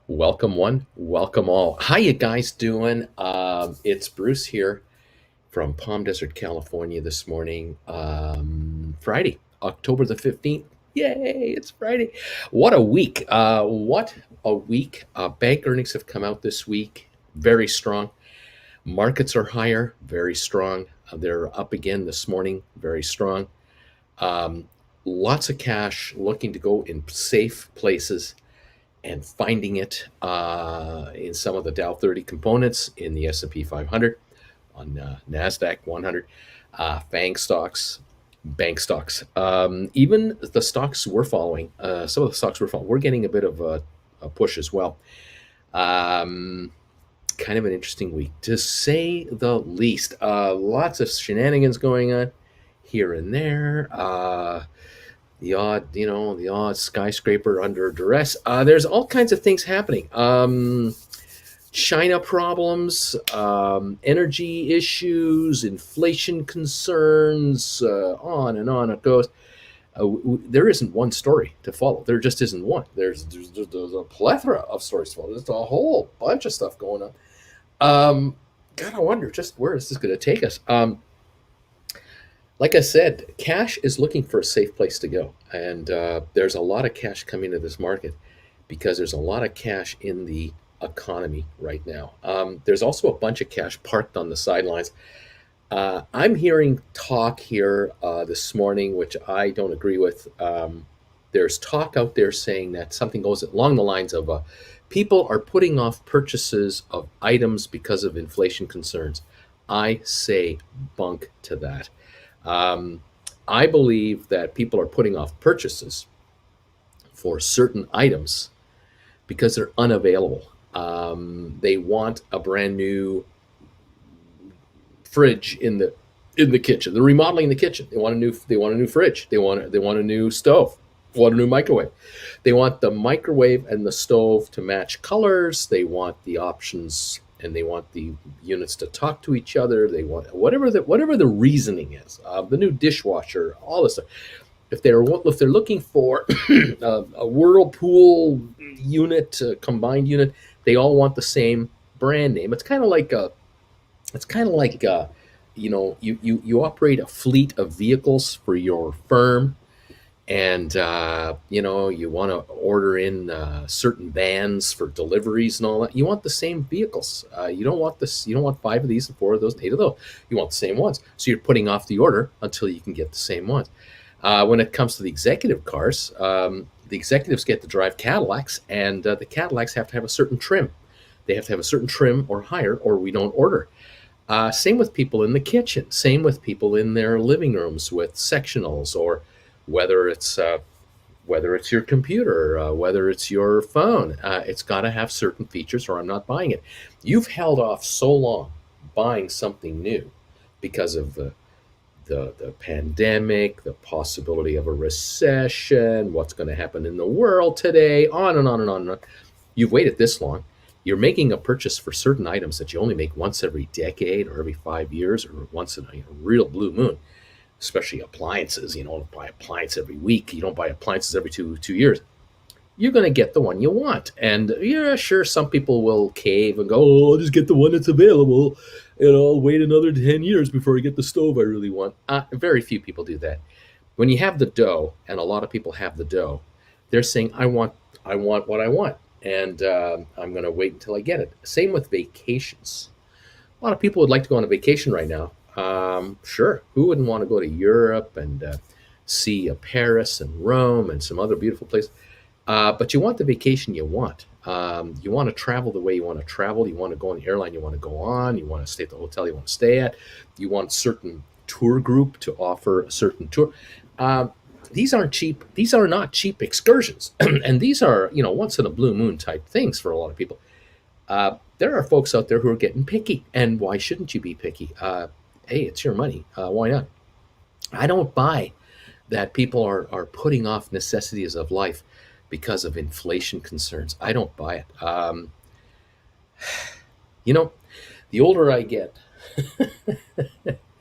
Welcome one, welcome all. How you guys doing? It's Bruce here from Palm Desert, California this morning. Friday, October the 15th. Yay, it's Friday. What a week. What a week. Bank earnings have come out this week. Very strong. Markets are higher. Very strong. They're up again this morning. Very strong. Um, Lots of cash looking to go in safe places and finding it in some of the Dow 30 components, in the S&P 500, on NASDAQ 100, FANG stocks, bank stocks. Even the stocks we're following, some of the stocks we're following, we're getting a bit of a push as well. Kind of an interesting week, to say the least. Lots of shenanigans going on here and there. The odd skyscraper under duress. There's all kinds of things happening. China problems, energy issues, inflation concerns, on and on it goes. There isn't one story to follow. There just isn't one. There's a plethora of stories to follow. There's a whole bunch of stuff going on. Gotta wonder just where is this going to take us. Like I said, cash is looking for a safe place to go. And there's a lot of cash coming into this market because there's a lot of cash in the economy right now. There's also a bunch of cash parked on the sidelines. I'm hearing talk here this morning, which I don't agree with. There's talk out there saying that something goes along the lines of people are putting off purchases of items because of inflation concerns. I say bunk to that. Um, I believe that people are putting off purchases for certain items because they're unavailable. They want a brand new fridge in the kitchen. They're remodeling the kitchen. They want a new fridge. They want a new stove. They want a new microwave. They want the microwave and the stove to match colors. They want the options and they want the units to talk to each other. They want whatever the reasoning is. The new dishwasher, all this stuff. If they're looking for a Whirlpool unit, a combined unit, they all want the same brand name. You operate a fleet of vehicles for your firm, and you want to order in certain vans for deliveries and all that. You want the same vehicles. You don't want this. You don't want five of these and four of those and eight of those. You want the same ones. So you're putting off the order until you can get the same ones. When it comes to the executive cars, the executives get to drive Cadillacs, and the Cadillacs have to have a certain trim. They have to have a certain trim or higher, or we don't order. Same with people in the kitchen. Same with people in their living rooms with sectionals, or whether it's uh, whether it's your computer, whether it's your phone. It's got to have certain features, or I'm not buying it. You've held off so long buying something new because of the pandemic, the possibility of a recession, what's going to happen in the world today, on and on and on and on. You've waited this long. You're making a purchase for certain items that you only make once every decade or every 5 years or once in a real blue moon, especially appliances. You don't buy appliance every week. You don't buy appliances every two years. You're going to get the one you want. And yeah, sure, some people will cave and go, oh, I'll just get the one that's available. And I'll wait another 10 years before I get the stove I really want. Very few people do that. When you have the dough, and a lot of people have the dough, they're saying, I want what I want. And I'm going to wait until I get it. Same with vacations. A lot of people would like to go on a vacation right now. Sure, who wouldn't want to go to Europe and see Paris and Rome and some other beautiful places? But you want the vacation you want. You want to travel the way you want to travel. You want to go on the airline you want to go on. You want to stay at the hotel you want to stay at. You want a certain tour group to offer a certain tour. Uh, these aren't cheap. These are not cheap excursions, and these are once in a blue moon type things for a lot of people. There are folks out there who are getting picky, and why shouldn't you be picky? Hey, it's your money. Why not? I don't buy that people are putting off necessities of life because of inflation concerns. I don't buy it. You know, the older I get,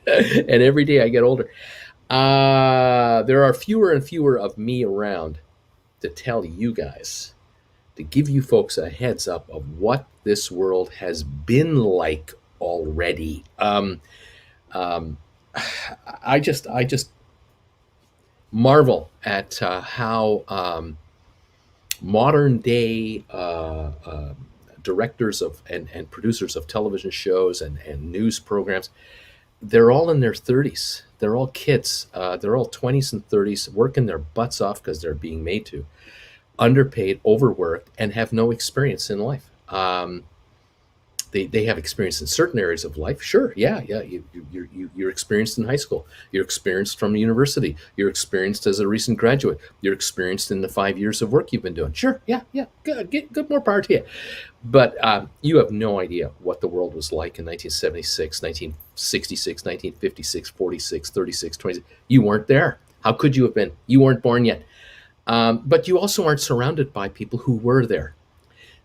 and every day I get older, there are fewer and fewer of me around to tell you guys to give you folks a heads up of what this world has been like already. Um, I just marvel at how modern day directors of and producers of television shows and news programs, they're all in their 30s. They're all kids. They're all 20s and 30s, working their butts off because they're being made to, underpaid, overworked, and have no experience in life. They have experience in certain areas of life. Sure, yeah, yeah. You're experienced in high school. You're experienced from university. You're experienced as a recent graduate. You're experienced in the 5 years of work you've been doing. Sure, yeah, yeah. Good, more power to you. But you have no idea what the world was like in 1976, 1966, 1956, 46, 36, 26. You weren't there. How could you have been? You weren't born yet. But you also aren't surrounded by people who were there.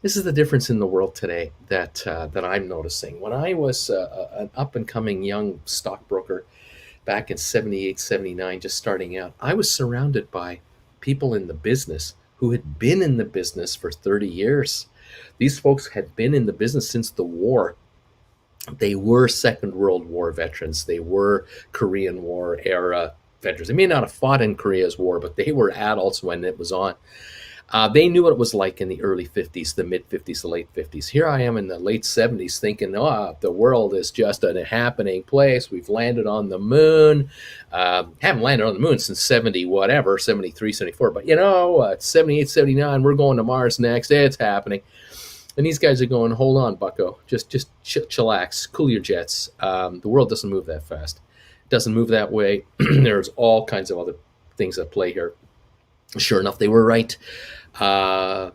This is the difference in the world today that I'm noticing. When I was an up and coming young stockbroker back in 78, 79, just starting out, I was surrounded by people in the business who had been in the business for 30 years. These folks had been in the business since the war. They were Second World War veterans. They were Korean War era veterans. They may not have fought in Korea's war, but they were adults when it was on. They knew what it was like in the early 50s, the mid 50s, the late 50s. Here I am in the late 70s thinking, oh, the world is just a happening place. We've landed on the moon. Haven't landed on the moon since 70, whatever, 73, 74. But, it's 78, 79. We're going to Mars next. It's happening. And these guys are going, hold on, bucko. Just chillax, cool your jets. The world doesn't move that fast. It doesn't move that way. There's all kinds of other things at play here. Sure enough, they were right. And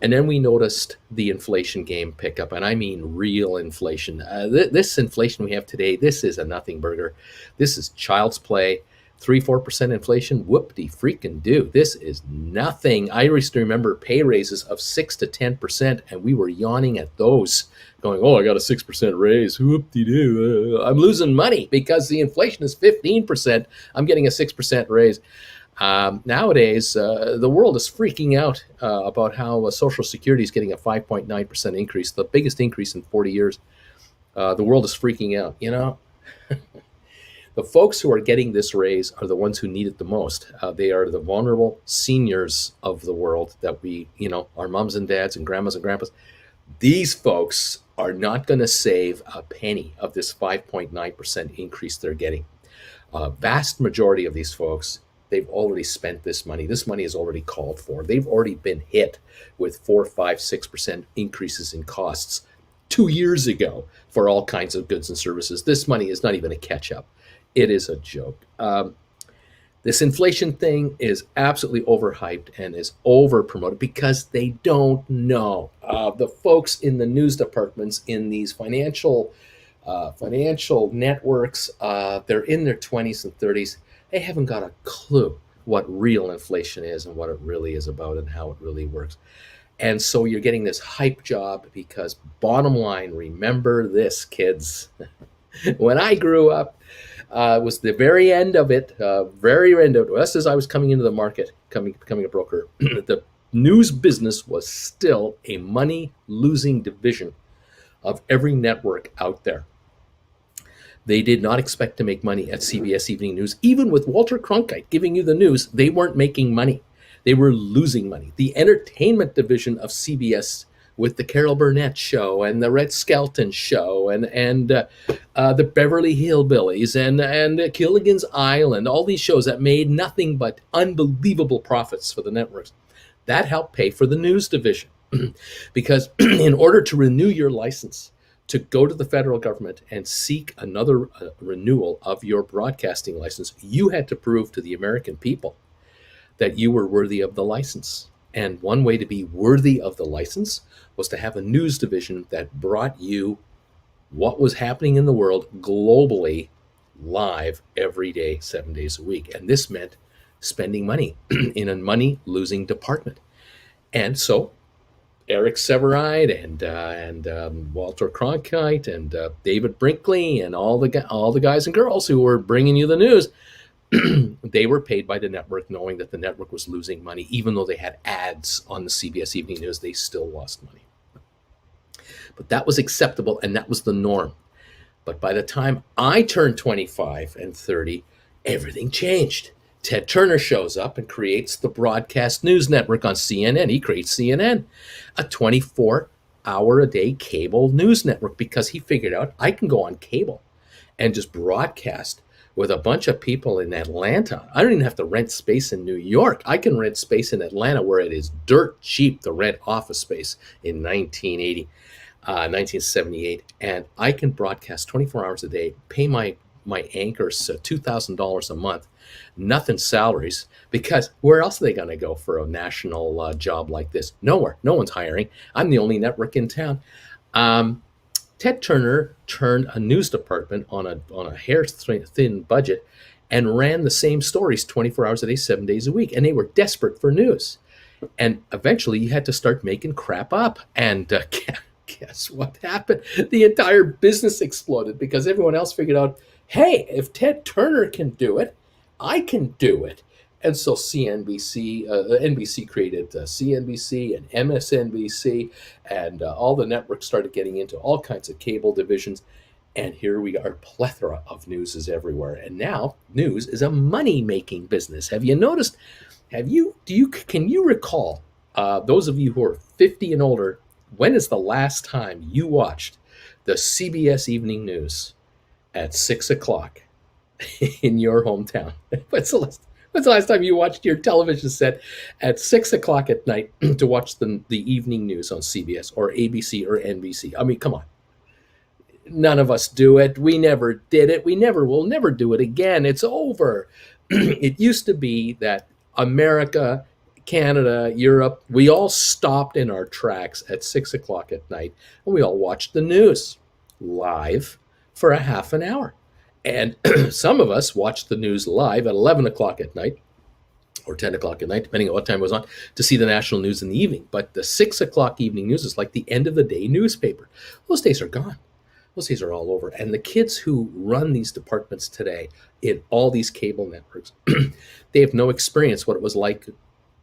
then we noticed the inflation game pick up, and I mean real inflation. This inflation we have today, this is a nothing burger. This is child's play. 3-4% inflation, whoop-de-freaking do. This is nothing. I used to remember pay raises of 6 to 10%, and we were yawning at those, going, oh, I got a 6% raise. Whoop-de-doo. I'm losing money because the inflation is 15%. I'm getting a 6% raise. Nowadays, the world is freaking out about how Social Security is getting a 5.9% increase, the biggest increase in 40 years. The world is freaking out. The folks who are getting this raise are the ones who need it the most. They are the vulnerable seniors of the world that our moms and dads and grandmas and grandpas. These folks are not going to save a penny of this 5.9% increase they're getting. Vast majority of these folks, they've already spent this money. This money is already called for. They've already been hit with 4, 5, 6% increases in costs 2 years ago for all kinds of goods and services. This money is not even a catch-up. It is a joke. This inflation thing is absolutely overhyped and is over-promoted because they don't know. The folks in the news departments in these financial networks, they're in their 20s and 30s. They haven't got a clue what real inflation is and what it really is about and how it really works. And so you're getting this hype job because bottom line, remember this, kids. When I grew up, it was the very end of it, just as I was coming into the market, becoming a broker, the news business was still a money-losing division of every network out there. They did not expect to make money at CBS Evening News. Even with Walter Cronkite giving you the news, they weren't making money. They were losing money. The entertainment division of CBS with the Carol Burnett show and the Red Skelton show and the Beverly Hillbillies and Gilligan's Island, all these shows that made nothing but unbelievable profits for the networks. That helped pay for the news division. Because in order to renew your license, to go to the federal government and seek another renewal of your broadcasting license, you had to prove to the American people that you were worthy of the license. And one way to be worthy of the license was to have a news division that brought you what was happening in the world globally, live every day, 7 days a week. And this meant spending money in a money-losing department. And so Eric Severide and Walter Cronkite and David Brinkley and all the guys and girls who were bringing you the news, they were paid by the network knowing that the network was losing money. Even though they had ads on the CBS Evening News, they still lost money. But that was acceptable and that was the norm. But by the time I turned 25 and 30, everything changed. Ted Turner shows up and creates the broadcast news network on CNN. He creates CNN, a 24-hour-a-day cable news network, because he figured out I can go on cable and just broadcast with a bunch of people in Atlanta. I don't even have to rent space in New York. I can rent space in Atlanta where it is dirt cheap to rent office space in 1978, and I can broadcast 24 hours a day, pay my anchors $2,000 a month, nothing salaries, because where else are they going to go for a national job like this? Nowhere. No one's hiring. I'm the only network in town. Ted Turner turned a news department on a hair-thin budget and ran the same stories 24 hours a day, 7 days a week, and they were desperate for news. And eventually, you had to start making crap up, and guess what happened? The entire business exploded because everyone else figured out, hey, if Ted Turner can do it, I can do it. And so NBC created CNBC and MSNBC, and all the networks started getting into all kinds of cable divisions. And here we are, plethora of news is everywhere. And now news is a money-making business. Have you noticed? Can you recall, those of you who are 50 and older, when is the last time you watched the CBS Evening News at 6 o'clock in your hometown? When's the last time you watched your television set at 6 o'clock at night to watch the evening news on CBS or ABC or NBC? I mean, come on. None of us do it. We never did it. We'll never do it again. It's over. It used to be that America, Canada, Europe, we all stopped in our tracks at 6 o'clock at night and we all watched the news live for a half an hour. And some of us watched the news live at 11 o'clock at night or 10 o'clock at night, depending on what time it was on, to see the national news in the evening. But the 6 o'clock evening news is like the end of the day newspaper. Those days are gone. Those days are all over. And the kids who run these departments today in all these cable networks, they have no experience what it was like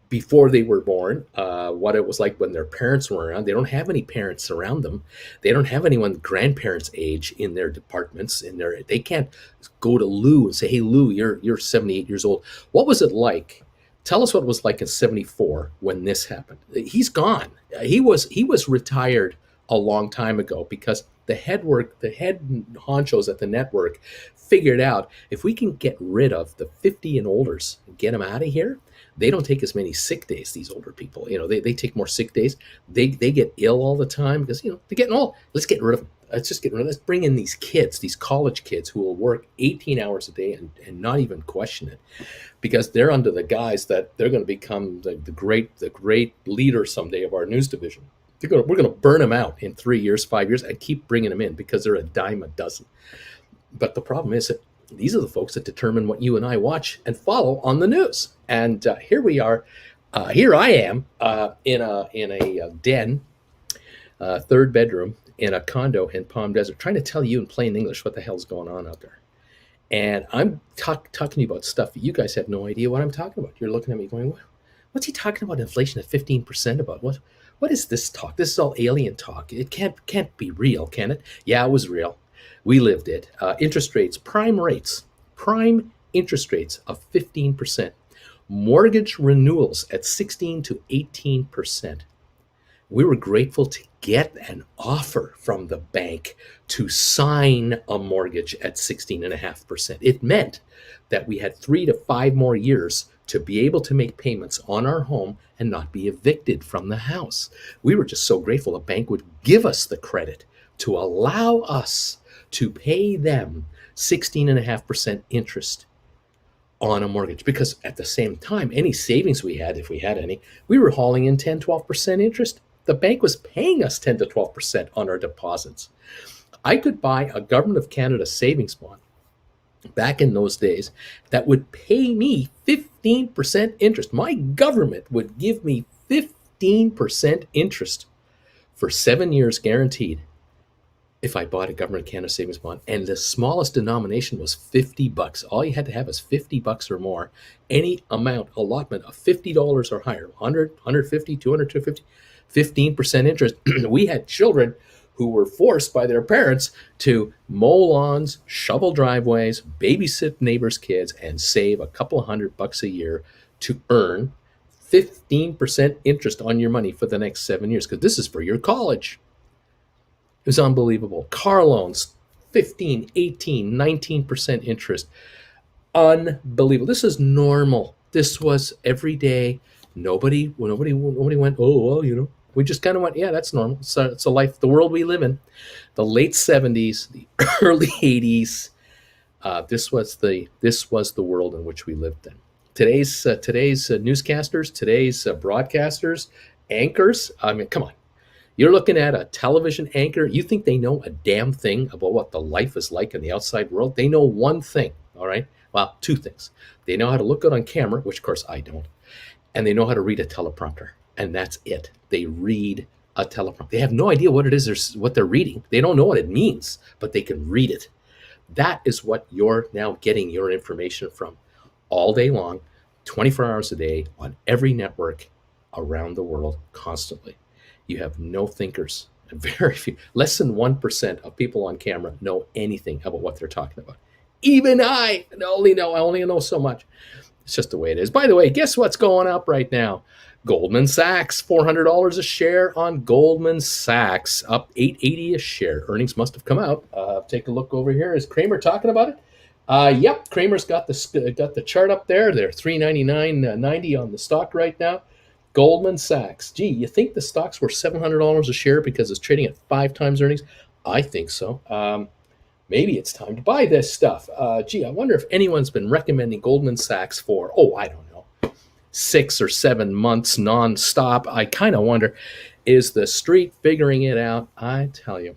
before they were born, what it was like when their parents were around. They don't have any parents around them. They don't have anyone grandparents' age in their departments. They can't go to Lou and say, "Hey, Lou, you're 78 years old. What was it like? Tell us what it was like in '74 when this happened." He's gone. He was retired a long time ago because the head honchos at the network figured out if we can get rid of the 50 and olders and get them out of here, they don't take as many sick days, these older people. They take more sick days. They get ill all the time because, they're getting old. Let's get rid of them. Let's bring in these kids, these college kids who will work 18 hours a day and not even question it, because they're under the guise that they're going to become the great leader someday of our news division. We're going to burn them out in 3 years, 5 years, and keep bringing them in because they're a dime a dozen. But the problem is that these are the folks that determine what you and I watch and follow on the news. And here we are. Here I am in a den, third bedroom in a condo in Palm Desert, trying to tell you in plain English what the hell's going on out there. And I'm talking to you about stuff that you guys have no idea what I'm talking about. You're looking at me going, what's he talking about inflation at 15% about? What is this talk? This is all alien talk. It can't be real, can it? Yeah, it was real. We lived it. Interest rates, prime interest rates of 15%. Mortgage renewals at 16 to 18%. We were grateful to get an offer from the bank to sign a mortgage at 16.5%. It meant that we had 3 to 5 more years to be able to make payments on our home and not be evicted from the house. We were just so grateful the bank would give us the credit to allow us to pay them 16.5% interest on a mortgage, because at the same time, any savings we had, if we had any, we were hauling in 10, 12% interest. The bank was paying us 10 to 12% on our deposits. I could buy a Government of Canada savings bond back in those days that would pay me 15% interest. My government would give me 15% interest for 7 years guaranteed. if I bought a government Canada savings bond, and the smallest denomination was $50. All you had to have is $50 or more. Any amount allotment of $50 or higher, 100, 150, 200, 250, 15% interest. We had children who were forced by their parents to mow lawns, shovel driveways, babysit neighbors' kids, and save a couple of $100 a year to earn 15% interest on your money for the next 7 years, because this is for your college. It was unbelievable. Car loans, 15, 18, 19% interest. Unbelievable. This is normal. This was every day. Nobody went, oh, well, we just kind of went, yeah, that's normal. So it's a life, the world we live in. The late 70s, the early 80s. This was the world in which we lived in. Today's newscasters, today's broadcasters, anchors. I mean, come on. You're looking at a television anchor. You think they know a damn thing about what the life is like in the outside world? They know one thing, all right? Well, two things. They know how to look good on camera, which of course I don't, and they know how to read a teleprompter, and that's it. They read a teleprompter. They have no idea what it is, what they're reading. They don't know what it means, but they can read it. That is what you're now getting your information from all day long, 24 hours a day, on every network around the world, constantly. You have no thinkers. Very few, less than 1% of people on camera know anything about what they're talking about. Even I only know so much. It's just the way it is. By the way, guess what's going up right now? Goldman Sachs, $400 a share on Goldman Sachs, up $8.80 a share. Earnings must have come out. Take a look over here. Is Kramer talking about it? Yep, Kramer's got the chart up there. They're $399.90 on the stock right now. Goldman Sachs. Gee, you think the stock's worth $700 a share because it's trading at 5 times earnings? I think so. Maybe it's time to buy this stuff. Gee, I wonder if anyone's been recommending Goldman Sachs for, I don't know, 6 or 7 months nonstop. I kind of wonder, is the street figuring it out? I tell you.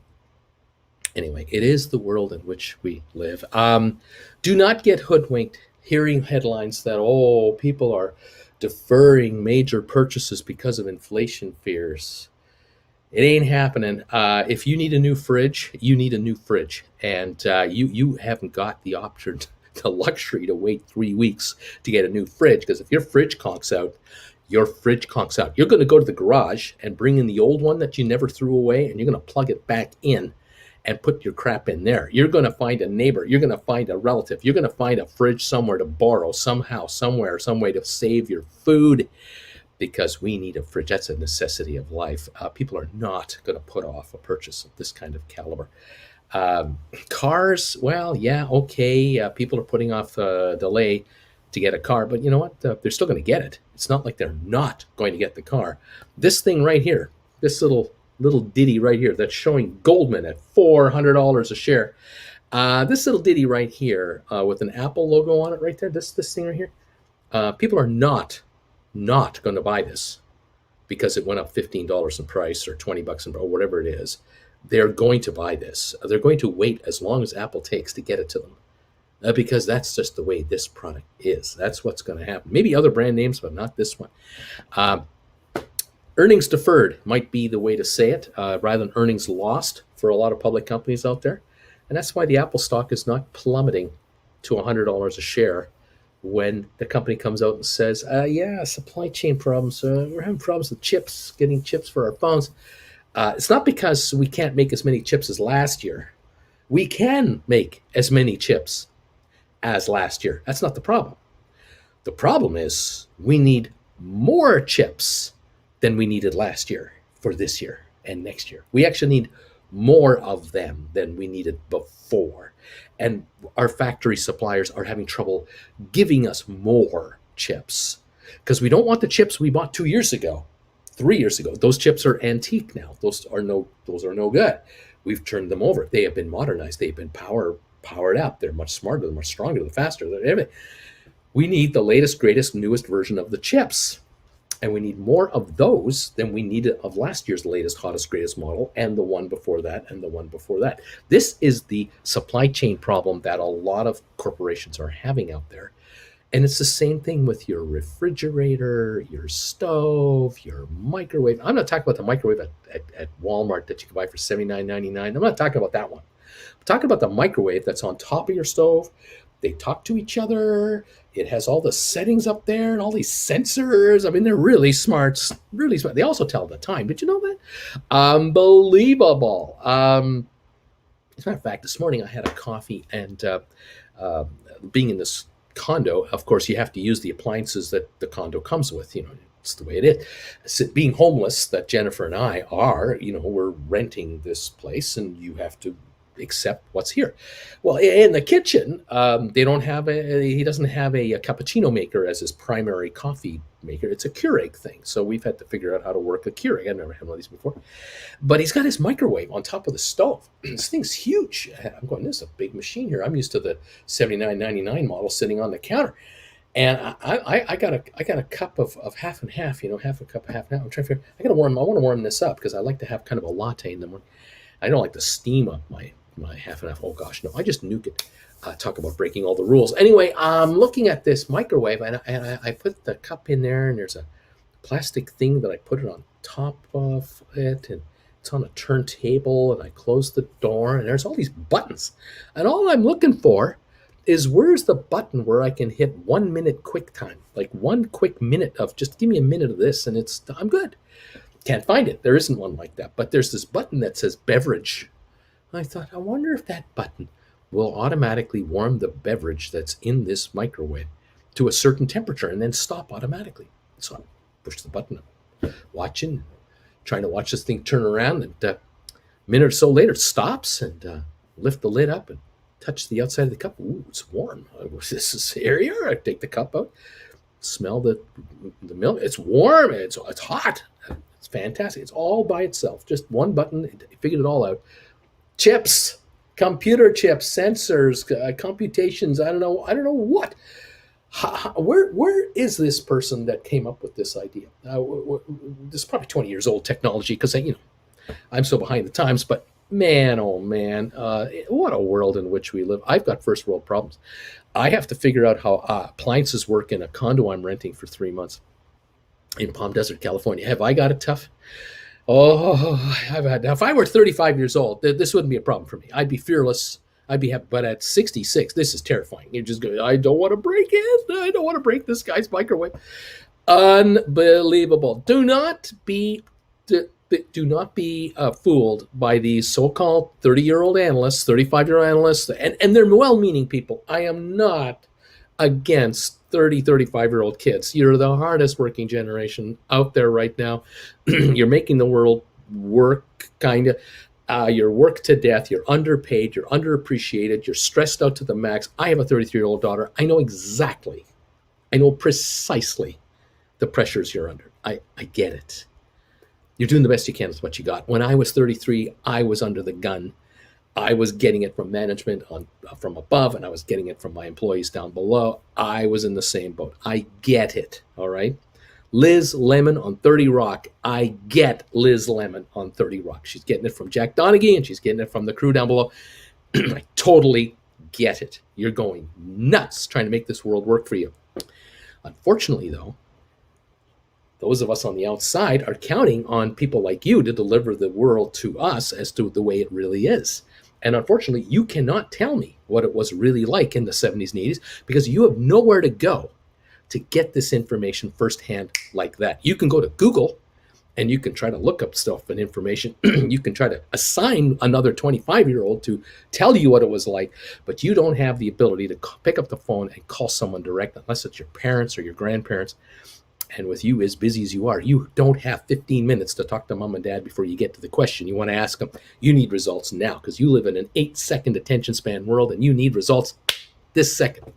Anyway, it is the world in which we live. Do not get hoodwinked hearing headlines that, people are deferring major purchases because of inflation fears. It ain't happening. If you need a new fridge, you need a new fridge. And you haven't got the option, the luxury to wait 3 weeks to get a new fridge. Because if your fridge conks out, your fridge conks out. You're going to go to the garage and bring in the old one that you never threw away, and you're going to plug it back in and put your crap in there. You're going to find a neighbor. You're going to find a relative. You're going to find a fridge somewhere to borrow somehow, somewhere, some way to save your food, because we need a fridge. That's a necessity of life. People are not going to put off a purchase of this kind of caliber. Cars, well, yeah, okay. People are putting off a delay to get a car, but you know what? They're still going to get it. It's not like they're not going to get the car. This thing right here, this little ditty right here that's showing Goldman at $400 a share. This little ditty right here with an Apple logo on it right there, this thing right here, people are not going to buy this because it went up $15 in price or $20 or whatever it is. They're going to buy this. They're going to wait as long as Apple takes to get it to them, because that's just the way this product is. That's what's going to happen. Maybe other brand names, but not this one. Earnings deferred might be the way to say it, rather than earnings lost for a lot of public companies out there. And that's why the Apple stock is not plummeting to $100 a share when the company comes out and says, supply chain problems. We're having problems with chips, getting chips for our phones. It's not because we can't make as many chips as last year. We can make as many chips as last year. That's not the problem. The problem is we need more chips than we needed last year for this year and next year. We actually need more of them than we needed before. And our factory suppliers are having trouble giving us more chips because we don't want the chips we bought 2 years ago, 3 years ago. Those chips are antique now. Those are no good. We've turned them over. They have been modernized. They've been powered up. They're much smarter, they're much stronger, they're faster, they're everything. We need the latest, greatest, newest version of the chips. And we need more of those than we needed of last year's latest, hottest, greatest model, and the one before that, and the one before that. This is the supply chain problem that a lot of corporations are having out there. And it's the same thing with your refrigerator, your stove, your microwave. I'm not talking about the microwave at Walmart that you can buy for $79.99. I'm not talking about that one. I'm talking about the microwave that's on top of your stove. They talk to each other. It has all the settings up there and all these sensors. I mean, they're really smart, really smart. They also tell the time. Did you know that? Unbelievable. As a matter of fact, this morning I had a coffee, and uh, being in this condo, of course, you have to use the appliances that the condo comes with. It's the way it is. So being homeless, that Jennifer and I are, we're renting this place, and you have to accept what's here. Well, in the kitchen, they don't have he doesn't have a cappuccino maker as his primary coffee maker. It's a Keurig thing. So we've had to figure out how to work a Keurig. I've never had one of these before. But he's got his microwave on top of the stove. This thing's huge. I'm going, this is a big machine here. I'm used to the $79.99 model sitting on the counter. And I got a cup of half and half, half a cup, half and half. I'm trying to figure. I want to warm this up because I like to have kind of a latte in the morning. I don't like to steam up my half and half. Oh gosh, no! I just nuke it. Talk about breaking all the rules. Anyway, I'm looking at this microwave, and I put the cup in there, and there's a plastic thing that I put it on top of it, and it's on a turntable, and I close the door, and there's all these buttons, and all I'm looking for is where's the button where I can hit 1 minute quick time, like one quick minute of just give me a minute of this, and I'm good. Can't find it. There isn't one like that, but there's this button that says beverage. I thought, I wonder if that button will automatically warm the beverage that's in this microwave to a certain temperature and then stop automatically. So I push the button, watching, trying to watch this thing turn around, and a minute or so later it stops, and lift the lid up and touch the outside of the cup. Ooh, it's warm. This is here. I take the cup out, smell the milk. It's warm. It's hot. It's fantastic. It's all by itself. Just one button. It figured it all out. Chips, computer chips, sensors, computations. I don't know what. Where is this person that came up with this idea? This is probably 20 years old technology, because I'm so behind the times. But man, oh man, what a world in which we live. I've got first world problems. I have to figure out how appliances work in a condo I'm renting for 3 months in Palm Desert, California. Have I got it tough? Oh, if I were 35 years old, this wouldn't be a problem for me. I'd be fearless. I'd be happy. But at 66, this is terrifying. You're just going, I don't want to break it. I don't want to break this guy's microwave. Unbelievable. Do not be fooled by these so-called 30-year-old analysts, 35-year-old analysts, and they're well-meaning people. I am not against 30, 35-year-old kids. You're the hardest working generation out there right now. You're making the world work, kind of. You're worked to death. You're underpaid. You're underappreciated. You're stressed out to the max. I have a 33-year-old daughter. I know precisely the pressures you're under. I get it. You're doing the best you can with what you got. When I was 33, I was under the gun. I was getting it from management from above, and I was getting it from my employees down below. I was in the same boat. I get it, all right? Liz Lemon on 30 Rock. I get Liz Lemon on 30 Rock. She's getting it from Jack Donaghy, and she's getting it from the crew down below. I totally get it. You're going nuts trying to make this world work for you. Unfortunately, though, those of us on the outside are counting on people like you to deliver the world to us as to the way it really is. And unfortunately, you cannot tell me what it was really like in the 70s and 80s, because you have nowhere to go to get this information firsthand like that. You can go to Google and you can try to look up stuff and information. You can try to assign another 25-year-old to tell you what it was like, but you don't have the ability to pick up the phone and call someone direct, unless it's your parents or your grandparents. And with you as busy as you are, you don't have 15 minutes to talk to mom and dad before you get to the question you want to ask them. You need results now, because you live in an 8-second attention span world, and you need results this second.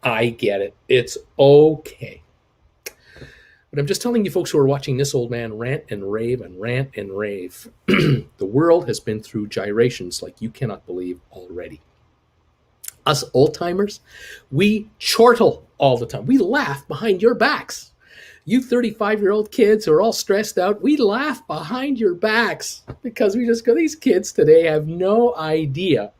I get it. It's okay. But I'm just telling you folks who are watching this old man rant and rave and rant and rave. The world has been through gyrations like you cannot believe already. Us old timers, we chortle all the time. We laugh behind your backs. You 35-year-old kids who are all stressed out, we laugh behind your backs because we just go, these kids today have no idea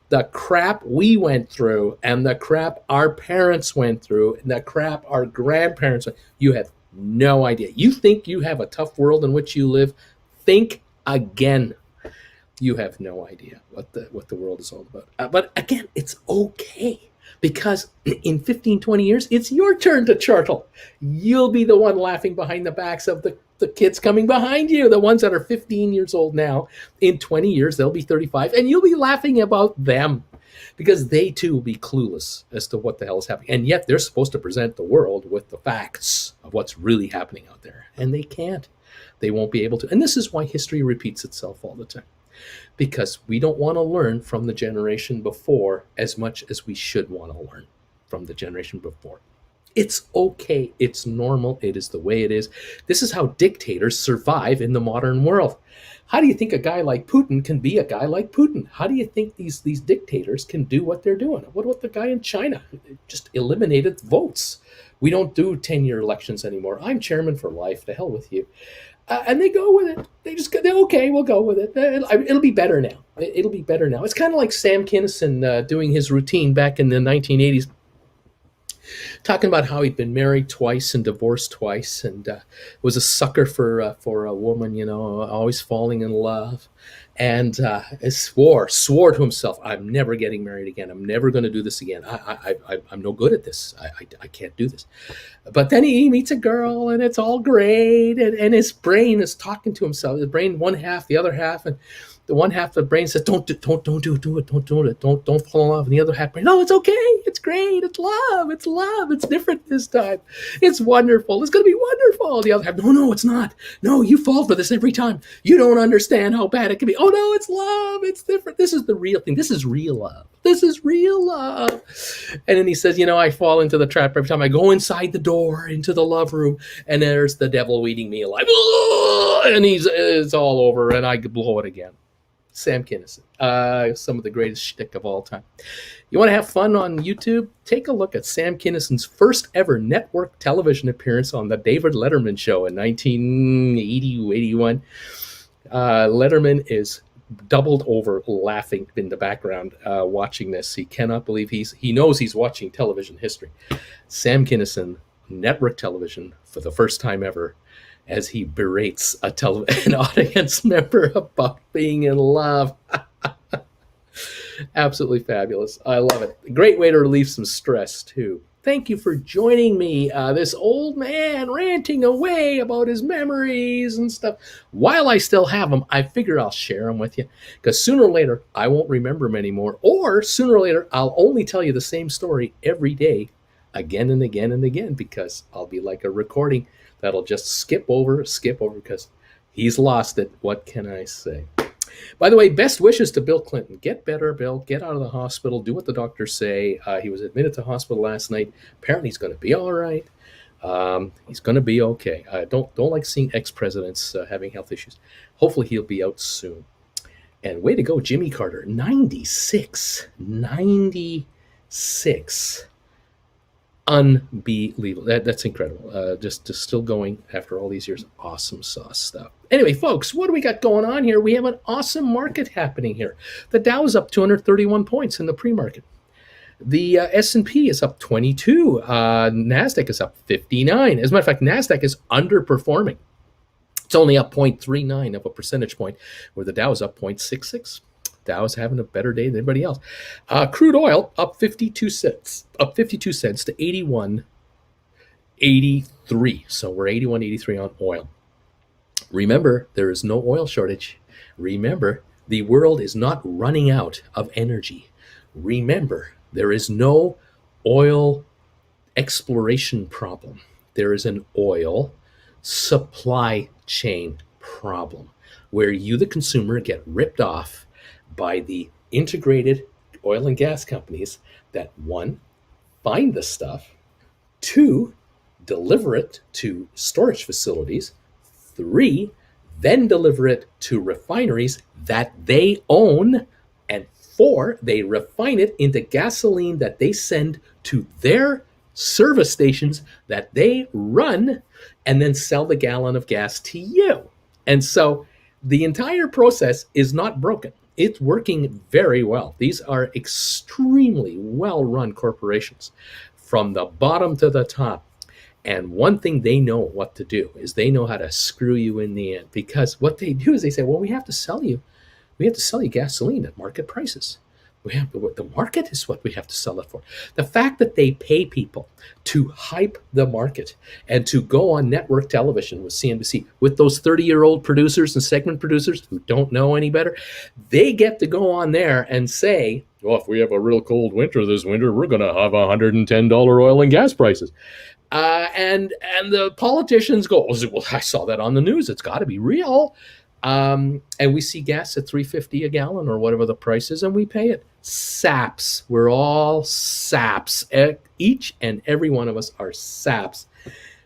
The crap we went through and the crap our parents went through and the crap our grandparents went, you have no idea. You think you have a tough world in which you live? Think again. You have no idea what the world is all about. But again, it's okay because in 15, 20 years, it's your turn to chortle. You'll be the one laughing behind the backs of the kids coming behind you, the ones that are 15 years old now. In 20 years, they'll be 35, and you'll be laughing about them because they too will be clueless as to what the hell is happening. And yet they're supposed to present the world with the facts of what's really happening out there, and they can't. They won't be able to. And this is why history repeats itself all the time, because we don't want to learn from the generation before as much as we should want to learn from the generation before. It's okay. It's normal. It is the way it is. This is how dictators survive in the modern world. How do you think a guy like Putin can be a guy like Putin? How do you think these dictators can do what they're doing? What about the guy in China? Just eliminated votes. We don't do 10-year elections anymore. I'm chairman for life. To hell with you. And they go with it. They're okay, we'll go with it. It'll be better now. It'll be better now. It's kind of like Sam Kinison doing his routine back in the 1980s, talking about how he'd been married twice and divorced twice, and was a sucker for a woman, always falling in love, and swore to himself, "I'm never getting married again. I'm never going to do this again. I'm no good at this. I can't do this." But then he meets a girl, and it's all great, and his brain is talking to himself. The brain, one half, the other half, and the one half of the brain says, "Don't do it, don't do it, don't fall in love." And the other half brain, "No, it's okay, it's great, it's love, it's different this time, it's wonderful, it's going to be wonderful." The other half, "No, it's not. No, you fall for this every time. You don't understand how bad it can be. Oh no, it's love, it's different. This is the real thing. This is real love. This is real love." And then he says, "I fall into the trap every time. I go inside the door into the love room, and there's the devil eating me alive, and it's all over, and I blow it again." Sam Kinison, some of the greatest shtick of all time. You want to have fun on YouTube? Take a look at Sam Kinison's first ever network television appearance on the David Letterman Show in 1980-81. Letterman is doubled over laughing in the background watching this. He cannot believe he knows he's watching television history. Sam Kinison, network television for the first time ever, as he berates an audience member about being in love. Absolutely fabulous. I love it. Great way to relieve some stress, too. Thank you for joining me. This old man ranting away about his memories and stuff. While I still have them, I figure I'll share them with you, because sooner or later, I won't remember them anymore. Or sooner or later, I'll only tell you the same story every day, again and again and again, because I'll be like a recording that'll just skip over because he's lost it. What can I say? By the way, best wishes to Bill Clinton. Get better, Bill. Get out of the hospital. Do what the doctors say. He was admitted to hospital last night. Apparently he's going to be all right. He's going to be okay. Don't like seeing ex-presidents having health issues. Hopefully he'll be out soon. And way to go, Jimmy Carter. 96. Unbelievable. That's incredible. Just still going after all these years. Awesome sauce stuff. Anyway, folks, what do we got going on here? We have an awesome market happening here. The Dow is up 231 points in the pre-market. The S&P is up 22. NASDAQ is up 59. As a matter of fact, NASDAQ is underperforming. It's only up 0.39 of a percentage point, where the Dow is up 0.66. Dow is having a better day than everybody else. Crude oil up 52 cents to 81.83. So we're 81.83 on oil. Remember, there is no oil shortage. Remember, the world is not running out of energy. Remember, there is no oil exploration problem. There is an oil supply chain problem, where you, the consumer, get ripped off by the integrated oil and gas companies that, one, find the stuff, two, deliver it to storage facilities, three, then deliver it to refineries that they own, and four, they refine it into gasoline that they send to their service stations that they run, and then sell the gallon of gas to you. And so the entire process is not broken. It's working very well. These are extremely well run corporations from the bottom to the top. And one thing they know what to do is they know how to screw you in the end, because what they do is they say, well, we have to sell you gasoline at market prices. We have the market is what we have to sell it for. The fact that they pay people to hype the market and to go on network television with CNBC with those 30-year-old producers and segment producers who don't know any better, they get to go on there and say, well, if we have a real cold winter this winter, we're going to have $110 oil and gas prices. And the politicians go, well, I saw that on the news. It's got to be real. And we see gas at $3.50 a gallon or whatever the price is, and we pay it. Saps. We're all saps. Each and every one of us are saps.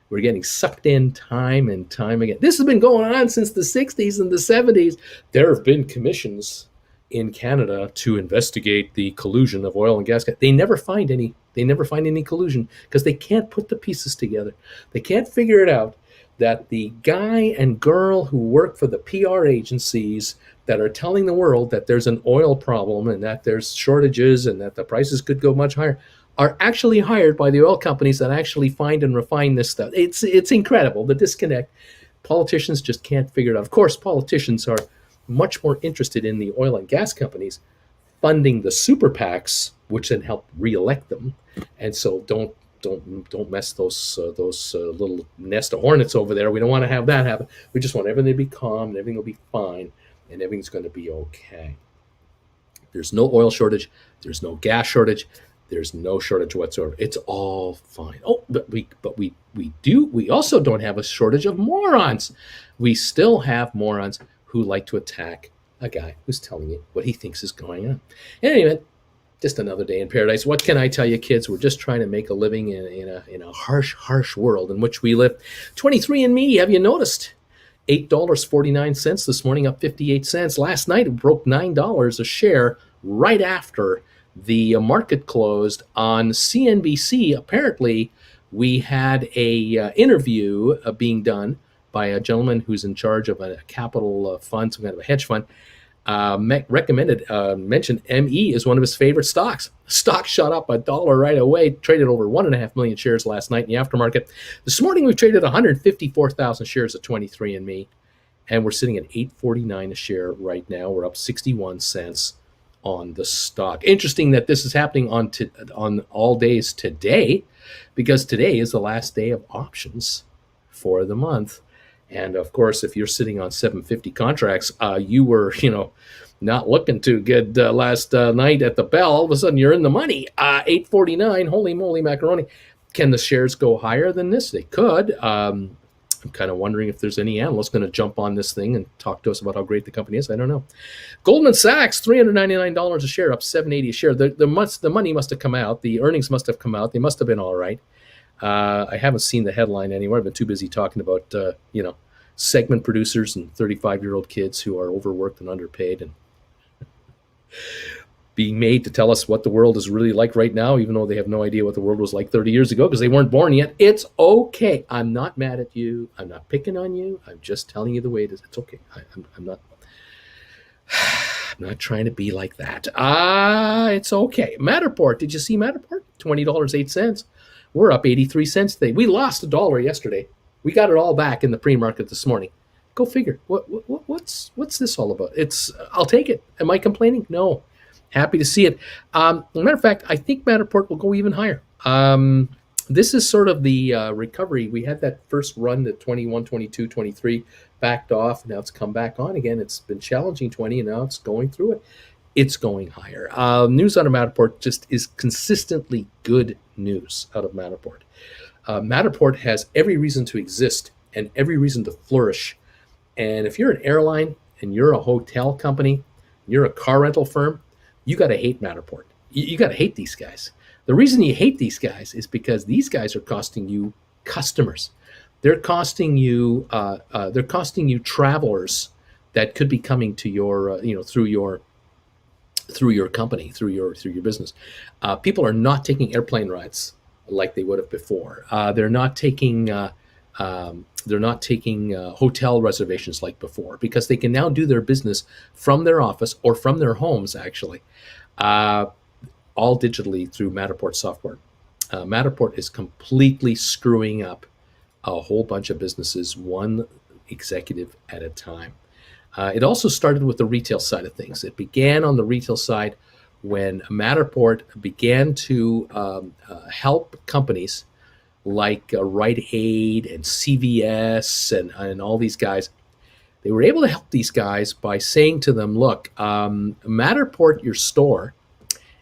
We're getting sucked in time and time again. This has been going on since the 60s and the 70s. There have been commissions in Canada to investigate the collusion of oil and gas. They never find any. They never find any collusion because they can't put the pieces together. They can't figure it out that the guy and girl who work for the PR agencies that are telling the world that there's an oil problem and that there's shortages and that the prices could go much higher are actually hired by the oil companies that actually find and refine this stuff. It's incredible, the disconnect. Politicians just can't figure it out. Of course, politicians are much more interested in the oil and gas companies funding the super PACs, which then help reelect them. And so don't mess those little nest of hornets over there. We don't want to have that happen. We just want everything to be calm and everything will be fine and everything's going to be okay. There's no oil shortage. There's no gas shortage. There's no shortage whatsoever. It's all fine. Oh, but we also don't have a shortage of morons. We still have morons who like to attack a guy who's telling you what he thinks is going on. In any event, just another day in paradise. What can I tell you, kids? We're just trying to make a living in a harsh world in which we live. 23andMe, have you noticed? $8.49 this morning, up 58 cents. Last night, it broke $9 a share right after the market closed on CNBC. Apparently, we had a interview being done by a gentleman who's in charge of a capital fund, some kind of a hedge fund. Mentioned ME is one of his favorite stocks. Stock shot up $1 right away, traded over 1.5 million shares last night in the aftermarket. This morning we've traded 154,000 shares at 23andMe, and we're sitting at $8.49 a share right now. We're up 61 cents on the stock. Interesting that this is happening on all days today, because today is the last day of options for the month. And of course, if you're sitting on 750 contracts, you were, not looking too good last night at the bell. All of a sudden, you're in the money. 849. Holy moly, macaroni! Can the shares go higher than this? They could. I'm kind of wondering if there's any analyst going to jump on this thing and talk to us about how great the company is. I don't know. Goldman Sachs, $399 a share, up $7.80 a share. The money must have come out. The earnings must have come out. They must have been all right. I haven't seen the headline anywhere. I've been too busy talking about, segment producers and 35-year-old kids who are overworked and underpaid and being made to tell us what the world is really like right now, even though they have no idea what the world was like 30 years ago because they weren't born yet. It's okay. I'm not mad at you. I'm not picking on you. I'm just telling you the way it is. It's okay. I'm not trying to be like that. It's okay. Matterport. Did you see Matterport? $20.08. We're up 83 cents today. We lost $1 yesterday. We got it all back in the pre-market this morning. Go figure. What's this all about? I'll take it. Am I complaining? No. Happy to see it. As a matter of fact, I think Matterport will go even higher. This is sort of the recovery. We had that first run to 21, 22, 23, backed off. Now it's come back on again. It's been challenging 20, and now it's going through it. It's going higher. News out of Matterport just is consistently good news out of Matterport. Matterport has every reason to exist and every reason to flourish. And if you're an airline and you're a hotel company, you're a car rental firm, you got to hate Matterport. You got to hate these guys. The reason you hate these guys is because these guys are costing you customers. They're costing you travelers that could be coming to your through your company, through your business. People are not taking airplane rides like they would have before. They're not taking They're not taking hotel reservations like before because they can now do their business from their office or from their homes, actually, uh, all digitally through Matterport software. Matterport is completely screwing up a whole bunch of businesses, one executive at a time. It also started with the retail side of things. It began on the retail side when Matterport began to help companies like Rite Aid and CVS and all these guys. They were able to help these guys by saying to them, look, Matterport your store.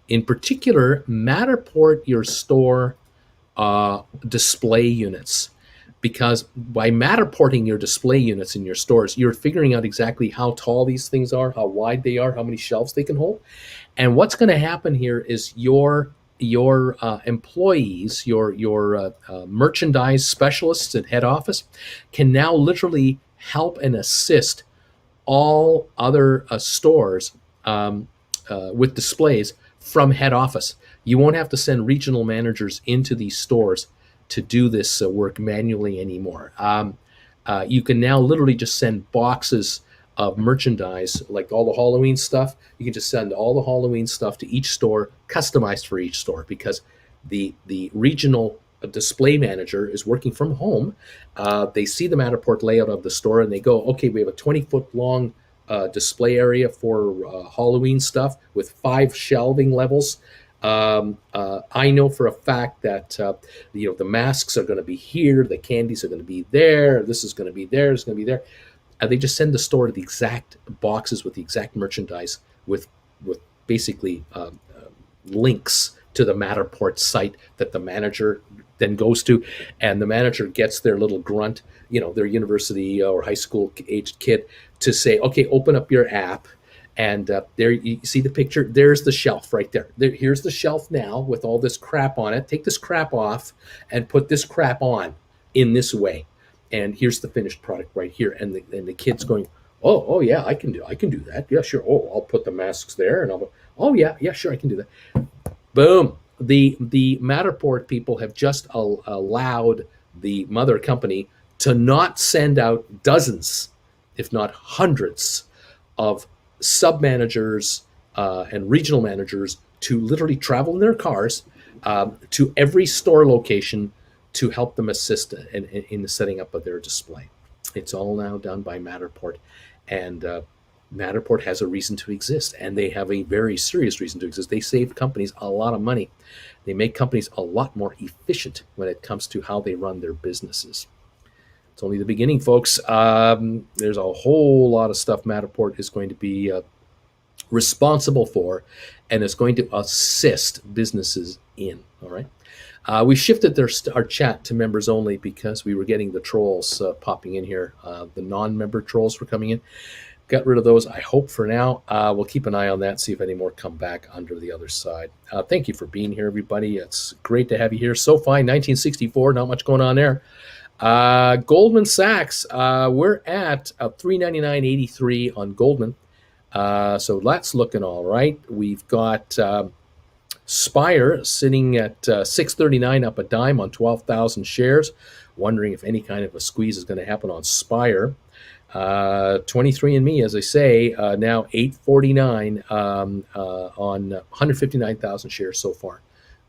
In particular, Matterport your store display units, because by Matterporting your display units in your stores, you're figuring out exactly how tall these things are, how wide they are, how many shelves they can hold. And what's going to happen here is your employees, your merchandise specialists at head office, can now literally help and assist all other stores with displays from head office. You won't have to send regional managers into these stores to do this work manually anymore. You can now literally just send boxes of merchandise, like all the Halloween stuff. You can just send all the Halloween stuff to each store, customized for each store, because the regional display manager is working from home. They see the Matterport layout of the store and they go, okay, we have a 20-foot long display area for Halloween stuff with 5 shelving levels. I know for a fact that the masks are going to be here, the candies are going to be there, this is going to be there, it's going to be there. They just send the store to the exact boxes with the exact merchandise with basically links to the Matterport site that the manager then goes to, and the manager gets their little grunt, their university or high school aged kid, to say, okay, open up your app. And there you see the picture. There's the shelf right there. Here's the shelf now with all this crap on it. Take this crap off and put this crap on in this way. And here's the finished product right here. And the kid's going, oh yeah, I can do that. Yeah, sure. Oh, I'll put the masks there, and oh yeah, sure, I can do that. Boom. The Matterport people have just allowed the mother company to not send out dozens, if not hundreds, of sub-managers and regional managers to literally travel in their cars to every store location to help them assist in the setting up of their display. It's all now done by Matterport, and Matterport has a reason to exist, and they have a very serious reason to exist. They save companies a lot of money. They make companies a lot more efficient when it comes to how they run their businesses. It's only the beginning, folks. There's a whole lot of stuff Matterport is going to be responsible for, and is going to assist businesses in. All right. We shifted our chat to members only because we were getting the trolls popping in here. The non-member trolls were coming in. Got rid of those, I hope, for now. We'll keep an eye on that, see if any more come back under the other side. Thank you for being here, everybody. It's great to have you here. SoFi 1964, not much going on there. Goldman Sachs, we're at 399.83 on Goldman. So that's looking all right. We've got Spire sitting at 639, up a dime on 12,000 shares. Wondering if any kind of a squeeze is going to happen on Spire. 23andMe, as I say, now 849 on 159,000 shares so far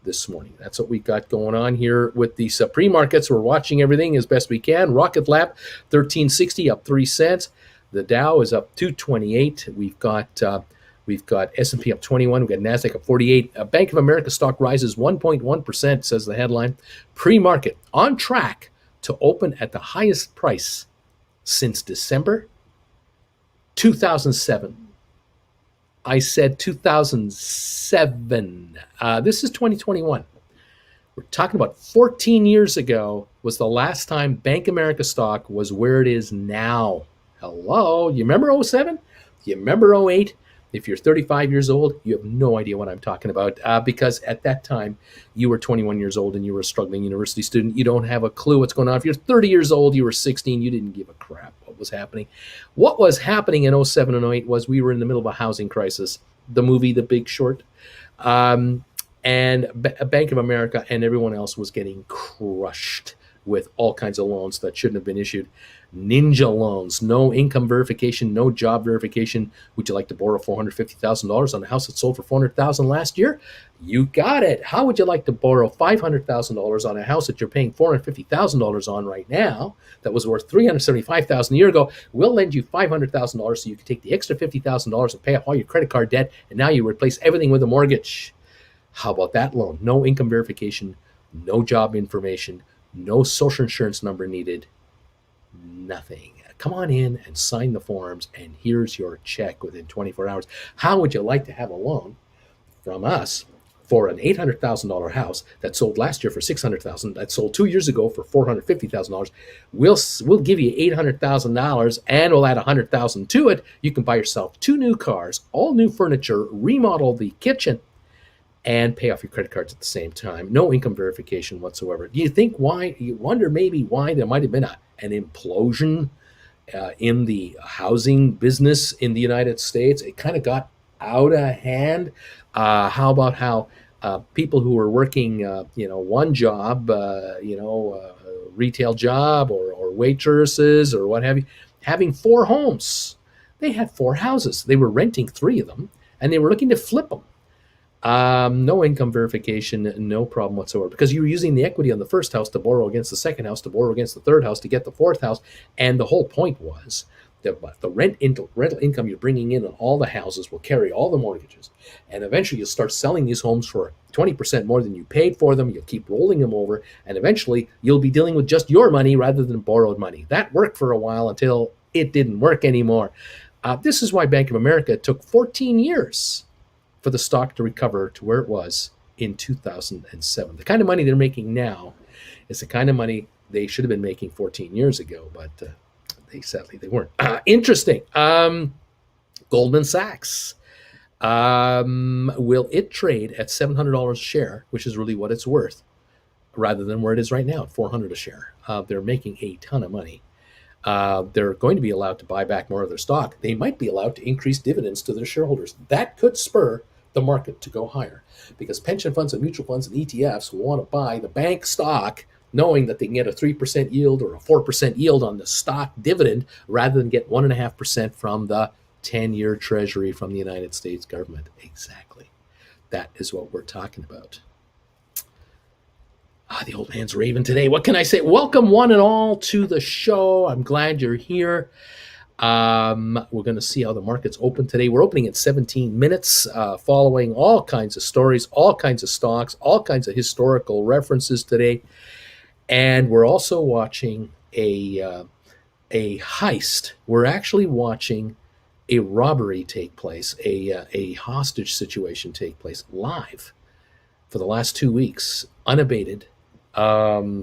this morning. That's what we got going on here with these pre-markets. We're watching everything as best we can. Rocket Lab 1360, up 3 cents. The Dow is up 228. We've got S&P up 21. We've got Nasdaq up 48. Bank of America stock rises 1.1%, says the headline. Pre-market on track to open at the highest price since December 2007. I said 2007. This is 2021. We're talking about 14 years ago was the last time Bank America stock was where it is now. Hello? You remember 07? You remember 08? If you're 35 years old, you have no idea what I'm talking about, because at that time, you were 21 years old and you were a struggling university student. You don't have a clue what's going on. If you're 30 years old, you were 16, you didn't give a crap what was happening. What was happening in 07 and 08 was we were in the middle of a housing crisis. The movie The Big Short. And Bank of America and everyone else was getting crushed with all kinds of loans that shouldn't have been issued. Ninja loans, no income verification, no job verification. Would you like to borrow $450,000 on a house that sold for $400,000 last year? You got it. How would you like to borrow $500,000 on a house that you're paying $450,000 on right now that was worth $375,000 a year ago? We'll lend you $500,000 so you can take the extra $50,000 and pay off all your credit card debt, and now you replace everything with a mortgage. How about that loan? No income verification, no job information, no social insurance number needed, nothing. Come on in and sign the forms, and here's your check within 24 hours. How would you like to have a loan from us for an $800,000 house that sold last year for $600,000, that sold 2 years ago for $450,000? We'll give you $800,000, and we'll add $100,000 to it. You can buy yourself 2 new cars, all new furniture, remodel the kitchen, and pay off your credit cards at the same time. No income verification whatsoever. Do you think why? You wonder maybe why there might have been an implosion in the housing business in the United States. It kind of got out of hand. How about how people who were working, one job, retail job or waitresses or what have you, having 4 homes. They had 4 houses. They were renting 3 of them, and they were looking to flip them. No income verification, no problem whatsoever, because you were using the equity on the first house to borrow against the second house, to borrow against the third house, to get the fourth house. And the whole point was that the rental income you're bringing in on all the houses will carry all the mortgages. And eventually you'll start selling these homes for 20% more than you paid for them. You'll keep rolling them over. And eventually you'll be dealing with just your money rather than borrowed money. That worked for a while until it didn't work anymore. This is why Bank of America took 14 years for the stock to recover to where it was in 2007. The kind of money they're making now is the kind of money they should have been making 14 years ago, but sadly they weren't. Interesting. Goldman Sachs. Will it trade at $700 a share, which is really what it's worth, rather than where it is right now at $400 a share? They're making a ton of money. They're going to be allowed to buy back more of their stock. They might be allowed to increase dividends to their shareholders. That could spur the market to go higher, because pension funds and mutual funds and ETFs will want to buy the bank stock knowing that they can get a 3% yield or a 4% yield on the stock dividend rather than get 1.5% from the 10-year treasury from the United States government. Exactly. That is what we're talking about. The old man's raving today. What can I say? Welcome one and all to the show. I'm glad you're here. We're going to see how the markets open today. We're opening at 17 minutes, following all kinds of stories, all kinds of stocks, all kinds of historical references today. And we're also watching a heist. We're actually watching a robbery take place, a hostage situation take place live for the last 2 weeks, unabated,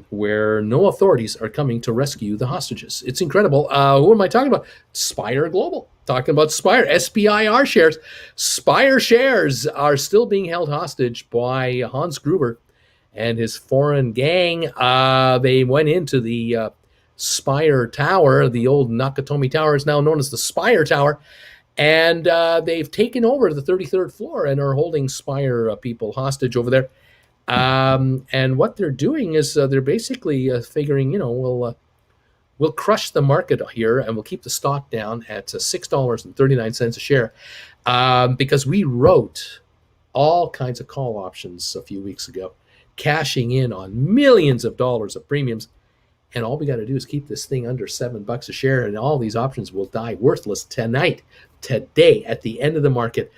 where no authorities are coming to rescue the hostages. It's incredible. Who am I talking about? Spire Global. Talking about Spire, SPIR shares. Spire shares are still being held hostage by Hans Gruber and his foreign gang. They went into the Spire Tower. The old Nakatomi Tower is now known as the Spire Tower. And they've taken over the 33rd floor and are holding Spire people hostage over there. And what they're doing is they're basically figuring, we'll crush the market here and we'll keep the stock down at $6.39 a share, because we wrote all kinds of call options a few weeks ago, cashing in on millions of dollars of premiums. And all we got to do is keep this thing under $7 a share, and all these options will die worthless today, at the end of the market.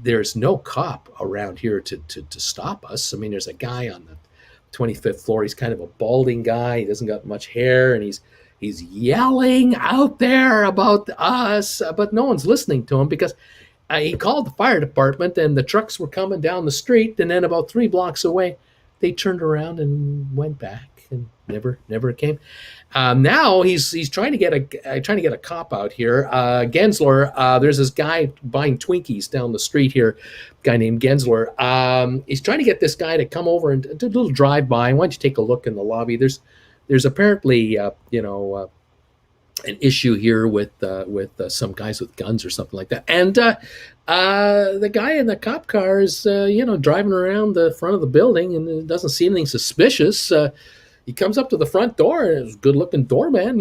There's no cop around here to stop us. I mean, there's a guy on the 25th floor. He's kind of a balding guy. He doesn't got much hair, and he's yelling out there about us, but no one's listening to him, because he called the fire department, and the trucks were coming down the street, and then about 3 blocks away, they turned around and went back and never came. Now he's trying to get a cop out here. Gensler, there's this guy buying Twinkies down the street here, guy named Gensler. He's trying to get this guy to come over and do a little drive by. Why don't you take a look in the lobby? There's apparently an issue here with some guys with guns or something like that. And the guy in the cop car is driving around the front of the building, and it doesn't see anything suspicious. He comes up to the front door, and it's a good-looking doorman,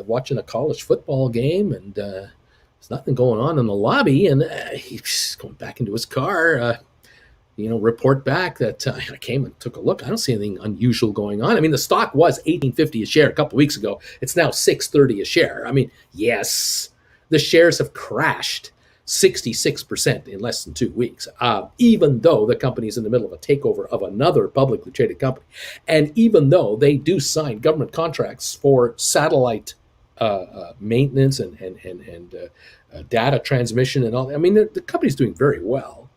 watching a college football game, and there's nothing going on in the lobby, and he's going back into his car. Report back that I came and took a look. I don't see anything unusual going on. I mean, the stock was $18.50 a share a couple of weeks ago. It's now $6.30 a share. I mean, yes, the shares have crashed 66% in less than 2 weeks, even though the company is in the middle of a takeover of another publicly traded company. And even though they do sign government contracts for satellite maintenance and data transmission and all, I mean, the company's doing very well.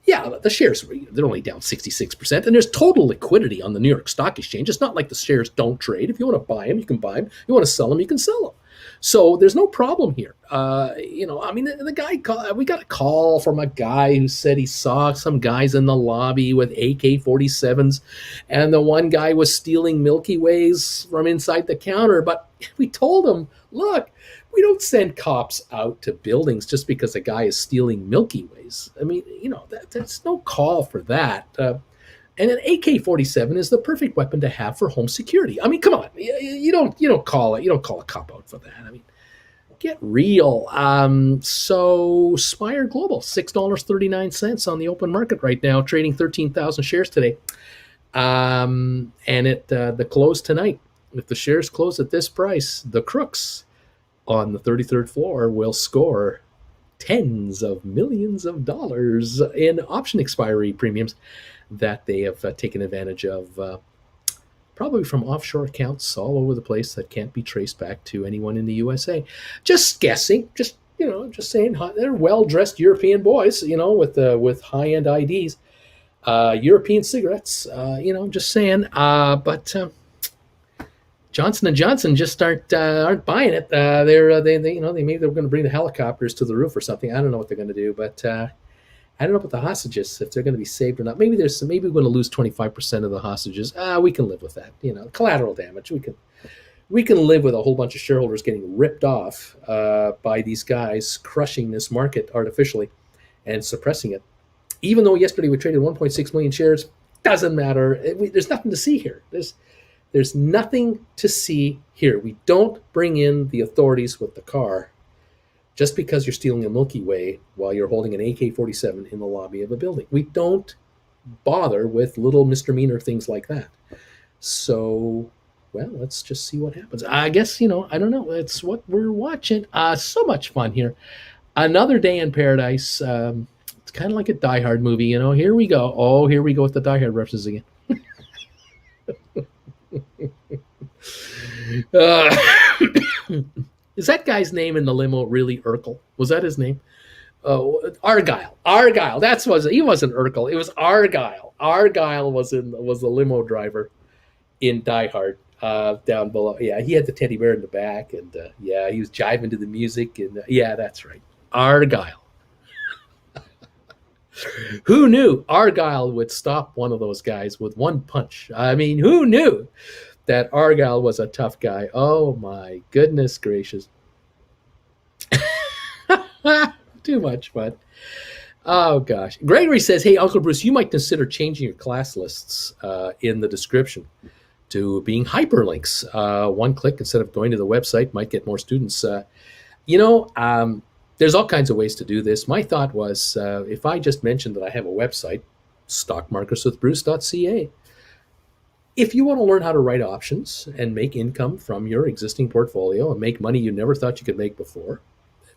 Yeah, the shares, they're only down 66%, and there's total liquidity on the New York Stock Exchange. It's not like the shares don't trade. If you want to buy them, you can buy them. You want to sell them, you can sell them. So there's no problem here. The guy, we got a call from a guy who said he saw some guys in the lobby with AK-47s, and the one guy was stealing Milky Ways from inside the counter. But we told him, look, we don't send cops out to buildings just because a guy is stealing Milky Ways. I mean, that's no call for that. And an AK-47 is the perfect weapon to have for home security. I mean, come on, you don't call a cop out for that. I mean, get real. So Spire Global, $6.39 on the open market right now, trading 13,000 shares today. And at the close tonight, if the shares close at this price, the crooks on the 33rd floor will score tens of millions of dollars in option expiry premiums that they have taken advantage of, probably from offshore accounts all over the place that can't be traced back to anyone in the USA. Just guessing, just saying. They're well-dressed European boys, with high-end IDs, European cigarettes. Just saying. But Johnson & Johnson just aren't buying it. They maybe they're going to bring the helicopters to the roof or something. I don't know what they're going to do, but I don't know about the hostages, if they're going to be saved or not. Maybe we're going to lose 25% of the hostages. We can live with that. Collateral damage. We can live with a whole bunch of shareholders getting ripped off by these guys crushing this market artificially and suppressing it. Even though yesterday we traded 1.6 million shares, doesn't matter. There's nothing to see here. There's nothing to see here. We don't bring in the authorities with the car just because you're stealing a Milky Way while you're holding an AK-47 in the lobby of a building. We don't bother with little misdemeanor things like that. So, well, let's just see what happens. I guess, I don't know. It's what we're watching. So much fun here. Another day in paradise. It's kind of like a Die Hard movie, Here we go. Oh, here we go with the Die Hard references again. Is that guy's name in the limo really Urkel? Was that his name? Oh, Argyle. He wasn't Urkel. It was Argyle. Argyle was the limo driver in Die Hard, down below. Yeah, he had the teddy bear in the back, and he was jiving to the music, and that's right, Argyle. Who knew Argyle would stop one of those guys with one punch? I mean, who knew that Argyle was a tough guy? Oh my goodness gracious. Too much fun. Oh gosh. Gregory says, hey, Uncle Bruce, you might consider changing your class lists in the description to being hyperlinks. One click instead of going to the website might get more students. There's all kinds of ways to do this. My thought was, if I just mentioned that I have a website, stockmarkerswithbruce.ca, if you want to learn how to write options and make income from your existing portfolio and make money you never thought you could make before,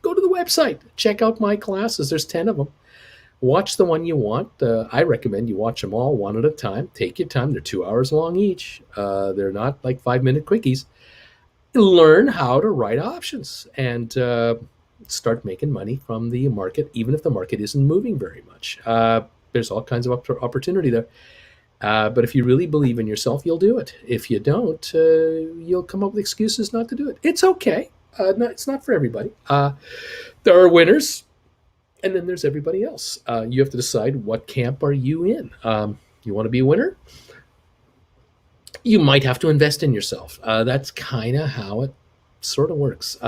go to the website. Check out my classes. There's 10 of them. Watch the one you want. I recommend you watch them all one at a time. Take your time. They're 2 hours long each. They're not like 5-minute quickies. Learn how to write options and start making money from the market, even if the market isn't moving very much. There's all kinds of opportunity there. But if you really believe in yourself, you'll do it. If you don't, you'll come up with excuses not to do it. It's okay. It's not for everybody. There are winners, and then there's everybody else. You have to decide, what camp are you in? You want to be a winner? You might have to invest in yourself. That's kind of how it sort of works.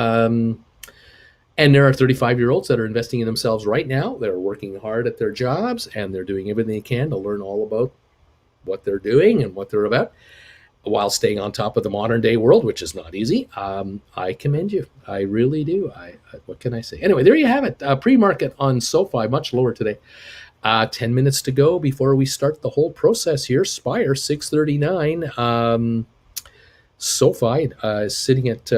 And there are 35-year-olds that are investing in themselves right now. They're working hard at their jobs, and they're doing everything they can to learn all about what they're doing and what they're about. while staying on top of the modern day world, which is not easy. I commend you. I really do. What can I say? Anyway, there you have it. Pre-market on SoFi, much lower today. 10 minutes to go before we start the whole process here. Spire, 639. SoFi is sitting at,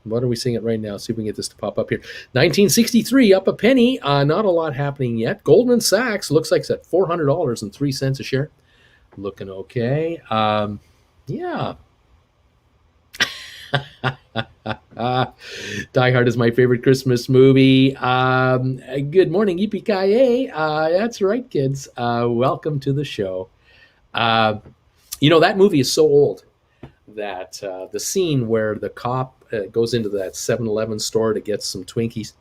what are we seeing it right now? See if we can get this to pop up here. 1963, up a penny. Not a lot happening yet. Goldman Sachs looks like it's at $400.03 a share. Looking okay. Yeah. Die Hard is my favorite Christmas movie. Good morning, yippee-ki-yay. That's right, kids. Welcome to the show. That movie is so old that the scene where the cop goes into that 7-Eleven store to get some Twinkies,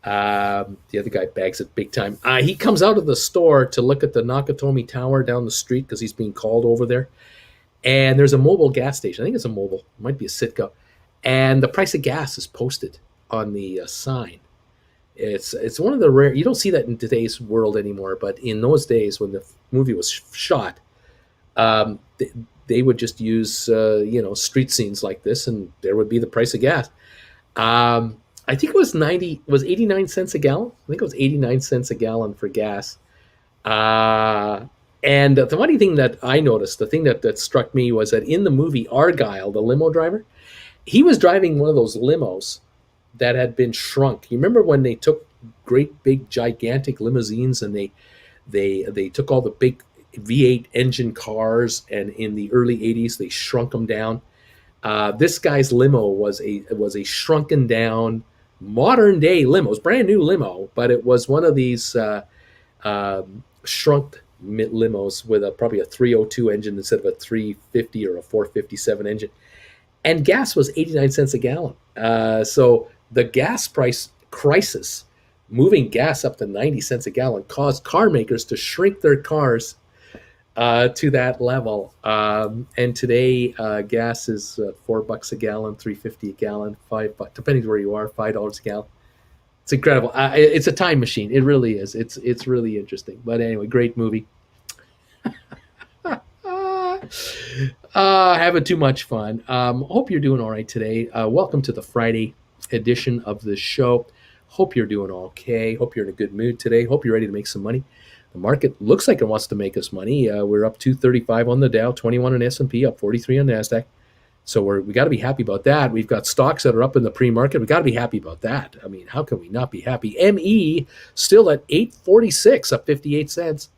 the other guy bags it big time. He comes out of the store to look at the Nakatomi Tower down the street because he's being called over there. And there's a mobile gas station. I think it's a mobile. It might be a Citgo. And the price of gas is posted on the sign. It's one of the rare. You don't see that in today's world anymore. But in those days when the movie was shot, they would just use street scenes like this, and there would be the price of gas. I think it was 89 cents a gallon. I think it was 89 cents a gallon for gas. And the funny thing that I noticed, the thing that struck me was that in the movie, Argyle, the limo driver, he was driving one of those limos that had been shrunk. You remember when they took great big gigantic limousines and they took all the big V8 engine cars, and in the early 80s they shrunk them down. This guy's limo was a shrunken down modern day limo. It was brand new limo, but it was one of these shrunk limos with probably a 302 engine instead of a 350 or a 457 engine. And gas was 89 cents a gallon. So the gas price crisis, moving gas up to 90 cents a gallon, caused car makers to shrink their cars to that level. And today, gas is $4 a gallon, $3.50 a gallon, $5, depending on where you are, $5 a gallon. It's incredible. It's a time machine. It really is. It's really interesting. But anyway, great movie. Having too much fun. Hope you're doing all right today. Welcome to the Friday edition of the show. Hope you're doing okay. Hope you're in a good mood today. Hope you're ready to make some money. The market looks like it wants to make us money. We're up 235 on the Dow, 21 on S&P, up 43 on NASDAQ. So we got to be happy about that. We've got stocks that are up in the pre-market. We got to be happy about that. I mean, how can we not be happy? ME still at 846, up 58 cents.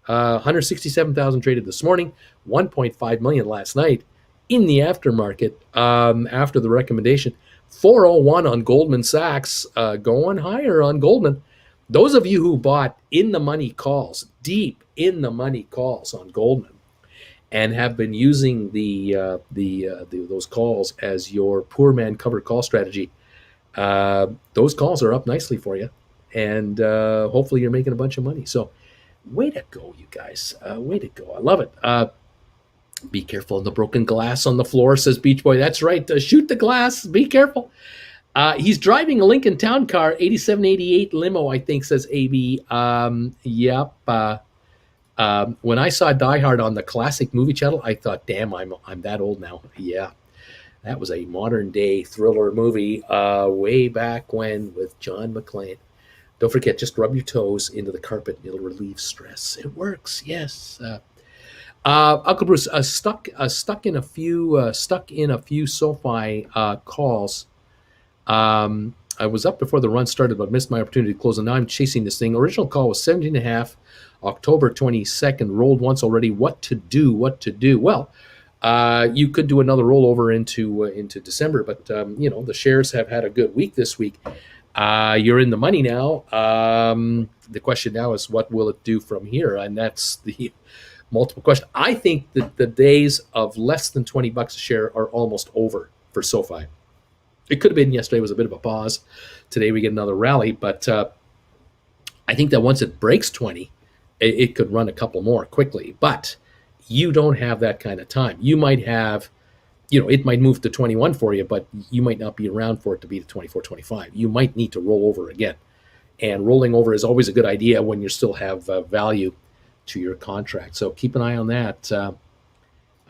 167,000 traded this morning, 1.5 million last night. In the aftermarket, after the recommendation, 401 on Goldman Sachs, going higher on Goldman. Those of you who bought in the money calls, deep in the money calls on Goldman, and have been using those calls as your poor man covered call strategy, those calls are up nicely for you, and hopefully you're making a bunch of money. So, way to go, you guys! Way to go! I love it. Be careful of the broken glass on the floor, says Beach Boy. That's right. Shoot the glass. Be careful. He's driving a Lincoln Town Car, 8788 limo, I think, says AB. Yep. When I saw Die Hard on the classic movie channel, I thought, damn, I'm that old now. Yeah. That was a modern day thriller movie way back when with John McClane. Don't forget, just rub your toes into the carpet and it'll relieve stress. It works, yes. Uncle Bruce, stuck in a few SoFi calls. I was up before the run started, but missed my opportunity to close, and now I'm chasing this thing. Original call was 17.5, October 22nd, rolled once already. What to do? Well, you could do another rollover into December, but the shares have had a good week this week. You're in the money now. The question now is, what will it do from here? And that's the multiple question. I think that the days of less than $20 a share are almost over for SoFi. It could have been yesterday was a bit of a pause. Today we get another rally, but I think that once it breaks 20, it could run a couple more quickly. But you don't have that kind of time. You might have, it might move to 21 for you, but you might not be around for it to be to 24, 25. You might need to roll over again. And rolling over is always a good idea when you still have value to your contract. So keep an eye on that.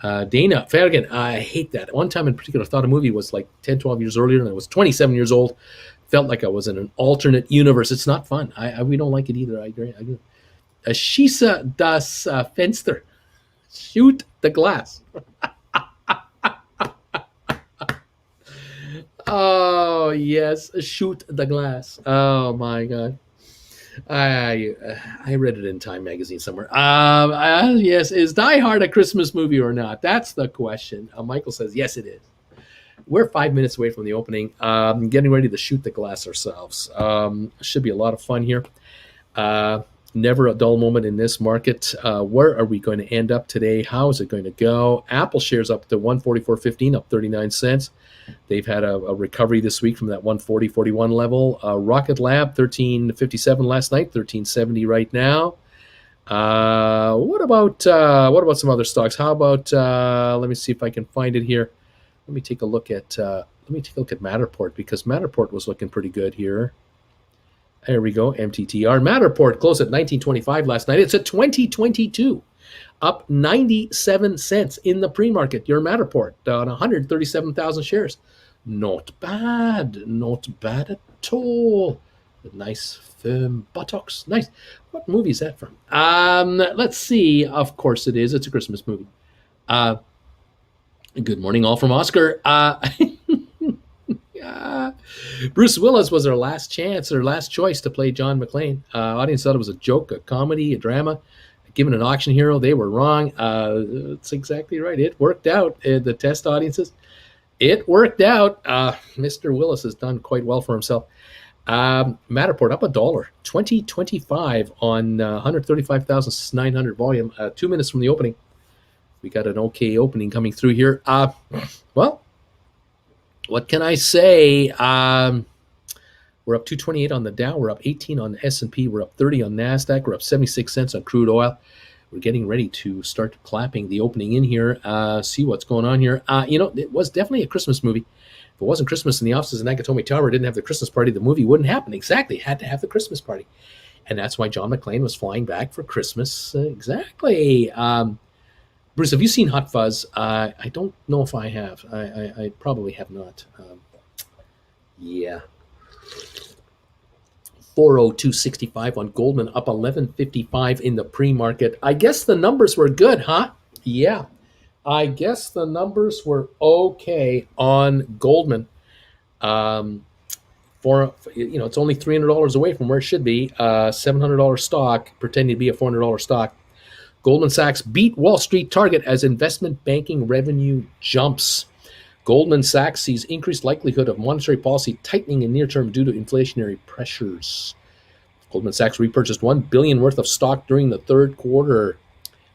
Dana Fergan, I hate that. One time in particular, I thought a movie was like 10, 12 years earlier, and I was 27 years old. Felt like I was in an alternate universe. It's not fun. We don't like it either. I agree. Schieße das Fenster. Shoot the glass. Oh, yes. Shoot the glass. Oh, my God. I read it in Time magazine somewhere. Yes, is Die Hard a Christmas movie or not? That's the question. Michael says yes, it is. We're 5 minutes away from the opening. Getting ready to shoot the glass ourselves. Should be a lot of fun here. Never a dull moment in this market. Where are we going to end up today? How is it going to go? Apple shares up to 144.15, up 39 cents. They've had a recovery this week from that 140.41 level. Rocket Lab 13.57 last night, 13.70 right now. What about some other stocks? How about let me see if I can find it here. Let me take a look at Matterport, because Matterport was looking pretty good here. There we go. MTTR. Matterport closed at 19.25 last night. It's at 20.22. Up 97 cents in the pre-market. Your Matterport on 137,000 shares. Not bad. Not bad at all. With nice firm buttocks. Nice. What movie is that from? Let's see. Of course it is. It's a Christmas movie. Good morning, all from Oscar. Bruce Willis was our last chance, or last choice to play John McClane. Audience thought it was a joke, a comedy, a drama. Given an auction hero, they were wrong. That's exactly right. It worked out. The test audiences, it worked out. Mr. Willis has done quite well for himself. Matterport up $1, 20.25 on 135,900 volume. 2 minutes from the opening. We got an okay opening coming through here. Well, what can I say? We're up 228 on the Dow. We're up 18 on the S&P. We're up 30 on NASDAQ. We're up 76 cents on crude oil. We're getting ready to start clapping the opening in here, see what's going on here. It was definitely a Christmas movie. If it wasn't Christmas in the offices in Nakatomi Tower, didn't have the Christmas party, the movie wouldn't happen. Exactly. Had to have the Christmas party. And that's why John McClane was flying back for Christmas. Exactly. Bruce, have you seen Hot Fuzz? I don't know if I have. I probably have not. Yeah. 402.65 on Goldman, up 11.55 in the pre-market. I guess the numbers were good, huh? Yeah. I guess the numbers were okay on Goldman. It's only $300 away from where it should be. $700 stock, pretending to be a $400 stock. Goldman Sachs beat Wall Street target as investment banking revenue jumps. Goldman Sachs sees increased likelihood of monetary policy tightening in near term due to inflationary pressures. Goldman Sachs repurchased $1 billion worth of stock during the third quarter.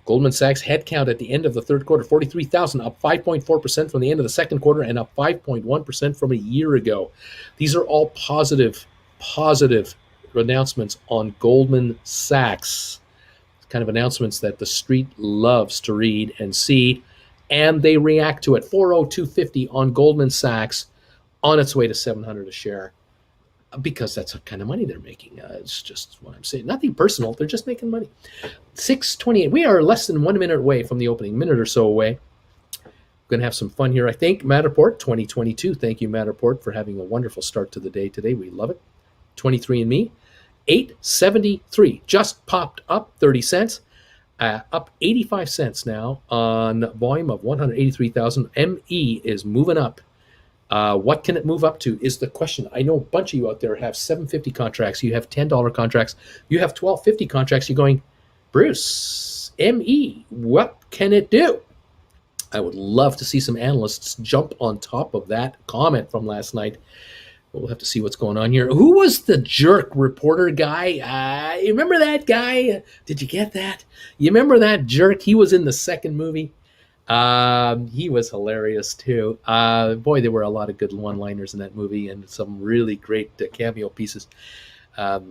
Goldman Sachs headcount at the end of the third quarter, 43,000, up 5.4% from the end of the second quarter and up 5.1% from a year ago. These are all positive announcements on Goldman Sachs. Kind of announcements that the street loves to read and see, and they react to it. 402.50 on Goldman Sachs, on its way to $700 a share, because that's the kind of money they're making. It's just what I'm saying. Nothing personal. They're just making money. 6:28. We are less than 1 minute away from the opening, minute or so away. We're going to have some fun here, I think. Matterport 2022. Thank you, Matterport, for having a wonderful start to the day today. We love it. 23andMe. 873 just popped up 30 cents, up 85 cents now on volume of 183,000. ME is moving up. What can it move up to is the question. I know a bunch of you out there have $7.50 contracts. You have $10 contracts. You have $12.50 contracts. You're going, Bruce, ME, what can it do? I would love to see some analysts jump on top of that comment from last night. We'll have to see what's going on here. Who was the jerk reporter guy? You remember that guy? Did you get that? You remember that jerk? He was in the second movie. He was hilarious too. Boy, there were a lot of good one-liners in that movie and some really great cameo pieces.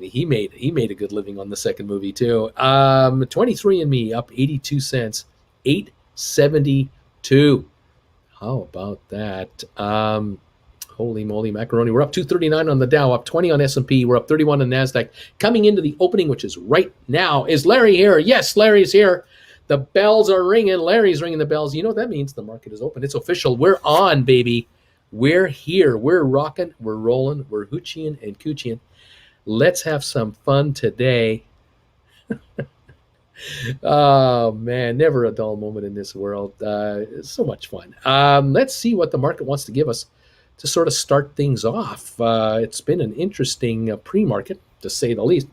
He made a good living on the second movie too. 23andMe up 82 cents, 872. How about that? Holy moly macaroni. We're up 239 on the Dow, up 20 on S&P. We're up 31 on NASDAQ. Coming into the opening, which is right now, is Larry here? Yes, Larry's here. The bells are ringing. Larry's ringing the bells. You know what that means? The market is open. It's official. We're on, baby. We're here. We're rocking. We're rolling. We're hoochieing and coochieing. Let's have some fun today. Oh man, never a dull moment in this world. It's so much fun. Let's see what the market wants to give us to sort of start things off. It's been an interesting pre-market, to say the least.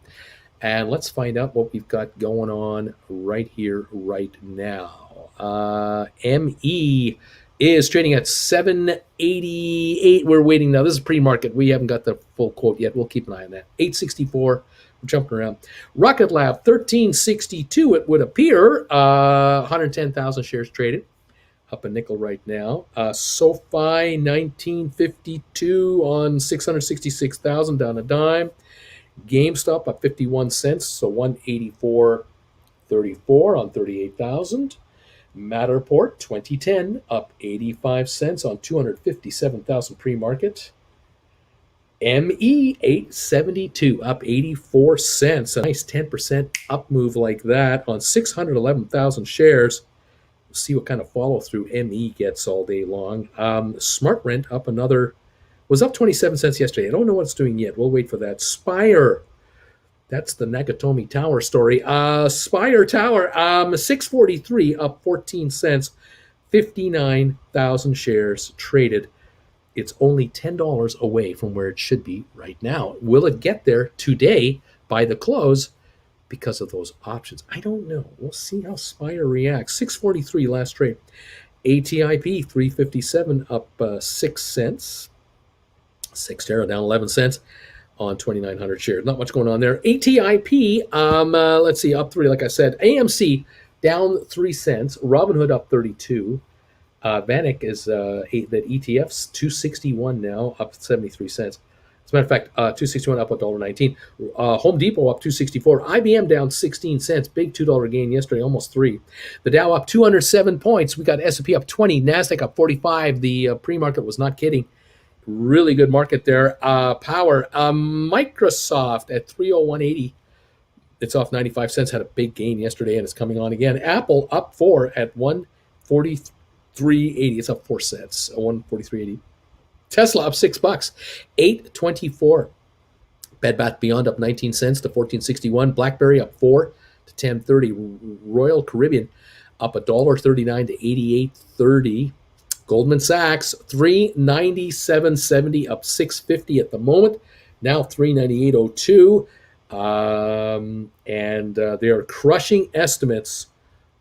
And let's find out what we've got going on right here, right now. ME is trading at 788. We're waiting now. This is pre-market. We haven't got the full quote yet. We'll keep an eye on that. 864. We're jumping around. Rocket Lab 1362. It would appear. 110,000 shares traded. Up a nickel right now. SoFi 1952 on 666,000, down a dime. GameStop up 51 cents, so 184.34 on 38,000. Matterport 2010 up 85 cents on 257,000 pre-market. ME 872 up 84 cents. A nice 10% up move like that on 611,000 shares. We'll see what kind of follow through ME gets all day long. Smart Rent up another, was up 27 cents yesterday. I don't know what it's doing yet. We'll wait for that. Spire, that's the Nakatomi Tower story. Spire Tower, 643 up 14 cents, 59,000 shares traded. It's only $10 away from where it should be right now. Will it get there today by the close because of those options? I don't know. We'll see how Spire reacts. 643 last trade. ATIP 357 up 6 cents. Cyxtera down 11 cents on 2,900 shares. Not much going on there. ATIP, let's see, up 3, like I said. AMC down 3 cents. Robinhood up 32. Vanek is that ETF's 261 now, up 73 cents. As a matter of fact, 261 up $1.19. Home Depot up 264. IBM down 16 cents. Big $2 gain yesterday, almost 3. The Dow up 207 points. We got S&P up 20. NASDAQ up 45. The pre-market was not kidding. Really good market there. Power, Microsoft at 301.80. It's off 95 cents. Had a big gain yesterday, and it's coming on again. Apple up 4 at 143.80. It's up 4 cents. 143.80. Tesla up $6, 8.24. Bed Bath Beyond up 19 cents to 14.61. BlackBerry up 4 to 10.30. Royal Caribbean up $1.39 to 88.30. Goldman Sachs 397.70 up 6.50 at the moment. Now 398.02. And they are crushing estimates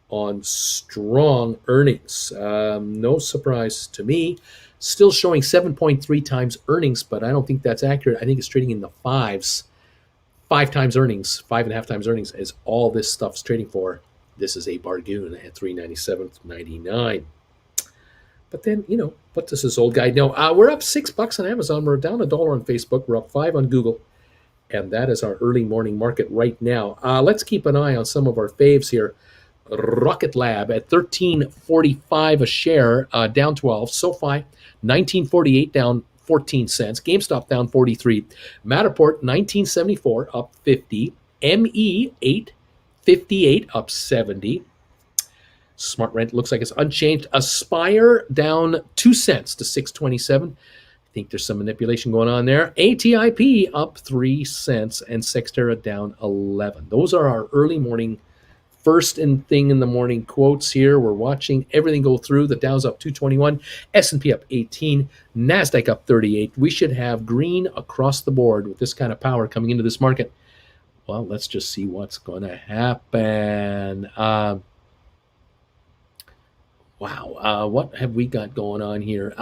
on strong earnings. No surprise to me. Still showing 7.3 times earnings, but I don't think that's accurate. I think it's trading in the fives. 5 times earnings, 5.5 times earnings is all this stuff's trading for. This is a bargain at 397.99. But then, what does this old guy know? We're up $6 on Amazon. We're down $1 on Facebook. We're up 5 on Google. And that is our early morning market right now. Let's keep an eye on some of our faves here. Rocket Lab at $13.45 a share, down 12. SoFi, $19.48, down 14 cents. GameStop down 43. Matterport, $19.74, up 50. ME, $8.58, up 70. Smart Rent looks like it's unchanged. Aspire down 2 cents to 6.27. I think there's some manipulation going on there. ATIP up 3 cents and Cyxtera down 11. Those are our early morning first thing in the morning quotes here. We're watching everything go through. The Dow's up 221, S&P up 18, NASDAQ up 38. We should have green across the board with this kind of power coming into this market. Well, let's just see what's going to happen. Wow, what have we got going on here?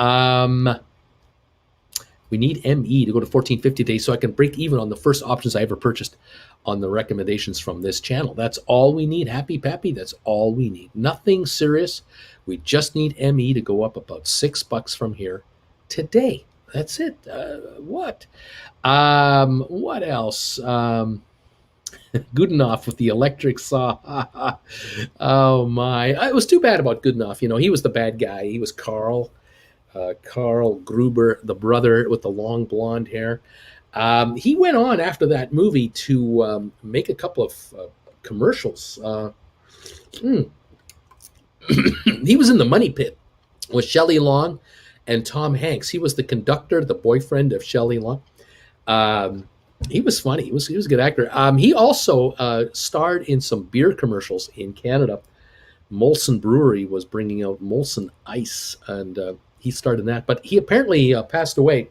We need ME to go to 14.50 today so I can break even on the first options I ever purchased on the recommendations from this channel. That's all we need. Happy Pappy, that's all we need. Nothing serious. We just need ME to go up about $6 from here today. That's it. What else? Goodenough with the electric saw. Oh my! It was too bad about Goodenough. He was the bad guy. He was Carl Gruber, the brother with the long blonde hair. He went on after that movie to make a couple of commercials. Mm. He was in the Money Pit with Shelley Long and Tom Hanks. He was the conductor, the boyfriend of Shelley Long. Um, he was funny. He was a good actor. He also starred in some beer commercials in Canada. Molson Brewery was bringing out Molson Ice, and he starred in that. But he apparently passed away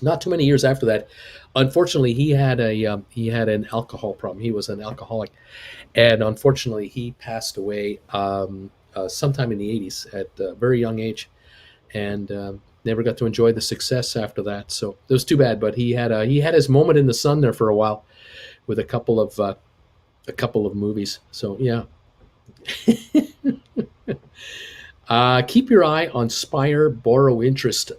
not too many years after that. Unfortunately, he had an alcohol problem. He was an alcoholic, and unfortunately, he passed away sometime in the '80s at a very young age, and never got to enjoy the success after that. So it was too bad. But he had his moment in the sun there for a while with a couple of movies. So yeah. Keep your eye on Spire borrow interest.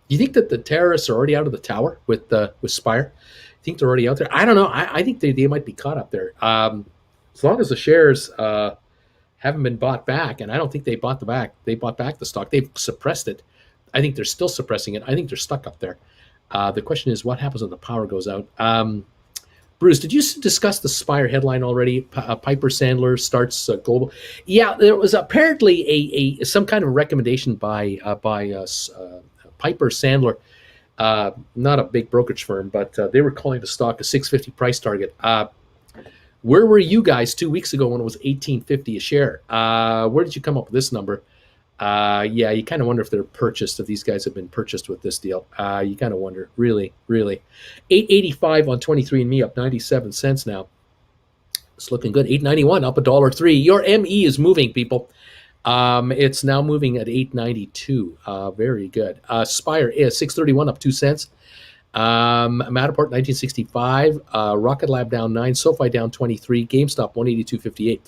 You think that the terrorists are already out of the tower with Spire? You think they're already out there? I don't know. I think they might be caught up there. As long as the shares haven't been bought back, and I don't think they bought the back. They bought back the stock. They've suppressed it. I think they're still suppressing it. I think they're stuck up there. The question is, what happens when the power goes out? Bruce, did you discuss the Spire headline already? Piper Sandler starts global. Yeah, there was apparently a some kind of recommendation by Piper Sandler, not a big brokerage firm, but they were calling the stock a 650 price target. Where were you guys 2 weeks ago when it was 1850 a share? Where did you come up with this number? Yeah, you kind of wonder if they're purchased, if these guys have been purchased with this deal. You kind of wonder, really. 885 on 23andMe, up 97 cents now. It's looking good. 891, up $1.03. Your ME is moving, people. It's now moving at 892. Very good. Spire is 631, up 2 cents. Matterport 1965, Rocket Lab down 9, SoFi down 23, GameStop 182.58.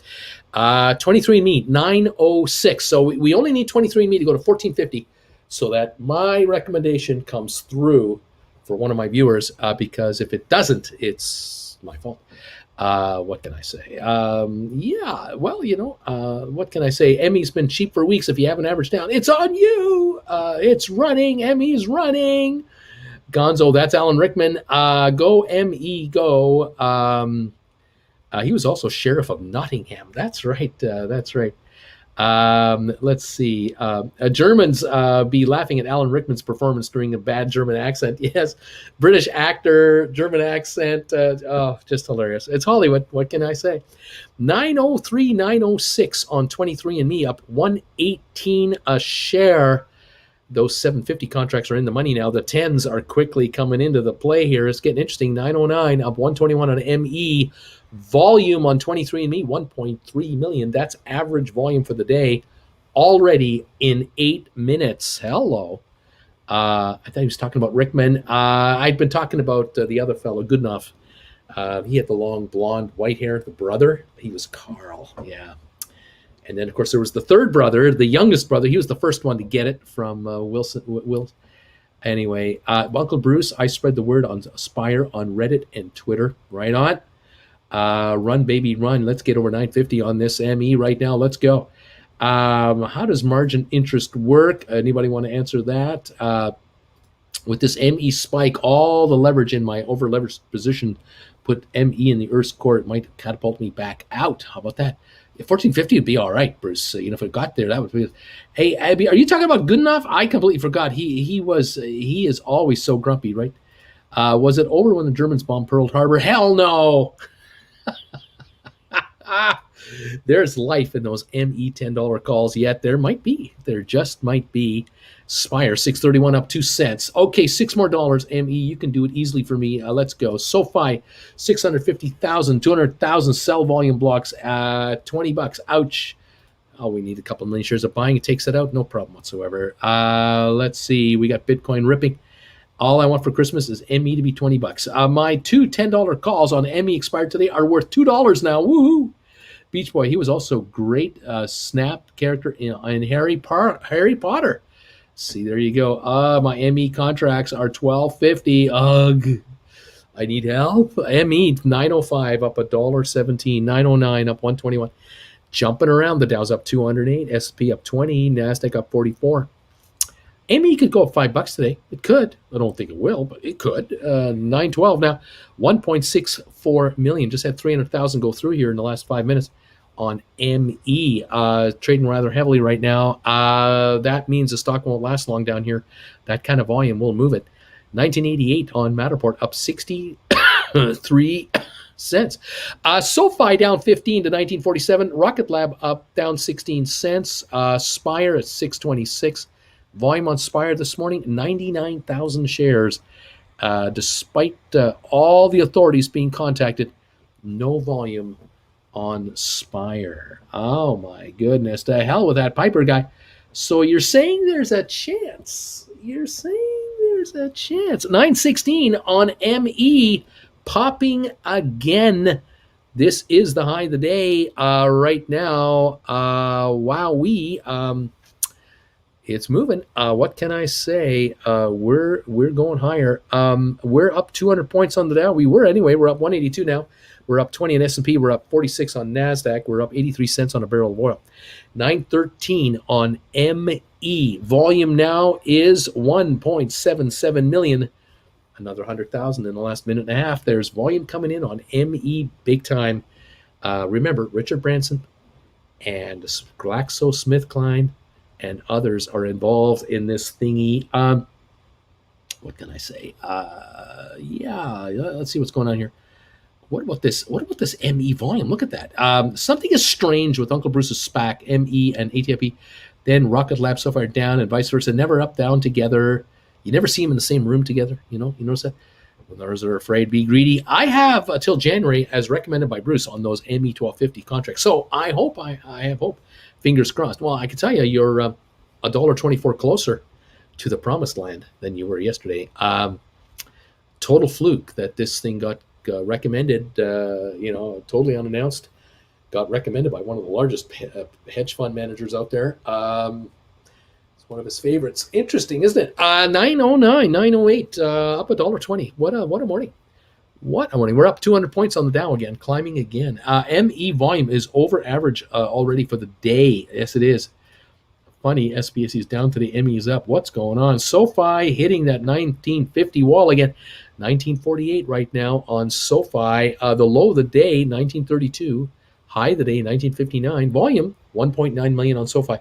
23andMe 906. So we only need 23andMe to go to 1450 so that my recommendation comes through for one of my viewers, because if it doesn't, it's my fault. What can I say? Yeah, well, what can I say? ME's been cheap for weeks. If you haven't averaged down, it's on you. It's running. ME's running. Gonzo, that's Alan Rickman. Go ME, go. He was also sheriff of Nottingham. That's right. That's right. Let's see. Germans be laughing at Alan Rickman's performance during a bad German accent. Yes, British actor, German accent. Just hilarious. It's Hollywood. What can I say? 903, 906 on 23andMe, up 118 a share. Those 750 contracts are in the money now. The 10s are quickly coming into the play here. It's getting interesting. 909, up 121 on ME. Volume on 23andMe, 1.3 million. That's average volume for the day already in 8 minutes. Hello. I thought he was talking about Rickman. I'd been talking about the other fellow, Goodenough. He had the long blonde white hair, the brother. He was Carl. Yeah. And then, of course, there was the third brother, the youngest brother. He was the first one to get it from Will. Anyway, Uncle Bruce, I spread the word on Spire on Reddit and Twitter. Right on. Run, baby, run. Let's get over 950 on this ME right now. Let's go. How does margin interest work? Anybody want to answer that? With this ME spike, all the leverage in my over-leveraged position put ME in the Earth's core. It might catapult me back out. How about that? 1450 would be all right, Bruce. If it got there, that would be. Hey, Abby, are you talking about Goodenough? I completely forgot. He is always so grumpy, right? Was it over when the Germans bombed Pearl Harbor? Hell no. There's life in those ME $10 calls yet. There might be. There just might be. Spire 631 up 2 cents. Okay, $6 more. ME, you can do it easily for me. Let's go. SoFi 650,000, 200,000 sell volume blocks. $20. Ouch. Oh, we need a couple million shares of buying. It takes it out. No problem whatsoever. Let's see. We got Bitcoin ripping. All I want for Christmas is ME to be $20. My two $10 calls on ME expired today are worth $2 now. Woohoo! Beach Boy, he was also great snap character in Harry Potter. See, there you go. My ME contracts are $12.50. Ugh. I need help. ME 905 up $1.17. 909 up 121. Jumping around. The Dow's up 208. SP up 20. NASDAQ up 44. ME could go up $5 today. It could. I don't think it will, but it could. 912 now. 1.64 million. Just had 300,000 go through here in the last 5 minutes on ME. Trading rather heavily right now. That means the stock won't last long down here. That kind of volume will move it. 1988 on Matterport, up 63 cents. SoFi down 15 to 1947. Rocket Lab up down 16 cents. Spire at 626. Volume on Spire this morning, 99,000 shares. Despite all the authorities being contacted, no volume on Spire. Oh my goodness. To hell with that Piper guy. So you're saying there's a chance. You're saying there's a chance. 916 on ME, popping again. This is the high of the day right now. Wowee. It's moving. What can I say? We're going higher. We're up 200 points on the Dow. We were anyway. We're up 182 now. We're up 20 on S&P. We're up 46 on NASDAQ. We're up 83 cents on a barrel of oil. 913 on ME. Volume now is 1.77 million. Another 100,000 in the last minute and a half. There's volume coming in on ME big time. Remember, Richard Branson and GlaxoSmithKline and others are involved in this thingy. What can I say? Let's see what's going on here. What about this ME volume? Look at that. Something is strange with Uncle Bruce's SPAC, ME and ATIP. Then Rocket Lab so far down and vice versa. Never up, down together. You never see them in the same room together. You notice that? When those are afraid, be greedy. I have until January, as recommended by Bruce, on those ME 1250 contracts. So I have hope. Fingers crossed. Well, I can tell you, you're $1.24 closer to the promised land than you were yesterday. Total fluke that this thing got recommended, totally unannounced. Got recommended by one of the largest hedge fund managers out there. It's one of his favorites. Interesting, isn't it? 909, 908, up $1.20. What a morning. What a morning. We're up 200 points on the Dow again, climbing again. ME volume is over average already for the day. Yes, it is. Funny, SPSE is down today, ME is up. What's going on? SoFi hitting that 1950 wall again. 1948 right now on SoFi. The low of the day, 1932. High of the day, 1959. Volume, 1.9 million on SoFi.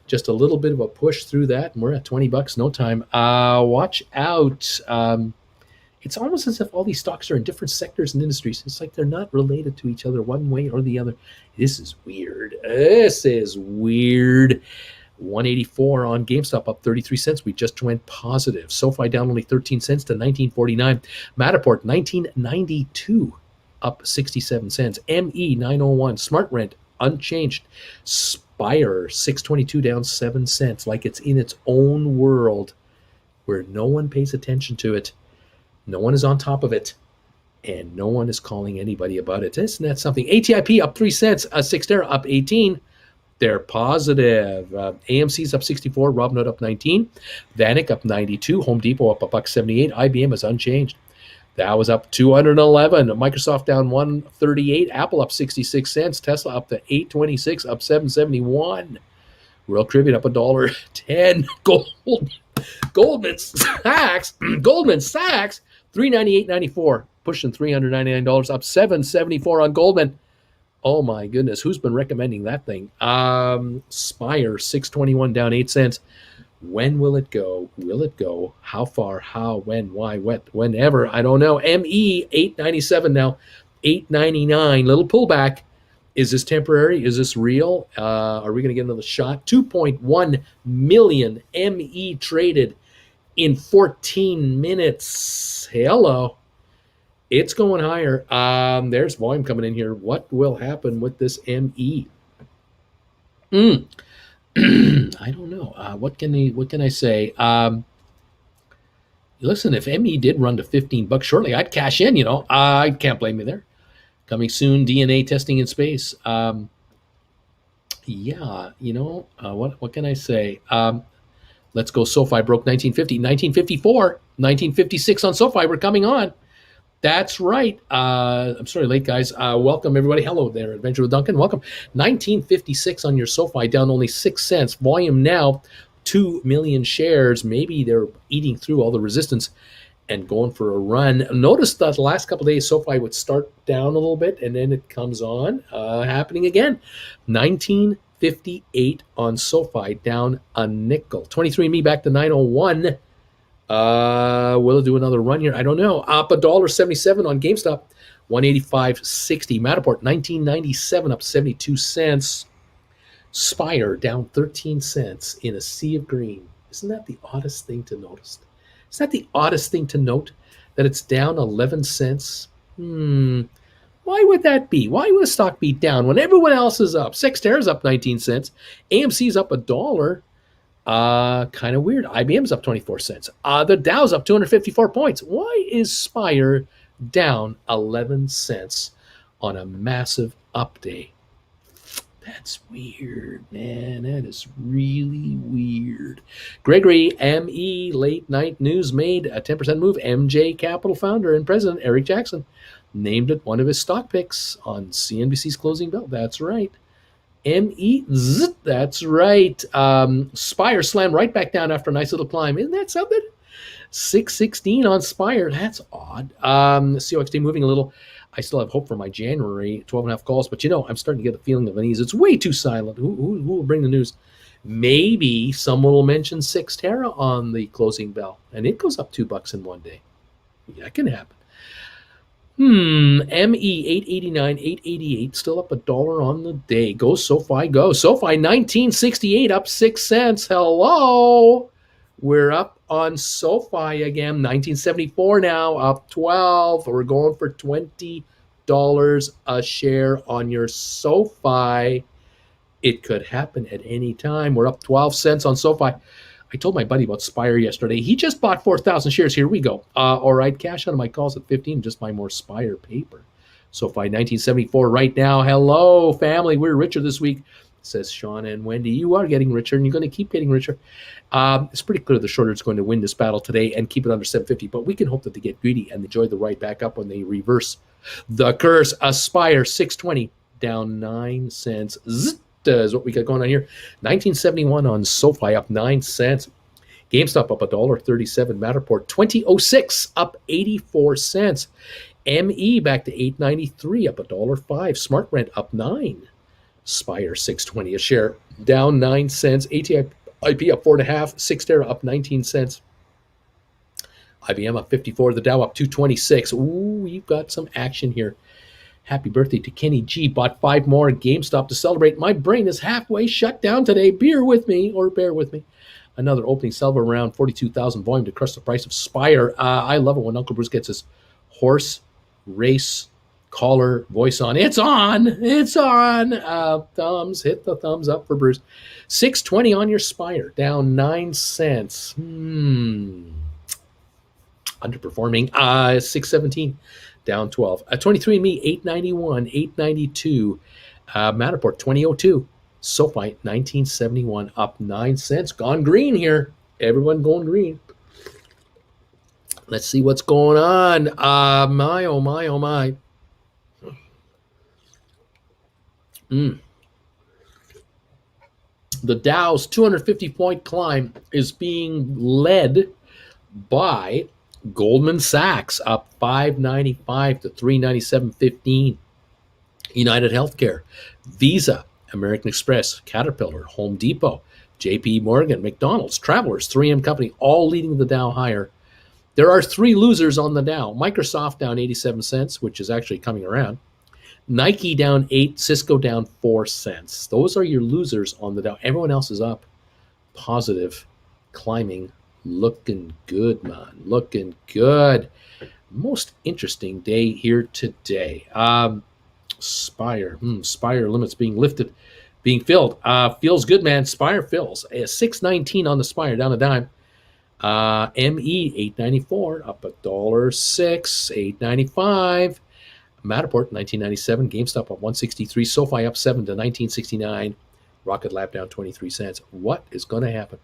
Just a little bit of a push through that, and we're at $20, no time. Watch out. It's almost as if all these stocks are in different sectors and industries. It's like they're not related to each other one way or the other. This is weird. 184 on GameStop, up 33 cents. We just went positive. SoFi down only 13 cents to 1949. Matterport, 1992, up 67 cents. ME, 901. SmartRent, unchanged. Spire, 622, down 7 cents. Like it's in its own world where no one pays attention to it. No one is on top of it, and no one is calling anybody about it. Isn't that something? ATIP up 3 cents. Sixtera up 18. They're positive. AMC's up 64. Robinhood up 19. Vanik up 92. Home Depot up $1.78. IBM is unchanged. That was up 211. Microsoft down 138. Apple up 66 cents. Tesla up to 826. Up 771. Royal Caribbean up $1.10. Goldman Sachs. $398.94, pushing $399, up $774 on Goldman. Oh my goodness, who's been recommending that thing? Spire, 621, down 8 cents. When will it go? Will it go? How far? How? When? Why? What? Whenever? I don't know. ME, 897 now, 899. Little pullback. Is this temporary? Is this real? Are we going to get another shot? 2.1 million ME traded in 14 minutes. Hello. It's going higher. There's volume coming in here. What will happen with this ME? I don't know. What can I say? Listen, if ME did run to $15 shortly, I'd cash in, I can't blame you there. Coming soon, DNA testing in space. What can I say? Let's go. SoFi broke 1950, 1954, 1956 on SoFi. We're coming on. That's right. I'm sorry, late guys. Welcome, everybody. Hello there, Adventure with Duncan. Welcome. 1956 on your SoFi, down only 6 cents. Volume now, 2 million shares. Maybe they're eating through all the resistance and going for a run. Notice that the last couple of days, SoFi would start down a little bit, and then it comes on, happening again. 1958 on SoFi, down a nickel. 23andMe back to 901. Will it do another run here? I don't know. Up $1.77 on GameStop, 185.60. Matterport, 1997, up 72 cents. Spire down 13 cents in a sea of green. Isn't that the oddest thing to notice? Is that the oddest thing to note, that it's down 11 cents? Why would that be? Why would a stock be down when everyone else is up? Cyxtera's up 19 cents. AMC's up $1. Kind of weird. IBM's up 24 cents. The Dow's up 254 points. Why is Spire down 11 cents on a massive up day? That's weird, man. That is really weird. Gregory M.E. Late Night News made a 10% move. MJ Capital founder and president Eric Jackson named it one of his stock picks on CNBC's Closing Bell. That's right. M.E. That's right. Spire slammed right back down after a nice little climb. Isn't that something? 616 on Spire. That's odd. COXD moving a little. I still have hope for my January 12.5 calls, but I'm starting to get the feeling of unease. It's way too silent. Who will bring the news? Maybe someone will mention Cyxtera on the Closing Bell, and it goes up $2 in one day. That can happen. ME 889, 888, still up $1 on the day. Go SoFi, go. SoFi 1968, up 6 cents. Hello. We're up on SoFi again. 1974 now, up 12. We're going for $20 a share on your SoFi. It could happen at any time. We're up 12 cents on SoFi. I told my buddy about Spire yesterday. He just bought 4,000 shares. Here we go. All right, cash out of my calls at 15. Just buy more Spire paper. SoFi 1974 right now. Hello, family. We're richer this week, says Sean and Wendy. You are getting richer, and you're going to keep getting richer. It's pretty clear the shorter is going to win this battle today and keep it under 750, but we can hope that they get greedy and enjoy the ride back up when they reverse the curse. Aspire 620, down 9 cents. Is what we got going on here. 1971 on SoFi, up 9 cents. GameStop up $1.37. Matterport 2006, up 84 cents. ME back to 893, up $1.05. SmartRent up 9. Spire 620 a share, down 9 cents. ATIP up 4.5. Cyxtera up 19 cents. IBM up 54. The Dow up 226. Ooh, you've got some action here. Happy birthday to Kenny G. Bought 5 more at GameStop to celebrate. My brain is halfway shut down today. Bear with me. Another opening salvo around 42,000 volume to crush the price of Spire. I love it when Uncle Bruce gets his horse race caller voice on. It's on. Thumbs. Hit the thumbs up for Bruce. 620 on your Spire. Down 9 cents. Underperforming. 617. Down 12. 23andMe, 891, 892. Matterport, 2002. SoFi, 1971, up 9 cents. Gone green here. Everyone going green. Let's see what's going on. My, oh my, oh my. The Dow's 250-point climb is being led by Goldman Sachs, up 595 to 397.15. United Healthcare, Visa, American Express, Caterpillar, Home Depot, JP Morgan, McDonald's, Travelers, 3M Company, all leading the Dow higher. There are 3 losers on the Dow. Microsoft down 87 cents, which is actually coming around. Nike down 8, Cisco down 4 cents. Those are your losers on the Dow. Everyone else is up, positive, climbing. Looking good, man. Looking good. Most interesting day here today. Spire. Spire limits being lifted, being filled. Feels good, man. Spire fills. 619 on the Spire, down a dime. ME 894, up $1.06. 895. Matterport 1997. GameStop up 163. SoFi up 7 to 1969. Rocket Lab down 23 cents. What is going to happen?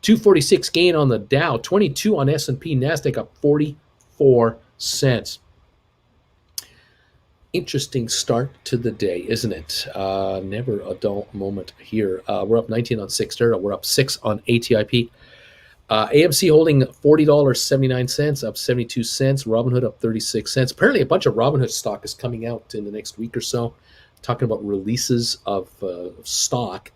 246 gain on the Dow, 22 on S&P, NASDAQ up 44 cents. Interesting start to the day, isn't it? Never a dull moment here. We're up 19 on 6 We're up 6 on ATIP. AMC holding $40.79, up 72 cents. Robinhood up 36 cents. Apparently, a bunch of Robinhood stock is coming out in the next week or so, talking about releases of stock.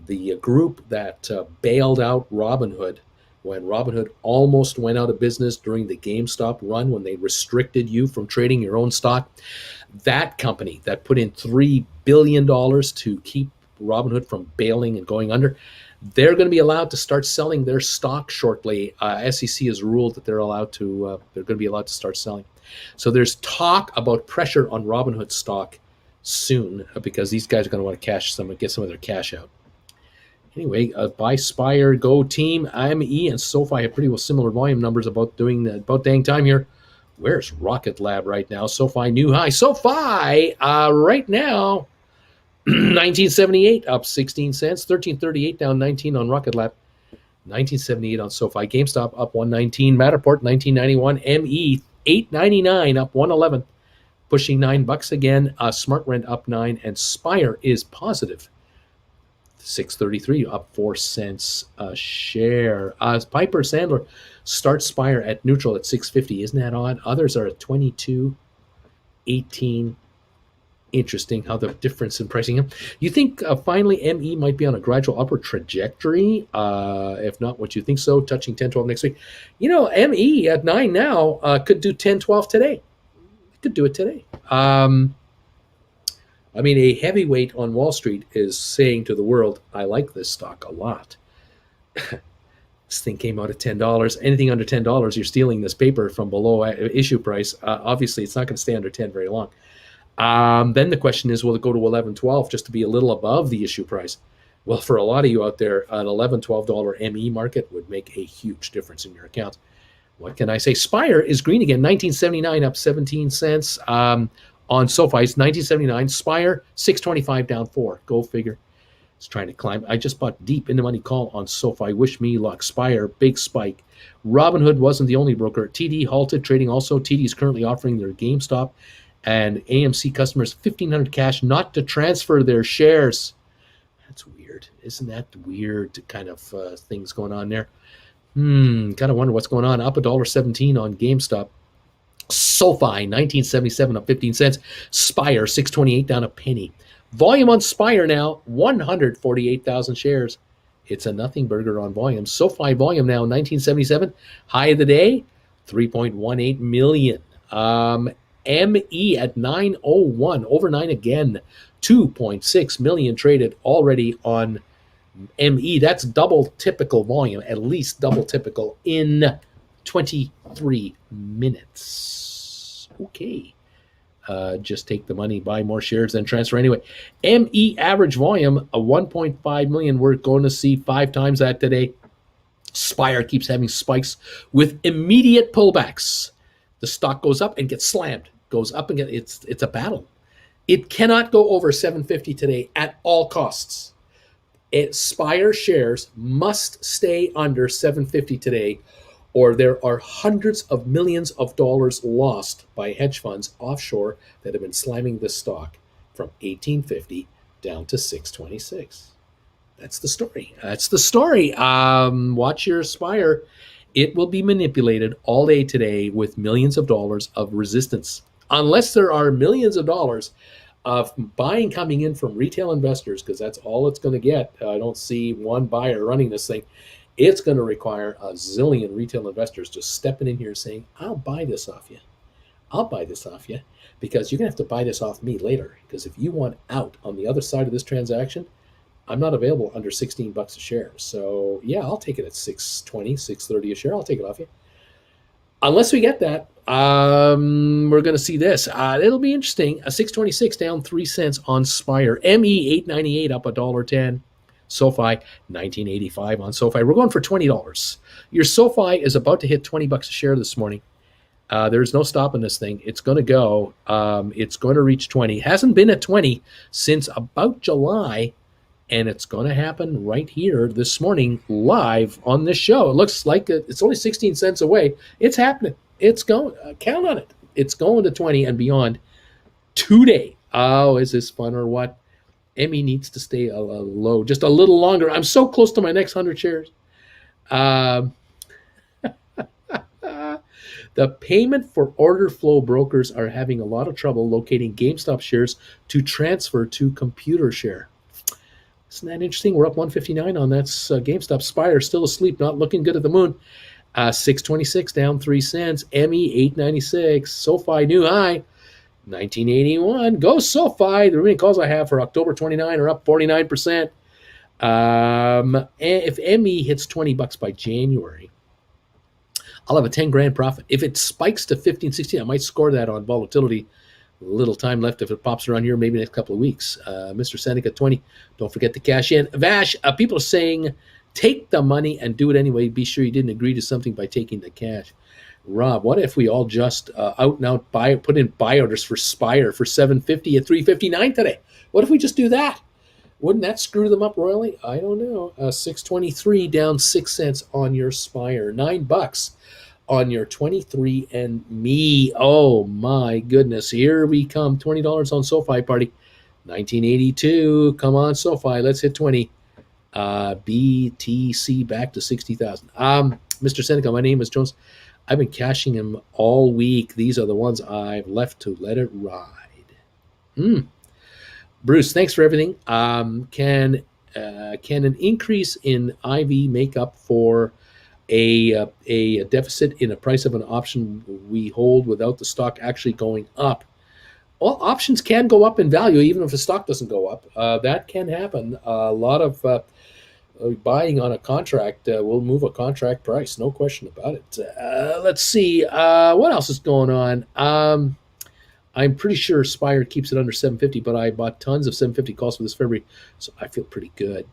The group that bailed out Robinhood when Robinhood almost went out of business during the GameStop run when they restricted you from trading your own stock. That company that put in $3 billion to keep Robinhood from bailing and going under, they're going to be allowed to start selling their stock shortly. SEC has ruled that they're allowed to. They're going to be allowed to start selling. So there's talk about pressure on Robinhood stock soon because these guys are going to want to get some of their cash out. Anyway, buy Spire, go team. IME and SoFi have pretty well similar volume numbers about dang time here. Where's Rocket Lab right now? SoFi new high. SoFi right now 1978 up 16 cents, 1338 down 19 on Rocket Lab, 1978 on SoFi. GameStop up 119, Matterport 1991, ME 899 up 111, pushing $9 again. Smart Rent up 9, and Spire is positive 633 up 4 cents a share. Piper Sandler starts Spire at neutral at 650. Isn't that odd? Others are at 22, 18. Interesting how the difference in pricing him. You think finally ME might be on a gradual upward trajectory? If not, what you think so? Touching 10-12 next week. ME at 9 now could do 10-12 today. Could do it today. A heavyweight on Wall Street is saying to the world, I like this stock a lot. This thing came out at $10. Anything under $10, you're stealing this paper from below issue price. Obviously, it's not going to stay under 10 very long. Then the question is, will it go to 11, 12 just to be a little above the issue price? Well, for a lot of you out there, an $11, $12 ME market would make a huge difference in your account. What can I say? Spire is green again, 1979 up 17 cents. On SoFi, it's 1979. Spire, 625 down 4. Go figure. It's trying to climb. I just bought deep in the money call on SoFi. Wish me luck. Spire, big spike. Robinhood wasn't the only broker. TD halted trading also. TD is currently offering their GameStop and AMC customers $1,500 cash not to transfer their shares. That's weird. Isn't that weird kind of things going on there? Kind of wonder what's going on. Up $1.17 on GameStop. SoFi, 1977 up 15 cents. Spire, 628 down a penny. Volume on Spire now, 148,000 shares. It's a nothing burger on volume. SoFi volume now, 1977. High of the day, 3.18 million. ME at 901, over 9 again. 2.6 million traded already on ME. That's double typical volume, at least double typical in 23 minutes. Okay. Just take the money, buy more shares, then transfer anyway. ME average volume, a 1.5 million. We're going to see 5 times that today. Spire keeps having spikes with immediate pullbacks. The stock goes up and gets slammed. Goes up and it's a battle. It cannot go over 750 today at all costs. Spire shares must stay under 750 today, or there are hundreds of millions of dollars lost by hedge funds offshore that have been slamming this stock from 1850 down to 626. That's the story. Watch your Spire. It will be manipulated all day today with millions of dollars of resistance. Unless there are millions of dollars of buying coming in from retail investors, because that's all it's going to get. I don't see one buyer running this thing. It's going to require a zillion retail investors just stepping in here saying, I'll buy this off you. Because you're going to have to buy this off me later. Because if you want out on the other side of this transaction, I'm not available under $16 a share. So yeah, I'll take it at $6.20, $6.30 a share. I'll take it off you. Unless we get that, we're going to see this. It'll be interesting. A $6.26 down 3 cents on Spire. ME $8.98 up $1.10. SoFi $19.85 on SoFi. We're going for $20. Your SoFi is about to hit $20 a share this morning. There's no stopping this thing. It's going to go. It's going to reach 20. Hasn't been at 20 since about July. And it's going to happen right here this morning live on this show. It looks like it's only 16 cents away. It's happening. It's going. Count on it. It's going to 20 and beyond today. Oh, is this fun or what? Emmy needs to stay low just a little longer. I'm so close to my next 100 shares. Um, the payment for order flow brokers are having a lot of trouble locating GameStop shares to transfer to computer share. Isn't that interesting? We're up 159 on that. GameStop. Spire still asleep, not looking good at the moon. 626 down 3 cents. Emmy 896. SoFi new high 1981. Go SoFi. The remaining calls I have for October 29 are up 49%. If Emmy hits $20 by January, I'll have a 10 grand profit. If it spikes to 15, 16, I might score that on volatility. Little time left if it pops around here, maybe next couple of weeks. Mr. Seneca 20, don't forget to cash in. Vash, people are saying take the money and do it anyway. Be sure you didn't agree to something by taking the cash. Rob, what if we all just out and out put in buy orders for Spire for $7.50 at $3.59 today? What if we just do that? Wouldn't that screw them up royally? I don't know. 623 down 6 cents on your Spire. $9 on your 23 and me. Oh my goodness. Here we come. $20 on SoFi party. 1982. Come on, SoFi. Let's hit 20. BTC back to 60,000. Mr. Seneca, my name is Jones. I've been cashing them all week. These are the ones I've left to let it ride. Bruce, thanks for everything. Can an increase in IV make up for a deficit in the price of an option we hold without the stock actually going up? Well, options can go up in value even if the stock doesn't go up. That can happen. A lot of buying on a contract will move a contract price, no question about it. Let's see. What else is going on? I'm pretty sure Spire keeps it under 750, but I bought tons of 750 calls for this February, so I feel pretty good.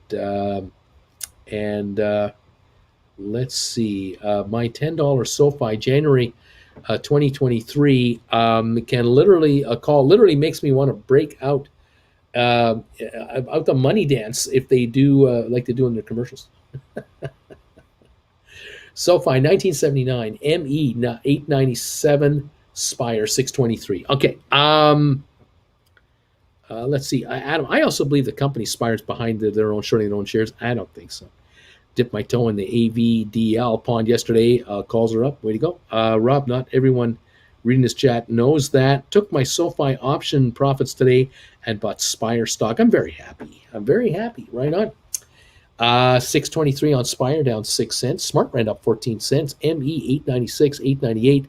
Let's see. My $10 SoFi January 2023 can literally a call literally makes me want to break out the money dance if they do like they do in their commercials. SoFi 1979, ME 897, Spire 623. Okay. Let's see. Adam, I also believe the company Spire's behind their own shorting their own shares. I don't think so. Dipped my toe in the AVDL pond yesterday. Calls are up. Way to go. Rob, not everyone reading this chat knows that. Took my SoFi option profits today and bought Spire stock. I'm very happy. Right on. 623 on Spire, down 6 cents. Smart Rent up 14 cents. ME 896, 898.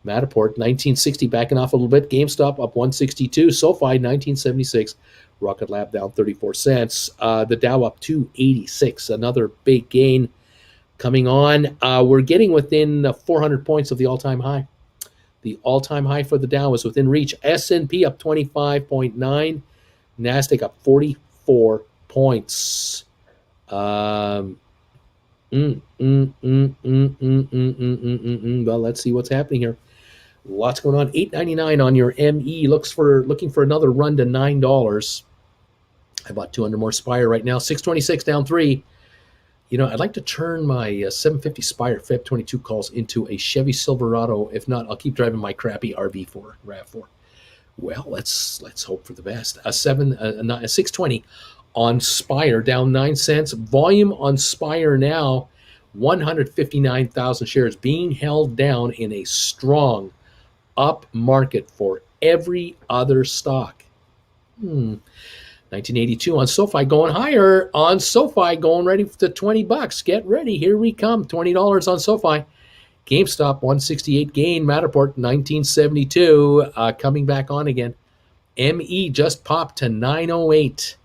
Matterport 1960 backing off a little bit. GameStop up 162. SoFi 1976. Rocket Lab down 34 cents. The Dow up 286. Another big gain coming on. We're getting within 400 points of the all-time high. The all-time high for the Dow is within reach. S&P up 25.9. NASDAQ up 44 points. Well, let's see what's happening here. Lots going on. $8.99 on your ME. Looking for another run to $9. I bought 200 more Spire right now. 626 down 3. You know, I'd like to turn my 750 Spire Feb 22 calls into a Chevy Silverado. If not, I'll keep driving my crappy RV4, RAV4. Well, let's hope for the best. 620 on Spire, down 9 cents. Volume on Spire now, 159,000 shares being held down in a strong up market for every other stock. 1982 on SoFi going higher. On SoFi going ready to $20. Get ready. Here we come. $20 on SoFi. GameStop 168 gain. Matterport 1972 coming back on again. ME just popped to 908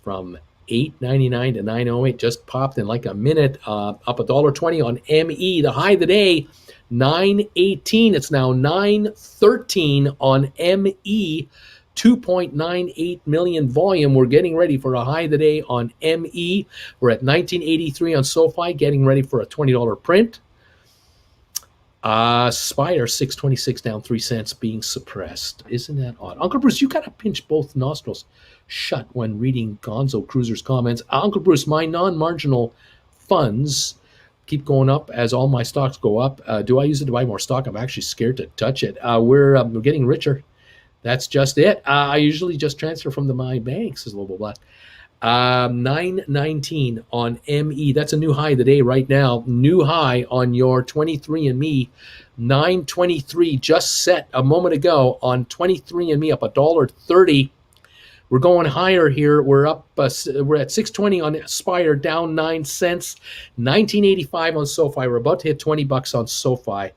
from 899 to 908. Just popped in like a minute. Up $1.20 on ME. The high of the day, 918. It's now 913 on ME. 2.98 million volume. We're getting ready for a high of the day on ME. We're at 1983 on SoFi, getting ready for a $20 print. Spire 626 down 3 cents, being suppressed. Isn't that odd? Uncle Bruce, you gotta pinch both nostrils shut when reading Gonzo Cruiser's comments. Uncle Bruce, my non-marginal funds keep going up as all my stocks go up. Do I use it to buy more stock? I'm actually scared to touch it. We're getting richer. That's just it. I usually just transfer from my bank, says Lobo Blast. 919 on ME. That's a new high of the day right now. New high on your 23andMe. 923 just set a moment ago on 23andMe, up $1.30. We're going higher here. We're up. We're at 620 on Spire, down 9 cents. 1985 on SoFi. We're about to hit $20 on SoFi.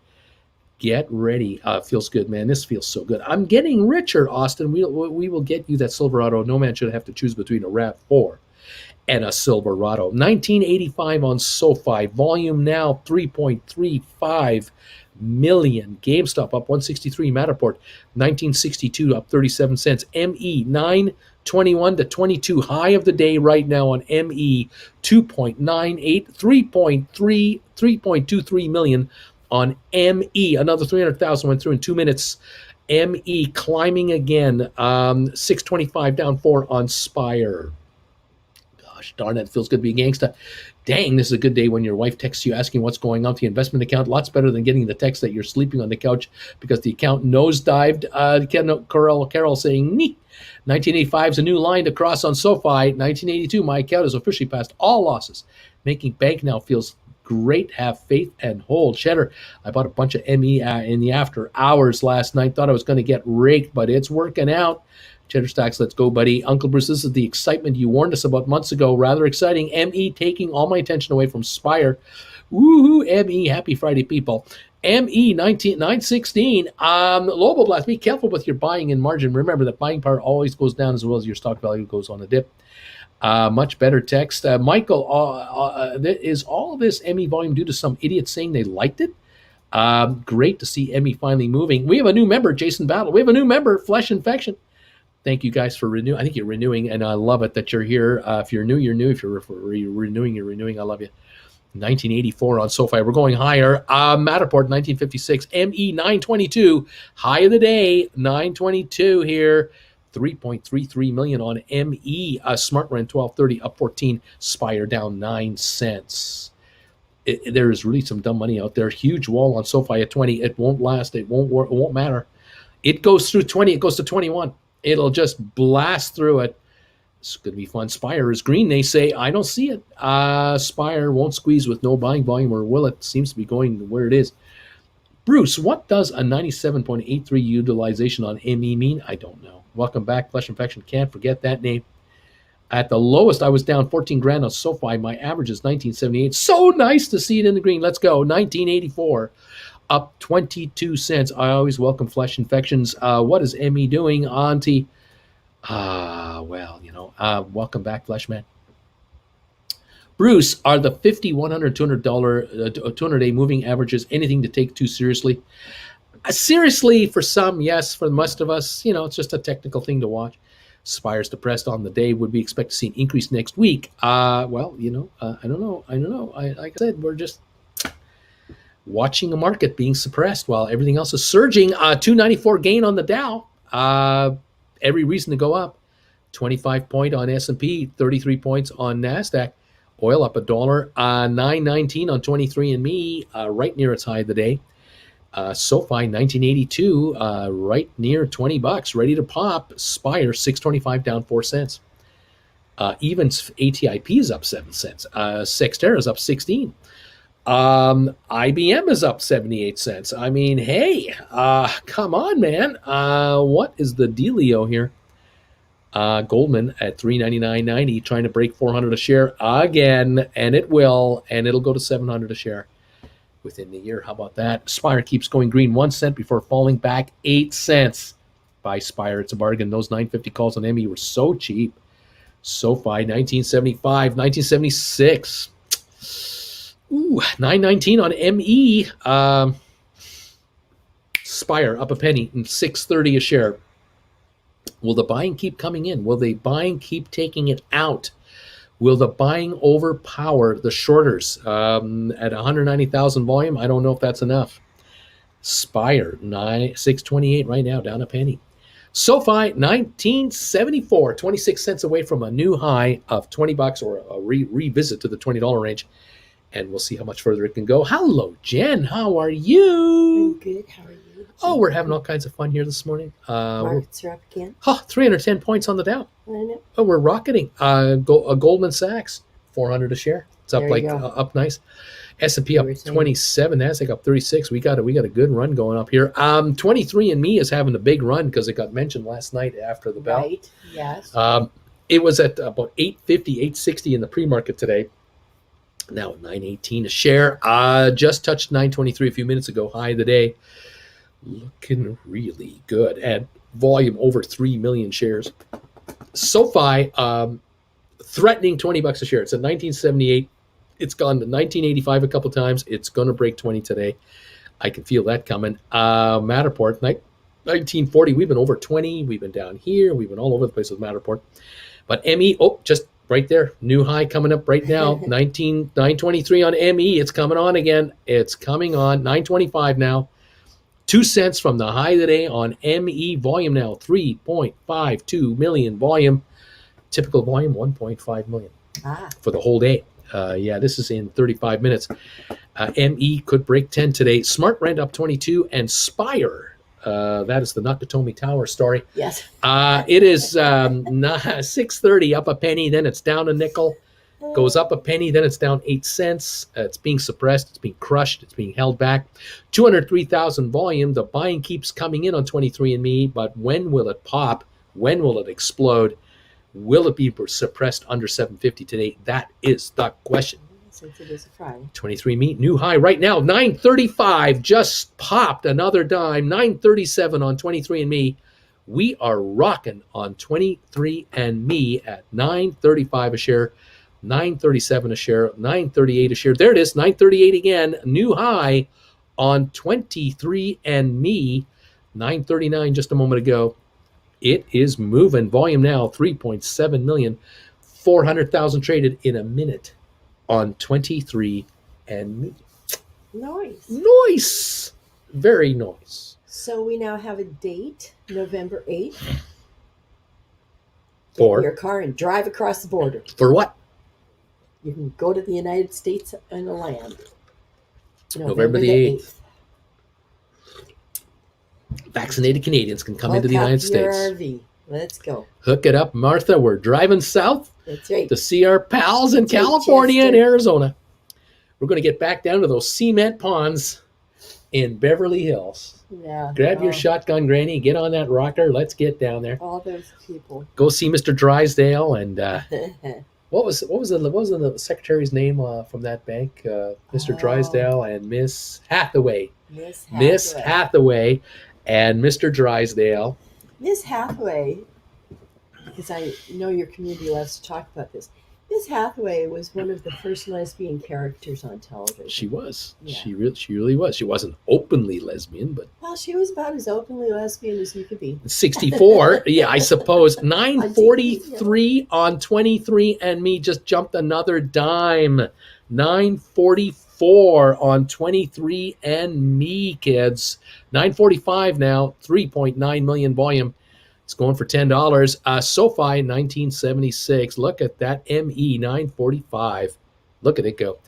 Get ready. Feels good, man. This feels so good. I'm getting richer, Austin. We will get you that Silverado. No man should have to choose between a RAV4 and a Silverado. 1985 on SoFi. Volume now 3.35 million. GameStop up 163. Matterport 1962 up 37 cents. ME 921 to 22. High of the day right now on ME 2.98, 3.23 million on ME. Another 300,000 went through in 2 minutes. ME climbing again. 625 down 4 on Spire. Gosh darn it, feels good to be a gangsta. Dang, this is a good day when your wife texts you asking what's going on with the investment account. Lots better than getting the text that you're sleeping on the couch because the account nosedived. Carol saying, nee. 1985 is a new line to cross on SoFi. 1982, my account is officially past all losses. Making bank now feels great. Have faith and hold. Cheddar, I bought a bunch of ME in the after hours last night. Thought I was going to get raked, but it's working out. Cheddar Stacks, let's go, buddy. Uncle Bruce, this is the excitement you warned us about months ago. Rather exciting. ME taking all my attention away from Spire. Woohoo, ME. Happy Friday, people. ME 916. Lobo Blast, be careful with your buying in margin. Remember that buying power always goes down as well as your stock value goes on a dip. Much better text. Michael, is all of this ME volume due to some idiot saying they liked it? Great to see ME finally moving. We have a new member, Jason Battle. We have a new member, Flesh Infection. Thank you guys for renewing. I think you're renewing, and I love it that you're here. If you're new, you're new. If you're renewing, you're renewing. I love you. 1984 on SoFi. We're going higher. Matterport, 1956. ME, 922. High of the day, 922 here. 3.33 million on ME. Smart Rent, 1230, up 14. Spire down 9 cents. There is really some dumb money out there. Huge wall on SoFi at 20. It won't last. It won't work. It won't matter. It goes through 20. It goes to 21. It'll just blast through it. It's going to be fun. Spire is green, they say. I don't see it. Spire won't squeeze with no buying volume, or will it? Seems to be going where it is. Bruce, what does a 97.83 utilization on ME mean? I don't know. Welcome back, Flesh Infection. Can't forget that name. At the lowest, I was down 14 grand on SoFi. My average is 1978. So nice to see it in the green. Let's go. 1984. Up 22 cents. I always welcome Flesh Infections. What is ME doing, Auntie? Welcome back, Fleshman. Bruce, are the 50, 100, $200, 200-day moving averages anything to take too seriously? Seriously, for some, yes. For most of us, it's just a technical thing to watch. Spire's depressed on the day. Would we expect to see an increase next week? I don't know. Like I said, we're just watching the market being suppressed while everything else is surging. 294 gain on the Dow. Every reason to go up. 25 point on S&P, 33 points on NASDAQ. Oil up $1. 919 on 23andMe, right near its high of the day. SoFi 1982, right near $20, ready to pop. Spire 625 down 4 cents. Even ATIP is up 7 cents. Sextera is up 16. IBM is up 78 cents. I mean, hey, come on, man. What is the dealio here? Goldman at $399.90, trying to break 400 a share again, and it will, and it'll go to 700 a share within the year. How about that? Spire keeps going green 1 cent before falling back 8 cents. Buy Spire, it's a bargain. Those 950 calls on ME were so cheap. SoFi 1975, 1976. Ooh, 919 on ME. Spire up a penny and 630 a share. Will the buying keep coming in? Will the buying keep taking it out? Will the buying overpower the shorters? At 190,000 volume, I don't know if that's enough. Spire 628 right now, down a penny. SoFi 1974, 26 cents away from a new high of $20 or a revisit to the $20 range. And we'll see how much further it can go. Hello, Jen. How are you? I'm good. How are you? Oh, we're having all kinds of fun here this morning. Markets are up again. 310 points on the Dow. I know. Oh, we're rocketing. Goldman Sachs, 400 a share. It's up There you go. up nice. S&P up You were saying. 27. Nasdaq up 36. We got a good run going up here. 23andMe is having a big run because it got mentioned last night after the bell. Right. Yes. It was at about 850, 860 in the pre-market today. Now at 918 a share. Just touched 923 a few minutes ago. High of the day. Looking really good. And volume over 3 million shares. SoFi threatening $20 a share. It's at 1978. It's gone to 1985 a couple times. It's going to break 20 today. I can feel that coming. Matterport, 1940. We've been over 20. We've been down here. We've been all over the place with Matterport. But ME, just right there. New high coming up right now. 923 on ME. It's coming on again. It's coming on. 925 now. 2 cents from the high today on ME. Volume now 3.52 million volume. Typical volume 1.5 million for the whole day. This is in 35 minutes. ME could break 10 today. Smart Rent up 22 and Spire. That is the Nakatomi Tower story. Yes. It is 6.30 up a penny. Then it's down a nickel. Goes up a penny, then it's down 8 cents. It's being suppressed. It's being crushed. It's being held back. 203,000 volume. The buying keeps coming in on 23andMe, but when will it pop? When will it explode? Will it be suppressed under 750 today? That is the question. Since it is a Friday. 23andMe, new high right now, 935. Just popped another dime. 937 on 23andMe. We are rocking on 23andMe at 935 a share. 937 a share, 938 a share. There it is, 938 again. New high on 23andMe, 939 just a moment ago. It is moving. Volume now 3.7 million, 400,000 traded in a minute on 23andMe. Nice. Very nice. So we now have a date, November 8th. For Get in your car and drive across the border. For what? You can go to the United States and the land. November the 8th. Vaccinated Canadians can come into the United States. RV. Let's go. Hook it up, Martha. We're driving south. That's right. To see our pals in California and Arizona. We're going to get back down to those cement ponds in Beverly Hills. Yeah. Grab your shotgun, Granny. Get on that rocker. Let's get down there. All those people. Go see Mr. Drysdale and what was the secretary's name from that bank? Mr. Drysdale and Miss Hathaway. Miss Hathaway and Mr. Drysdale. Miss Hathaway, because I know your community loves to talk about this. Miss Hathaway was one of the first lesbian characters on television. She was. Yeah. She really was. She wasn't openly lesbian, but... Well, she was about as openly lesbian as you could be. 64, yeah, I suppose. 943 on 23andMe just jumped another dime. 944 on 23andMe, kids. 945 now, 3.9 million volume. It's going for $10. SoFi, 1976. Look at that ME, 945. Look at it go.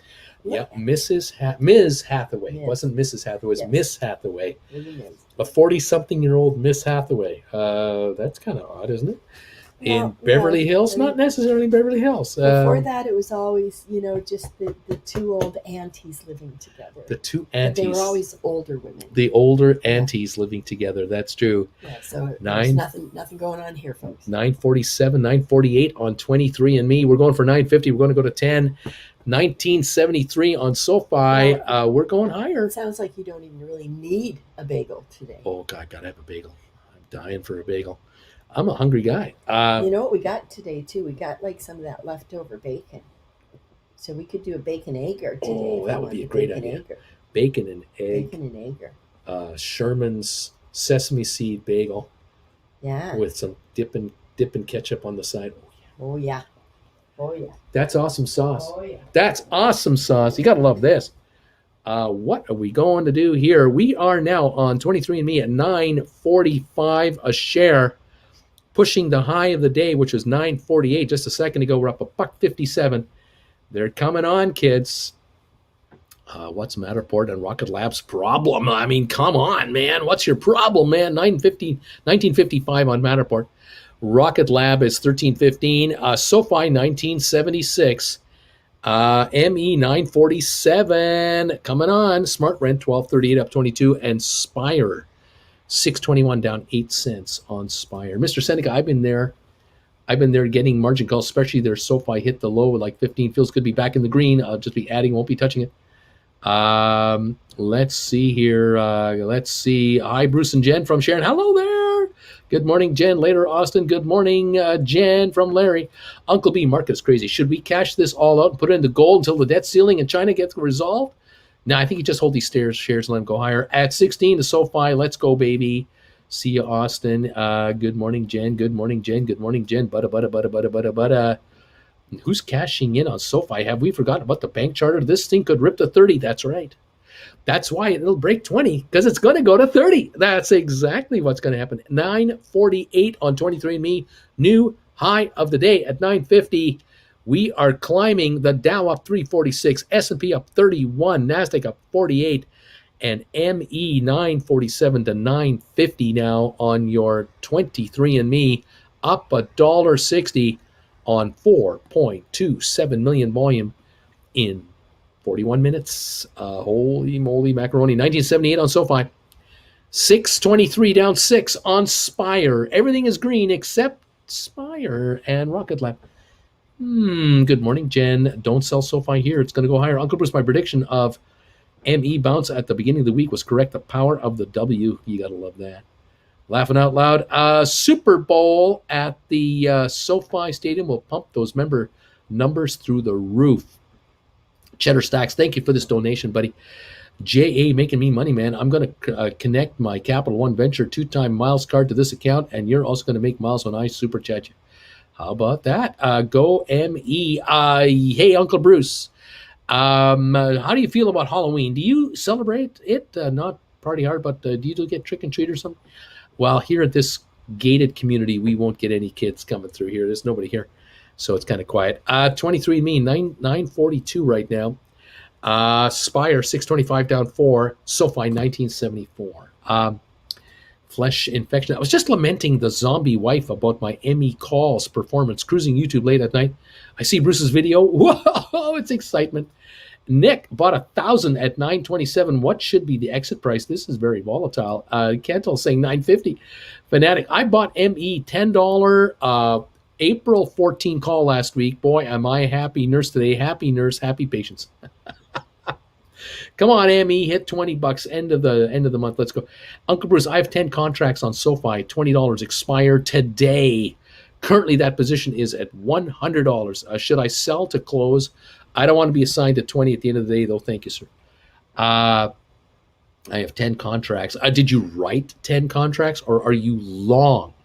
Yeah, Ms. Hathaway. Yes. It wasn't Mrs. Hathaway. It was Miss Hathaway. A 40-something-year-old Miss Hathaway. That's kind of odd, isn't it? In Beverly Hills? Not necessarily Beverly Hills. Before that, it was always, just the two old aunties living together. The two aunties. But they were always older women. The older aunties living together. That's true. Yeah, so there's nothing going on here, folks. 947, 948 on 23andMe. We're going for 950. We're going to go to 10. 1973 on SoFi. We're going higher. It sounds like you don't even really need a bagel today. Oh, God, gotta have a bagel. I'm dying for a bagel. I'm a hungry guy. You know what we got today, too? We got some of that leftover bacon. So we could do a bacon egger today. Oh, that would be a great idea. Egger. Bacon and egg. Bacon and egger. Sherman's sesame seed bagel. Yeah. With some dipping ketchup on the side. Oh, yeah. Oh, yeah. That's awesome sauce. Oh, yeah. That's awesome sauce. You got to love this. What are we going to do here? We are now on 23andMe at $9.45 a share. Pushing the high of the day, which was $9.48 just a second ago. We're up $1.57. They're coming on, kids. What's Matterport and Rocket Lab's problem? I mean, come on, man. What's your problem, man? 1955 on Matterport. Rocket Lab is 1315. SoFi 1976. ME 947 coming on. Smart Rent 1238 up 22. And Spire 621 down 8 cents on Spire. Mr. Seneca, I've been there. Getting margin calls, especially their SoFi hit the low like 15. Feels good to be back in the green. I'll just be adding, won't be touching it. Let's see here. Let's see. Hi, Bruce and Jen from Sharon. Hello there. Good morning, Jen. Later, Austin. Good morning, Jen from Larry. Uncle B, market is crazy. Should we cash this all out and put it into gold until the debt ceiling in China gets resolved? No, I think you just hold these shares and let them go higher. At 16 to SoFi. Let's go, baby. See you, Austin. Good morning, Jen. Good morning, Jen. Good morning, Jen. Butta. Who's cashing in on SoFi? Have we forgotten about the bank charter? This thing could rip to 30. That's right. That's why it'll break 20, because it's going to go to 30. That's exactly what's going to happen. 948 on 23andMe. New high of the day at 950. We are climbing. The Dow up 346. S&P up 31. NASDAQ up 48. And ME 947 to 950 now on your 23andMe. Up $1.60 on 4.27 million volume in 41 minutes. Holy moly macaroni. 1978 on SoFi. 623 down 6 on Spire. Everything is green except Spire and Rocket Lab. Good morning, Jen. Don't sell SoFi here. It's going to go higher. Uncle Bruce, my prediction of ME bounce at the beginning of the week was correct. The power of the W. You got to love that. Laughing out loud. Super Bowl at the SoFi Stadium will pump those member numbers through the roof. Cheddar Stacks, thank you for this donation, buddy. JA making me money, man. I'm going to connect my Capital One Venture 2-time miles card to this account, and you're also going to make miles when I super chat you. How about that? Go ME. Hey, Uncle Bruce. How do you feel about Halloween? Do you celebrate it? Not party hard, but do you get trick and treat or something? Well, here at this gated community, we won't get any kids coming through here. There's nobody here, so it's kind of quiet. 23andMe, 942 right now. Spire, 625 down 4. SoFi, 1974. Flesh infection. I was just lamenting the zombie wife about my ME calls performance. Cruising YouTube late at night. I see Bruce's video. Whoa, it's excitement. Nick bought 1,000 at 927. What should be the exit price? This is very volatile. Cantel saying 950. Fanatic, I bought ME $10 April 14 call last week. Boy, am I a happy nurse today. Happy nurse, happy patients. Come on, ME, hit $20 end of the month. Let's go. Uncle Bruce, I have 10 contracts on SoFi. $20 expire today. Currently, that position is at $100. Should I sell to close? I don't want to be assigned to 20 at the end of the day, though. Thank you, sir. I have 10 contracts. Did you write 10 contracts, or are you long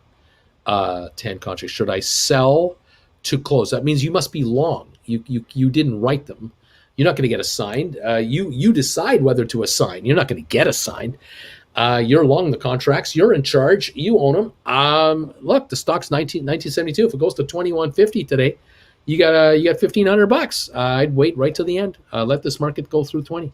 10 contracts? Should I sell to close? That means you must be long. You didn't write them. You're not going to get assigned. You decide whether to assign. You're not going to get assigned. You're long the contracts. You're in charge. You own them. Look, the stock's 1972. If it goes to 2150 today, you got $1,500. I'd wait right to the end. Let this market go through 20.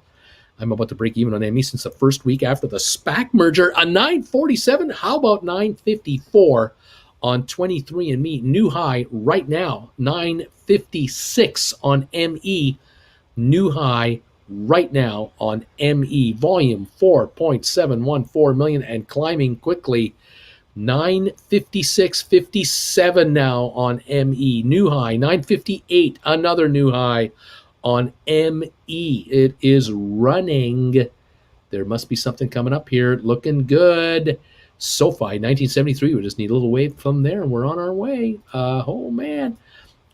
I'm about to break even on ME since the first week after the SPAC merger. A 947. How about 954 on 23andMe? New high right now. 956 on ME. New high right now on ME. Volume 4.714 million and climbing quickly. 956.57 now on ME. New high. 958. Another new high on ME. It is running. There must be something coming up here. Looking good. SoFi 1973. We just need a little wave from there and we're on our way. Oh man.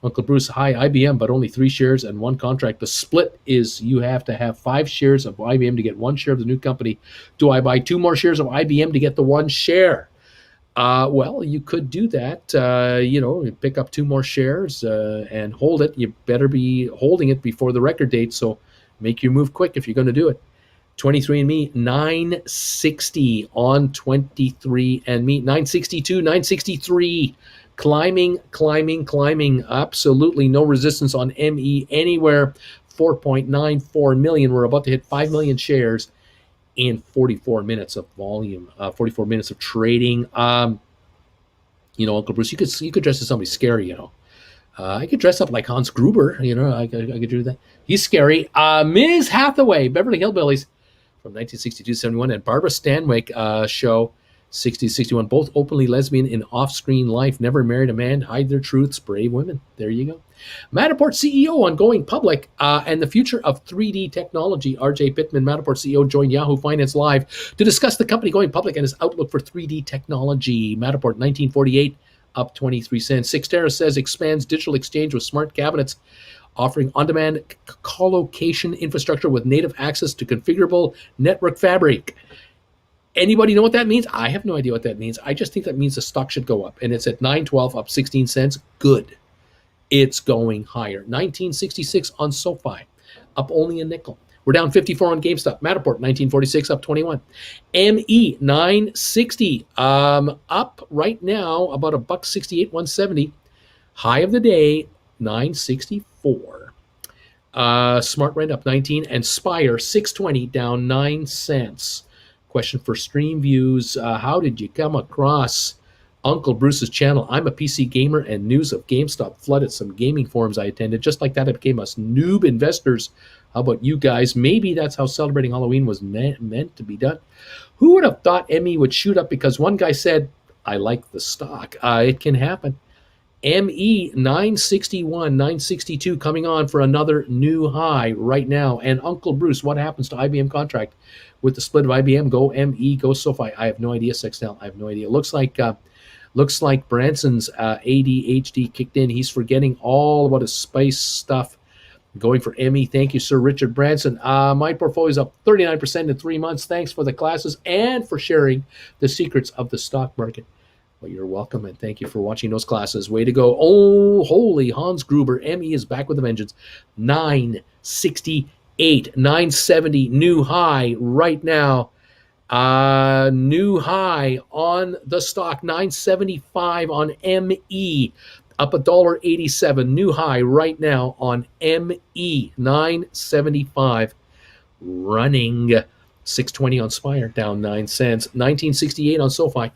Uncle Bruce, hi, IBM, but only 3 shares and 1 contract. The split is you have to have 5 shares of IBM to get 1 share of the new company. Do I buy 2 more shares of IBM to get the 1 share? Well, you could do that. Pick up 2 more shares and hold it. You better be holding it before the record date, so make your move quick if you're going to do it. 23andMe, 960 on 23andMe, 962, 963. Climbing. Absolutely no resistance on ME anywhere. 4.94 million. We're about to hit 5 million shares in 44 minutes of volume, 44 minutes of trading. Uncle Bruce, you could dress as somebody scary. I could dress up like Hans Gruber. I could do that. He's scary. Ms. Hathaway, Beverly Hillbillies from 1962 71, and Barbara Stanwyck show 60 61, both openly lesbian in off-screen life, never married a man, hide their truths, brave women. There you go. Matterport CEO on going public and the future of 3D technology. RJ Pittman, Matterport CEO, joined Yahoo Finance Live to discuss the company going public and his outlook for 3D technology. Matterport 1948, up 23 cents. Sixtera says expands digital exchange with smart cabinets, offering on-demand colocation infrastructure with native access to configurable network fabric. Anybody know what that means? I have no idea what that means. I just think that means the stock should go up. And it's at 912, up 16 cents. Good. It's going higher. 1966 on SoFi, up only a nickel. We're down 54 on GameStop. Matterport 1946, up 21. ME 960, up right now about $1.68, 170. High of the day, 964. Smart Rent up 19, and Spire 620, down 9 cents. Question for stream views. How did you come across Uncle Bruce's channel? I'm a PC gamer, and news of GameStop flooded some gaming forums I attended. Just like that, I became us noob investors. How about you guys? Maybe that's how celebrating Halloween was meant to be done. Who would have thought ME would shoot up because one guy said, I like the stock? It can happen. ME 961, 962 coming on for another new high right now. And Uncle Bruce, what happens to IBM contract with the split of IBM? Go ME, go SoFi. I have no idea, Sextel. I have no idea. Looks like Branson's ADHD kicked in. He's forgetting all about his spice stuff. Going for ME. Thank you, Sir Richard Branson. My portfolio is up 39% in 3 months. Thanks for the classes and for sharing the secrets of the stock market. Well, you're welcome, and thank you for watching those classes. Way to go. Oh, holy Hans Gruber. ME is back with a vengeance. 968, 970, new high right now. New high on the stock, 975 on ME, up $1.87. New high right now on ME, 975. Running 620 on Spire, down 9 cents. 1968 on SoFi.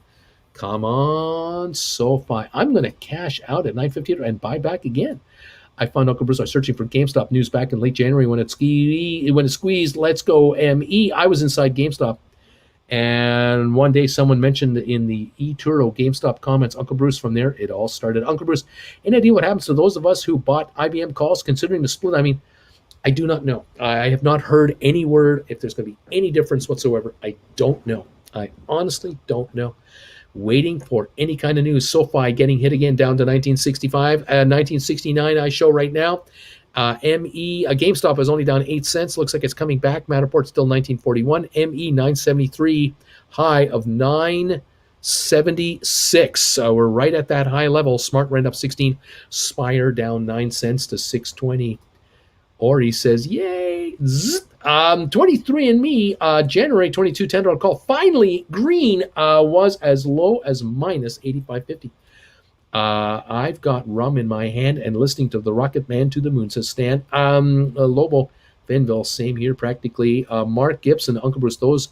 Come on, SoFi. I'm going to cash out at 950 and buy back again. I found Uncle Bruce. I was searching for GameStop news back in late January when it squeezed. Let's go ME. I was inside GameStop. And one day someone mentioned in the eToro GameStop comments, Uncle Bruce, from there, it all started. Uncle Bruce, any idea what happens to those of us who bought IBM calls considering the split? I mean, I do not know. I have not heard any word if there's going to be any difference whatsoever. I don't know. I honestly don't know. Waiting for any kind of news. SoFi getting hit again down to 1965. 1969 I show right now. GameStop is only down 8 cents. Looks like it's coming back. Matterport still 1941. ME 973, high of 976. We're right at that high level. Smart Rent up 16. Spire down 9 cents to 620. Or he says, yay. 23andMe, January 22, $10 call. Finally, green was as low as minus 85.50. I've got rum in my hand and listening to the Rocket Man to the Moon, says Stan. Lobo, Benville, same here practically. Mark Gibson, Uncle Bruce, those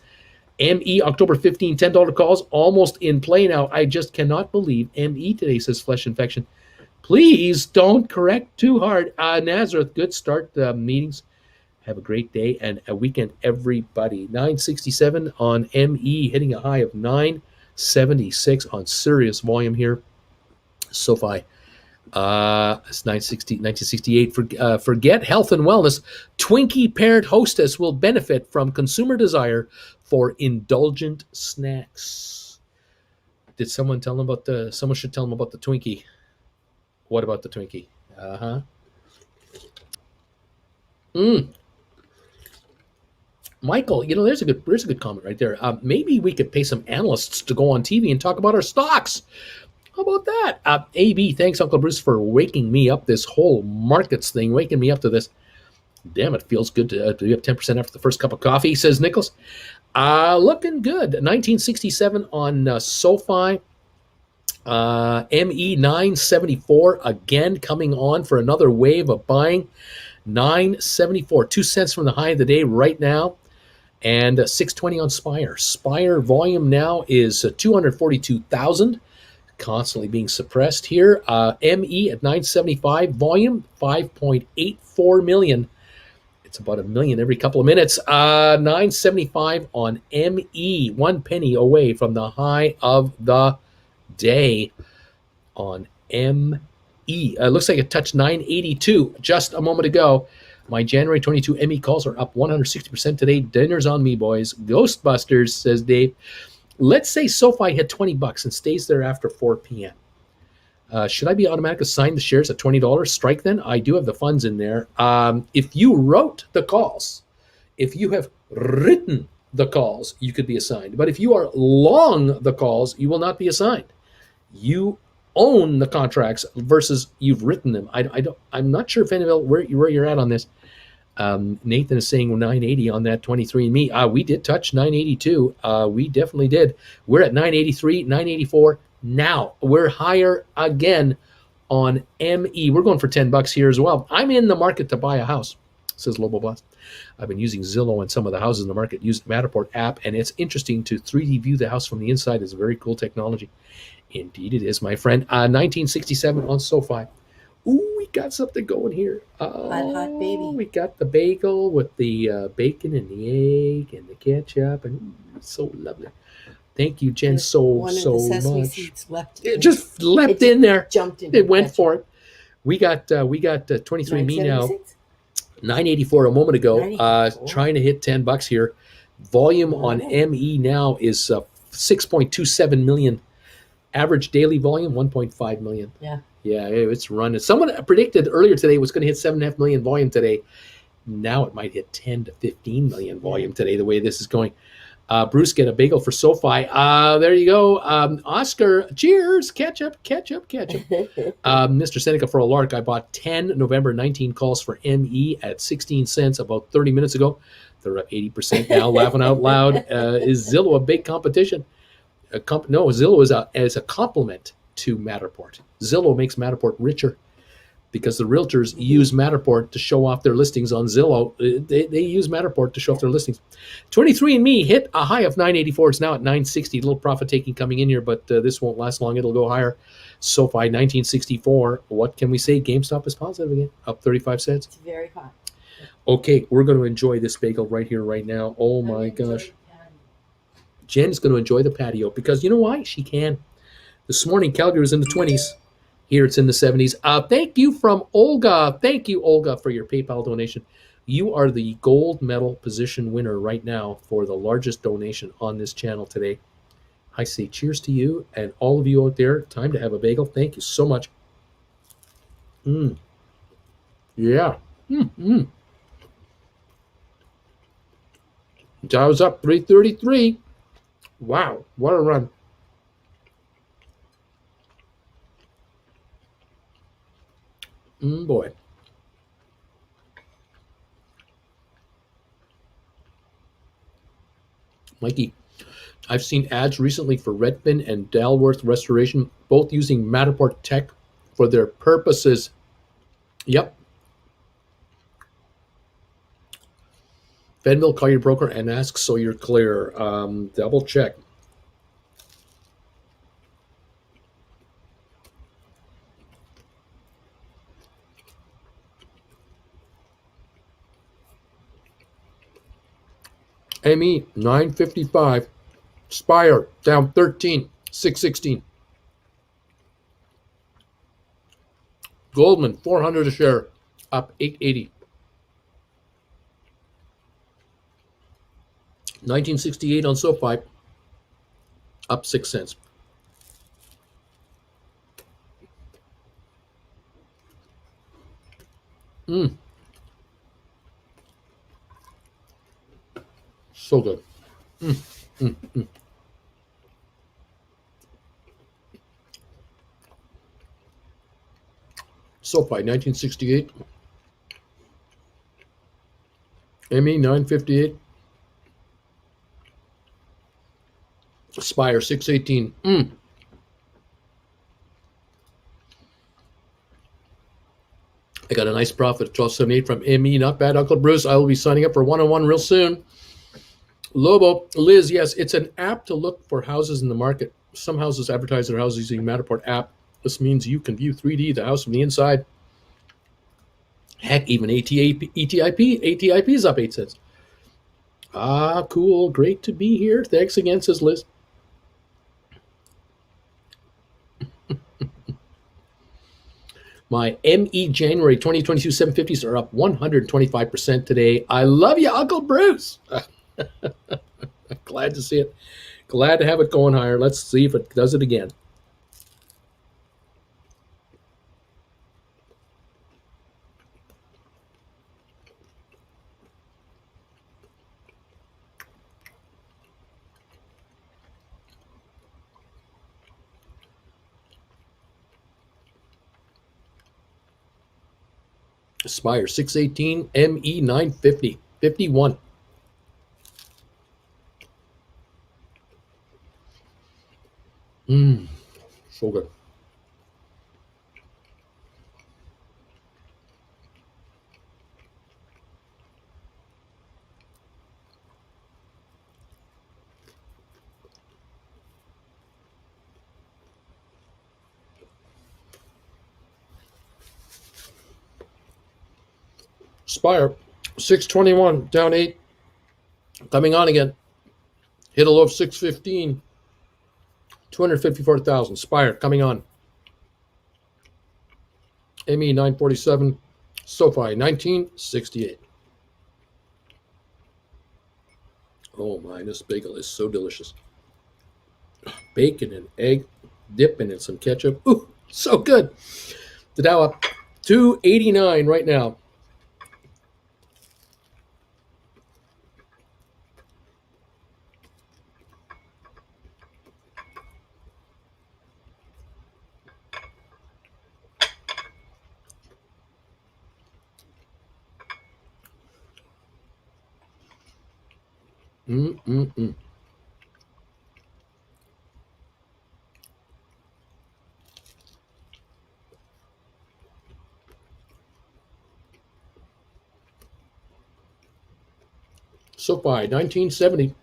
ME October 15, $10 calls, almost in play now. I just cannot believe ME today, says Flesh Infection. Please don't correct too hard. Nazareth, good start meetings. Have a great day and a weekend, everybody. 967 on ME, hitting a high of 976 on serious volume here. SoFi, it's 1968. Forget health and wellness. Twinkie parent hostess will benefit from consumer desire for indulgent snacks. Did someone tell them about someone should tell them about the Twinkie. What about the Twinkie? Michael, there's a good comment right there. Maybe we could pay some analysts to go on TV and talk about our stocks. How about that? AB, thanks, Uncle Bruce, for waking me up this whole markets thing, waking me up to this. Damn, it feels good to be up 10% after the first cup of coffee, says Nicholas. Looking good. 1967 on SoFi. ME 974 again coming on for another wave of buying. 974, 2 cents from the high of the day right now, and 620 on Spire. Spire volume now is 242,000, constantly being suppressed here. ME at 975, volume 5.84 million. It's about a million every couple of minutes. 975 on ME, 1 penny away from the high of the day on ME. Looks like it touched 982 just a moment ago. My January 22 ME calls are up 160% today. Dinner's on me, boys. Ghostbusters, says Dave. Let's say SoFi hit $20 and stays there after 4 p.m. Should I be automatically assigned the shares at $20? Strike then? I do have the funds in there. If you wrote the calls, if you have written the calls, you could be assigned. But if you are long the calls, you will not be assigned. You own the contracts versus you've written them. I'm not sure if anybody where you're at on this. Nathan is saying 980 on that 23andMe. We did touch 982. We definitely did. We're at 983, 984 now. We're higher again on ME. We're going for $10 here as well. I'm in the market to buy a house, says Lobo Boss. I've been using Zillow and some of the houses in the market. Use the Matterport app, and it's interesting to 3D view the house from the inside. It's a very cool technology. Indeed it is, my friend. 1967 on SoFi. Ooh, we got something going here. Hot baby. We got the bagel with the bacon and the egg and the ketchup, and so lovely. Thank you, Jen, so One of the sesame much. seeds left. It just leapt in there. Jumped in. It went for it. We got 23andMe now. 984 a moment ago. Trying to hit $10 here. Volume on ME now is 6.27 million. Average daily volume 1.5 million. Yeah, it's running. Someone predicted earlier today it was going to hit 7.5 million volume today. Now it might hit 10 to 15 million volume today, the way this is going. Bruce, get a bagel for SoFi. There you go. Oscar, cheers. Ketchup. Mr. Seneca for a lark. I bought 10 November 19 calls for ME at 16 cents about 30 minutes ago. They're up 80% now, laughing out loud. Is Zillow a big competition? No, Zillow is a complement to Matterport. Zillow makes Matterport richer because the realtors use Matterport to show off their listings on Zillow. They use Matterport to show off their listings. 23andMe hit a high of 984. It's now at 960. A little profit taking coming in here, but this won't last long. It'll go higher. SoFi 1964. What can we say? GameStop is positive again, up 35 cents. It's very hot. Okay, we're going to enjoy this bagel right here, right now. Oh my gosh. Jen's going to enjoy the patio because you know why? She can. This morning, Calgary was in the 20s. Here it's in the 70s. Thank you from Olga. Thank you, Olga, for your PayPal donation. You are the gold medal position winner right now for the largest donation on this channel today. I say cheers to you and all of you out there. Time to have a bagel. Thank you so much. Yeah. Dow's up 333. Wow, what a run. Boy. Mikey, I've seen ads recently for Redfin and Dalworth Restoration, both using Matterport tech for their purposes. Yep. Fenville, call your broker and ask so you're clear. Double check. ME 955. Spire down 13, 616. Goldman 400 a share, up 880. 1968 on SoFi, up 6 cents. So good. SoFi 1968. ME 958. Spire 618. I got a nice profit of 12.78 from ME. Not bad, Uncle Bruce. I will be signing up for one-on-one real soon. Lobo, Liz, yes, it's an app to look for houses in the market. Some houses advertise their houses using Matterport app. This means you can view 3D the house from the inside. Heck, even ATIP is up 8 cents. Ah, cool. Great to be here. Thanks again, says Liz. My ME January 2022 750s are up 125% today. I love you, Uncle Bruce. Glad to see it. Glad to have it going higher. Let's see if it does it again. Spire 618, ME 950, 51. So good. Spire 621, down 8, coming on again. Hit a low of 615, 254,000. Spire coming on. ME 947, SoFi 1968. Oh my, this bagel is so delicious. Bacon and egg, dipping in some ketchup. Ooh, so good. The Dow up 289 right now. Mm-mm-mm. SoFi 1970.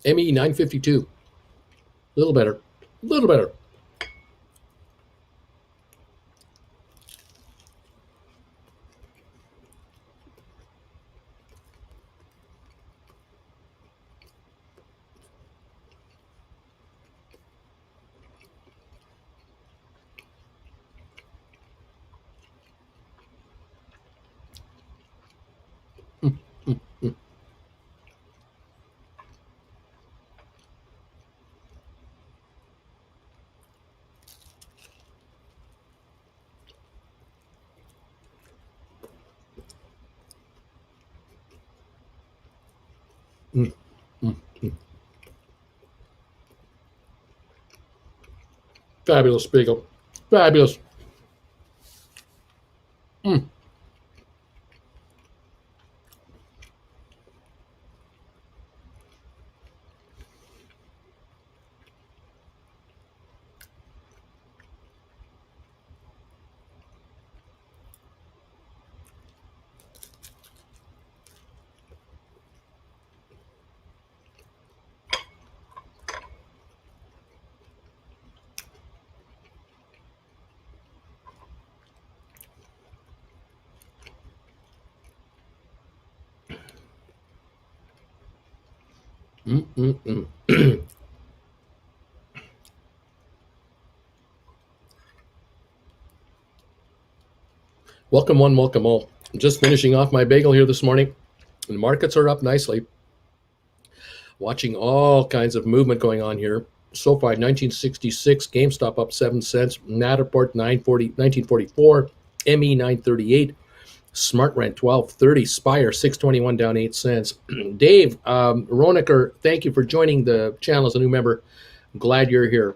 ME 952. A little better. A little better. Mm-mm-mm. Mm-mm-mm. Fabulous bagel. Fabulous. Mm. Mm-mm-mm. Welcome one, welcome all. I'm just finishing off my bagel here this morning. The markets are up nicely. Watching all kinds of movement going on here. SoFi 1966, GameStop up 7 cents, Matterport 1944, ME 938, Smart Rent 1230, Spire 621 down 8 cents. Dave Roniker, thank you for joining the channel as a new member. I'm glad you're here.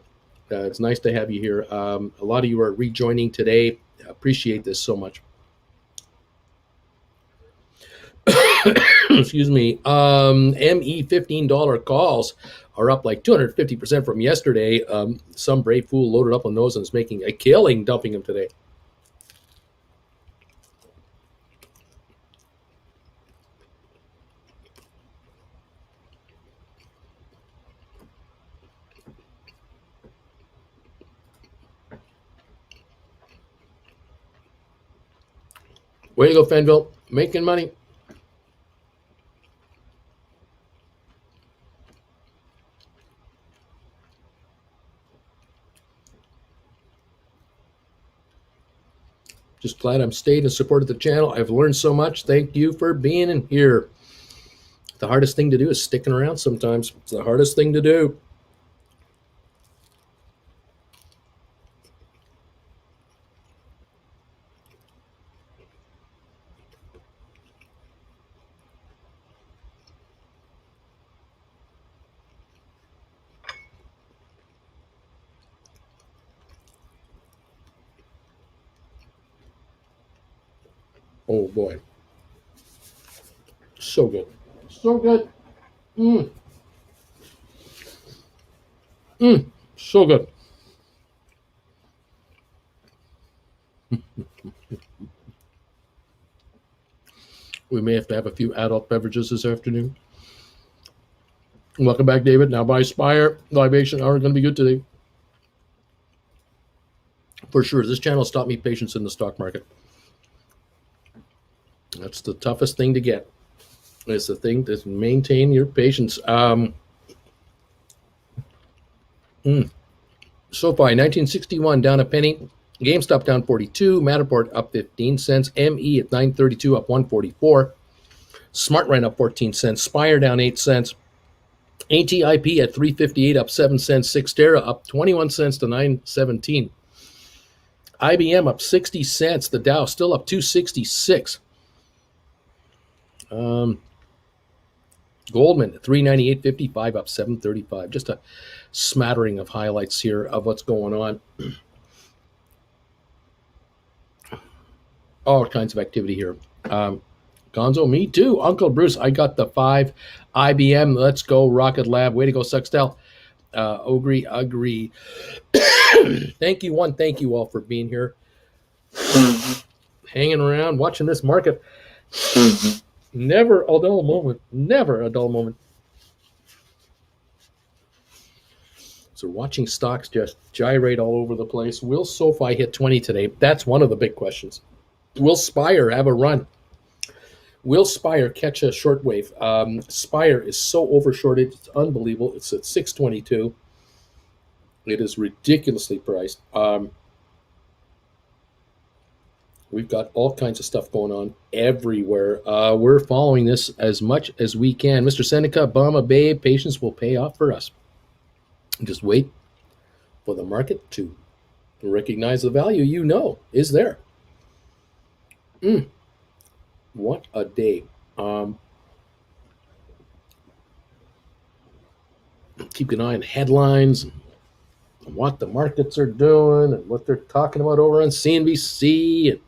It's nice to have you here. A lot of you are rejoining today. Appreciate this so much. excuse me, ME $15 calls are up like 250% from yesterday. Some brave fool loaded up on those and is making a killing dumping them today. Way to go, Fenville. Making money. Just glad I'm stayed and supported the channel. I've learned so much. Thank you for being in here. The hardest thing to do is sticking around sometimes. It's the hardest thing to do. Oh boy. So good. So good. So good. We may have to have a few adult beverages this afternoon. Welcome back, David. Now by Spire, libation are going to be good today. For sure. This channel has taught me patience in the stock market. That's the toughest thing to get. It's the thing to maintain your patience. SoFi 1961 down a penny. GameStop down 42. Matterport up 15 cents. ME at 932 up 144. SmartRent up 14 cents. Spire down 8 cents. ATIP at 358 up 7 cents. Xterra up 21 cents to 917. IBM up 60 cents. The Dow still up 266. Goldman 398.55 up 735. Just a smattering of highlights here of what's going on. All kinds of activity here. Gonzo, me too. Uncle Bruce, I got the 5 IBM. Let's go, Rocket Lab. Way to go, Suxtel. Agree. Thank you all for being here. Hanging around, watching this market. Never a dull moment. Never a dull moment. So watching stocks just gyrate all over the place. Will SoFi hit 20 today? That's one of the big questions. Will Spire have a run? Will Spire catch a shortwave? Spire is so overshorted. It's unbelievable. It's at 622. It is ridiculously priced. We've got all kinds of stuff going on everywhere. We're following this as much as we can. Mr. Seneca, Bama Bay, patience will pay off for us. Just wait for the market to recognize the value you know is there. What a day. Keep an eye on headlines and what the markets are doing and what they're talking about over on CNBC.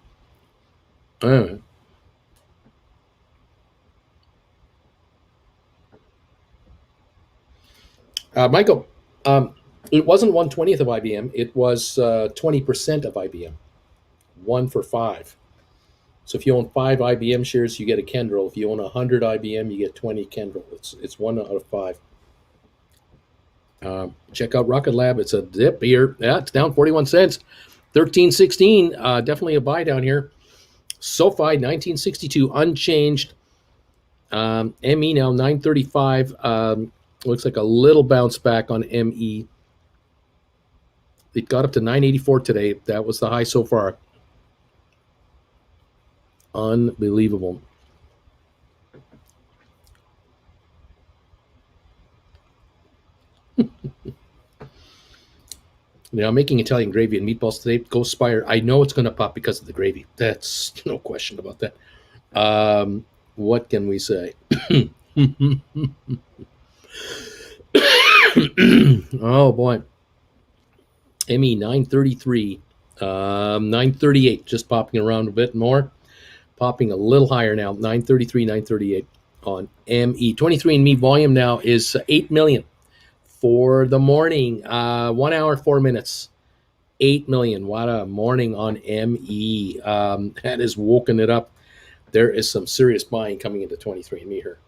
Michael, it wasn't 1/20th of IBM. It was 20% of IBM. 1 for 5. So if you own 5 IBM shares, you get a Kendall. If you own 100 IBM, you get 20 Kendall. It's 1 out of 5. Check out Rocket Lab. It's a dip here. Yeah, it's down 41 cents. 13.16. Definitely a buy down here. SoFi 1962 unchanged. ME now 935. Looks like a little bounce back on ME. It got up to 984 today. That was the high so far. Unbelievable. Now, I'm making Italian gravy and meatballs today. Go Spire. I know it's going to pop because of the gravy. That's no question about that. What can we say? Oh, boy. ME 933. 938. Just popping around a bit more. Popping a little higher now. 933, 938. on ME. 23andMe volume now is 8 million for the morning. 1 hour, 4 minutes. 8 million. What a morning on ME. That has woken it up. There is some serious buying coming into 23andMe here.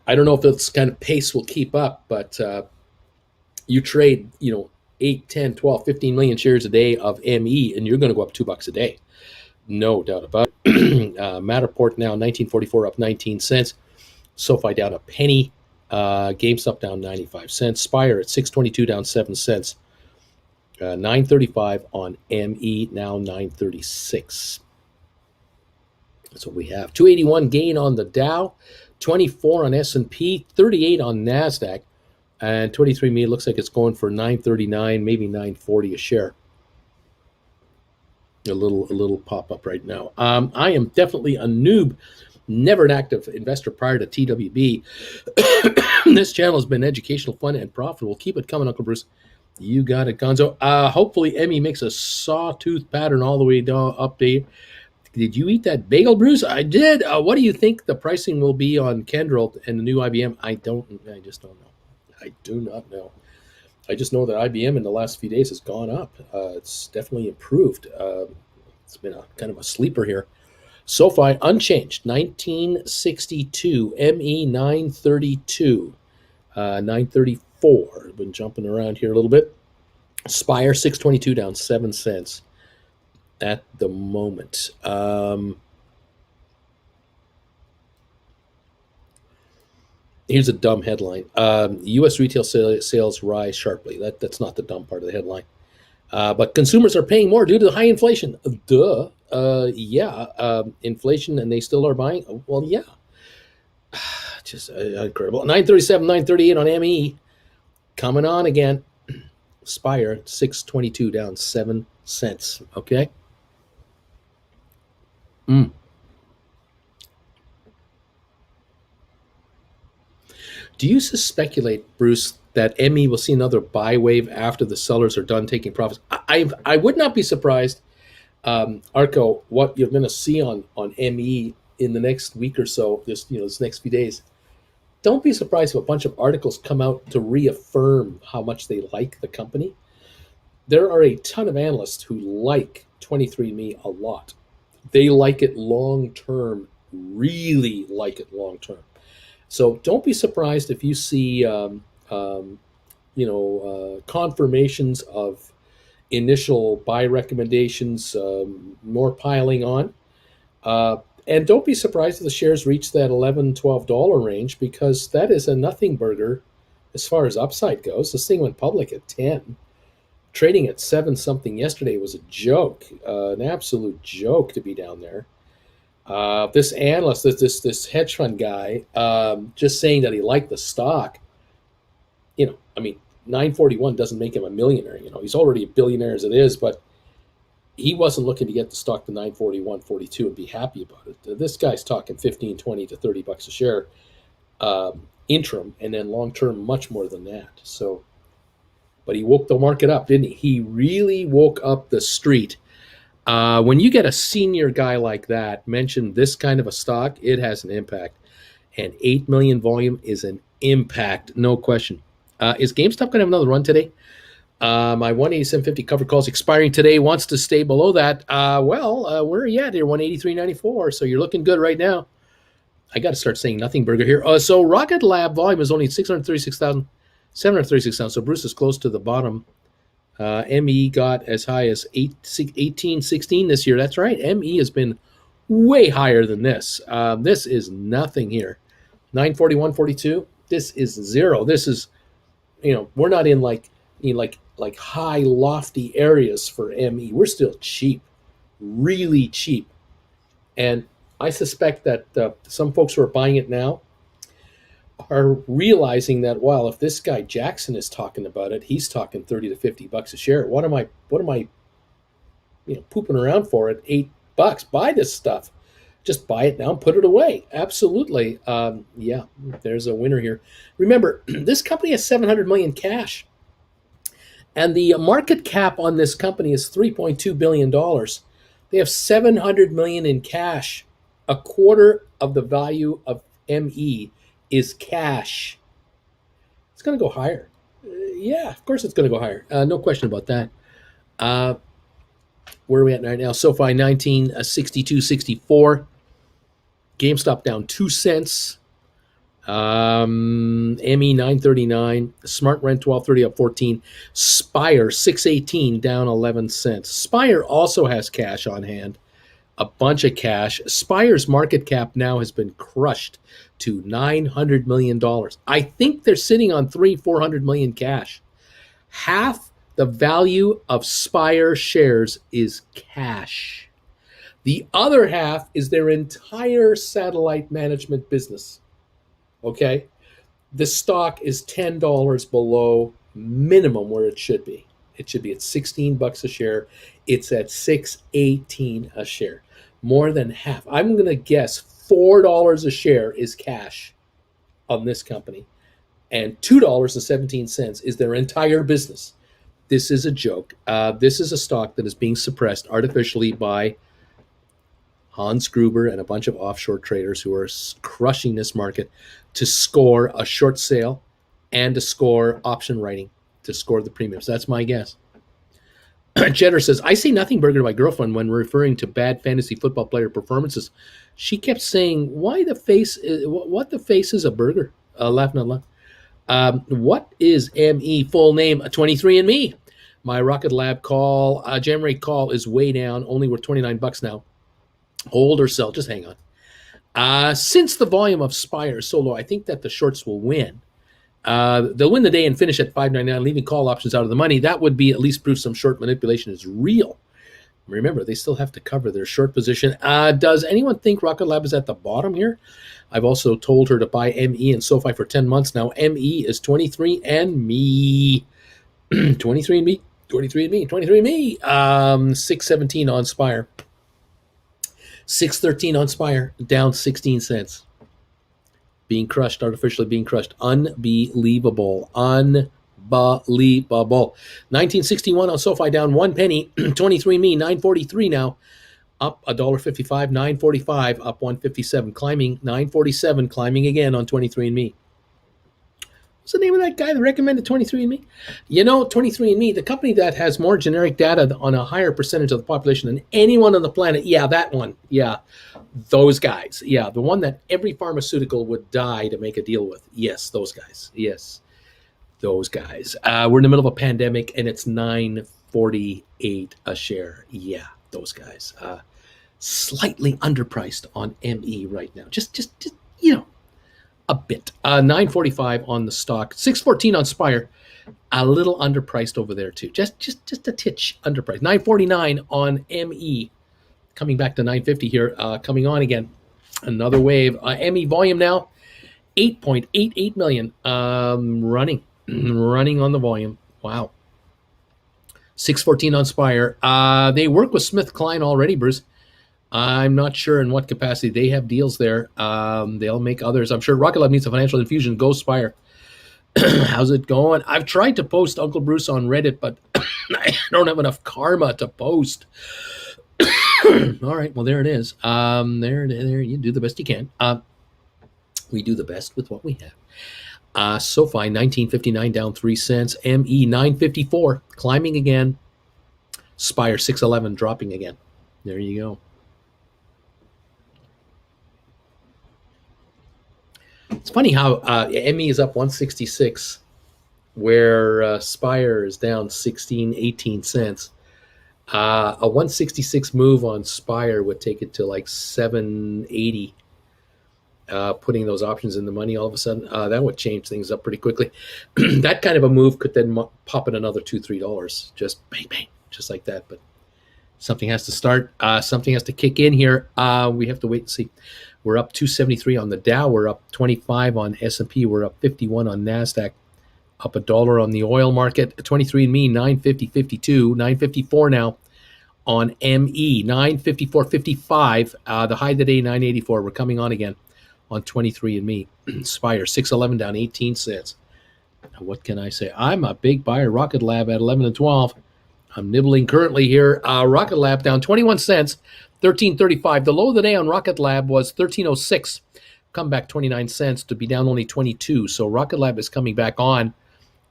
I don't know if this kind of pace will keep up, but you trade, 8, 10, 12, 15 million shares a day of ME, and you're going to go up $2 a day. No doubt about it. Matterport now 1944 up 19 cents. SoFi down a penny. GameStop down 95 cents. Spire at 622 down 7 cents. 935 on ME, now 936. That's what we have. 281 gain on the Dow, 24 on S&P, 38 on NASDAQ, and 23andMe looks like it's going for 939, maybe 940 a share. A little pop up right now. I am definitely a noob, never an active investor prior to TWB. This channel has been educational, fun, and profitable. Keep it coming, Uncle Bruce. You got it, Gonzo. Hopefully, Emmy makes a sawtooth pattern all the way down up there. Did you eat that bagel, Bruce? I did. What do you think the pricing will be on Kendrill and the new IBM? I just don't know. I do not know. I just know that IBM in the last few days has gone up. It's definitely improved. It's been a kind of a sleeper here. SoFi unchanged, 1962. ME 932, 934. Been jumping around here a little bit. Spire 622 down 7 cents at the moment. Here's a dumb headline. U.S. retail sales rise sharply. That's not the dumb part of the headline. But consumers are paying more due to the high inflation. Duh. Inflation, and they still are buying? Well, yeah. Just incredible. 937, 938 on ME. Coming on again. Spire, 622 down 7 cents. Okay? Do you speculate, Bruce, that ME will see another buy wave after the sellers are done taking profits? I would not be surprised, Arco, what you're going to see on ME in the next week or so, this next few days. Don't be surprised if a bunch of articles come out to reaffirm how much they like the company. There are a ton of analysts who like 23andMe a lot. They like it long term, really like it long term. So don't be surprised if you see, confirmations of initial buy recommendations, more piling on. And don't be surprised if the shares reach that $11, $12 range, because that is a nothing burger as far as upside goes. This thing went public at 10. Trading at 7 something yesterday was a joke, an absolute joke to be down there. This analyst, this hedge fund guy, just saying that he liked the stock. 941 doesn't make him a millionaire. He's already a billionaire as it is, but he wasn't looking to get the stock to 941, 42 and be happy about it. This guy's talking 15, 20 to $30 a share, interim, and then long term much more than that. So, but he woke the market up, didn't he? He really woke up the street. When you get a senior guy like that mention this kind of a stock, it has an impact. And 8 million volume is an impact, no question. Is GameStop going to have another run today? My 187.50 cover call is expiring today. Wants to stay below that. Where are you at here? 183.94. So you're looking good right now. I got to start saying nothing burger here. So Rocket Lab volume is only 736,000. So Bruce is close to the bottom. ME got as high as 1816 this year. That's right. ME has been way higher than this. This is nothing here. 941.42. This is zero. This is, we're not in like high lofty areas for ME. We're still cheap, really cheap. And I suspect that some folks who are buying it now are realizing that, well, if this guy Jackson is talking about it, he's talking $30 to $50 a share. What am I pooping around for at $8? Buy this stuff. Just buy it now and put it away. Absolutely. There's a winner here. Remember, this company has $700 million cash. And the market cap on this company is $3.2 billion. They have 700 million in cash. A quarter of the value of ME is cash. It's going to go higher. Yeah, of course it's going to go higher. No question about that. Uh, where are we at right now? SoFi 1962.64. GameStop down 2 cents. ME 939. Smart Rent 1230 up 14. Spire 618 down 11 cents. Spire also has cash on hand. A bunch of cash. Spire's market cap now has been crushed to $900 million. I think they're sitting on 400 million cash. Half the value of Spire shares is cash. The other half is their entire satellite management business. Okay? The stock is $10 below minimum where it should be. It should be at $16 a share. It's at $6.18 a share. More than half. I'm going to guess $4 a share is cash on this company, and $2.17 is their entire business. This is a joke. This is a stock that is being suppressed artificially by Hans Gruber and a bunch of offshore traders who are crushing this market to score a short sale and to score option writing to score the premiums. That's my guess. Cheddar says, I say nothing burger to my girlfriend when referring to bad fantasy football player performances. She kept saying, what the face is a burger? Laugh not laugh. What is ME full name? 23andMe. My Rocket Lab call, jam rate call is way down, only worth $29 now. Hold or sell, just hang on. Since the volume of Spire is so low, I think that the shorts will win. They'll win the day and finish at $5.99, leaving call options out of the money. That would be at least proof some short manipulation is real. Remember, they still have to cover their short position. Does anyone think Rocket Lab is at the bottom here? I've also told her to buy ME and SoFi for 10 months now. ME is 23andMe. 23andMe. 617 on Spire. 613 on Spire, down 16 cents. Being crushed, artificially being crushed. Unbelievable. 1961 on SoFi, down 1 penny. 23andMe, 943 now. Up $1.55, 945, up 157, climbing 947, climbing again on 23andMe. What's the name of that guy that recommended 23andMe? 23andMe, the company that has more generic data on a higher percentage of the population than anyone on the planet. Yeah, that one. Yeah, those guys. Yeah, the one that every pharmaceutical would die to make a deal with. Yes, those guys. Yes, those guys. We're in the middle of a pandemic, and it's $9.48 a share. Yeah, those guys. Slightly underpriced on ME right now. Just a bit. 945 on the stock, 614 on Spire, a little underpriced over there too. Just a titch underpriced. 949 on ME, coming back to 950 here, coming on again. Another wave. ME volume now, 8.88 million. Running on the volume. Wow. 614 on Spire. They work with SmithKline already, Bruce. I'm not sure in what capacity they have deals there. They'll make others. I'm sure Rocket Lab needs a financial infusion. Go Spire. How's it going? I've tried to post Uncle Bruce on Reddit, but I don't have enough karma to post. All right, well, there it is. There, you do the best you can. We do the best with what we have. SoFi 1959 down 3 cents. ME 954 climbing again. Spire 611 dropping again. There you go. It's funny how ME is up 166, where Spire is down 16, 18 cents. A 166 move on Spire would take it to like 780. Putting those options in the money all of a sudden, that would change things up pretty quickly. That kind of a move could then pop in another $2-3, just bang, bang, just like that. But something has to start. Something has to kick in here. We have to wait and see. We're up 273 on the Dow. We're up 25 on S&P. We're up 51 on NASDAQ. Up $1 on the oil market. 23andMe, 950.52, 954 now on ME, 954.55. The high today, 984. We're coming on again on 23andMe. Spire, 611 down 18 cents. What can I say? I'm a big buyer. Rocket Lab at 11 and 12. I'm nibbling currently here. Rocket Lab down 21 cents, 13.35. The low of the day on Rocket Lab was 13.06. Come back 29 cents to be down only 22. So Rocket Lab is coming back on.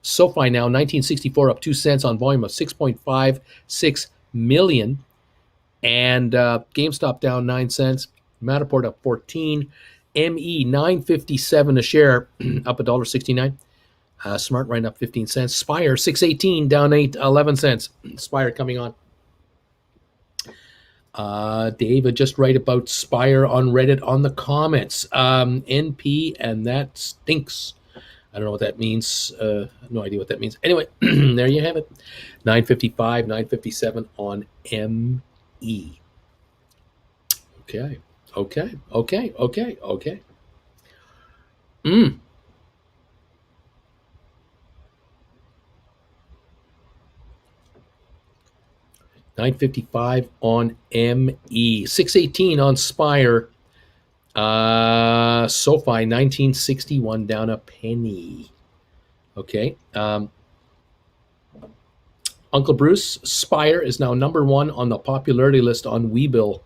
SoFi now 1964 up 2 cents on volume of 6.56 million. And GameStop down 9 cents. Matterport up 14. ME 957 a share, up $1.69. Smart right up 15 cents. Spire 618 down 11 cents. Spire coming on. Dave, just write about Spire on Reddit on the comments. NP, and that stinks. I don't know what that means. No idea what that means. Anyway, there you have it. 955, 957 on ME. Okay. 955 on ME. 618 on Spire. SoFi 1961 down a penny. Okay. Uncle Bruce, Spire is now number 1 on the popularity list on Webull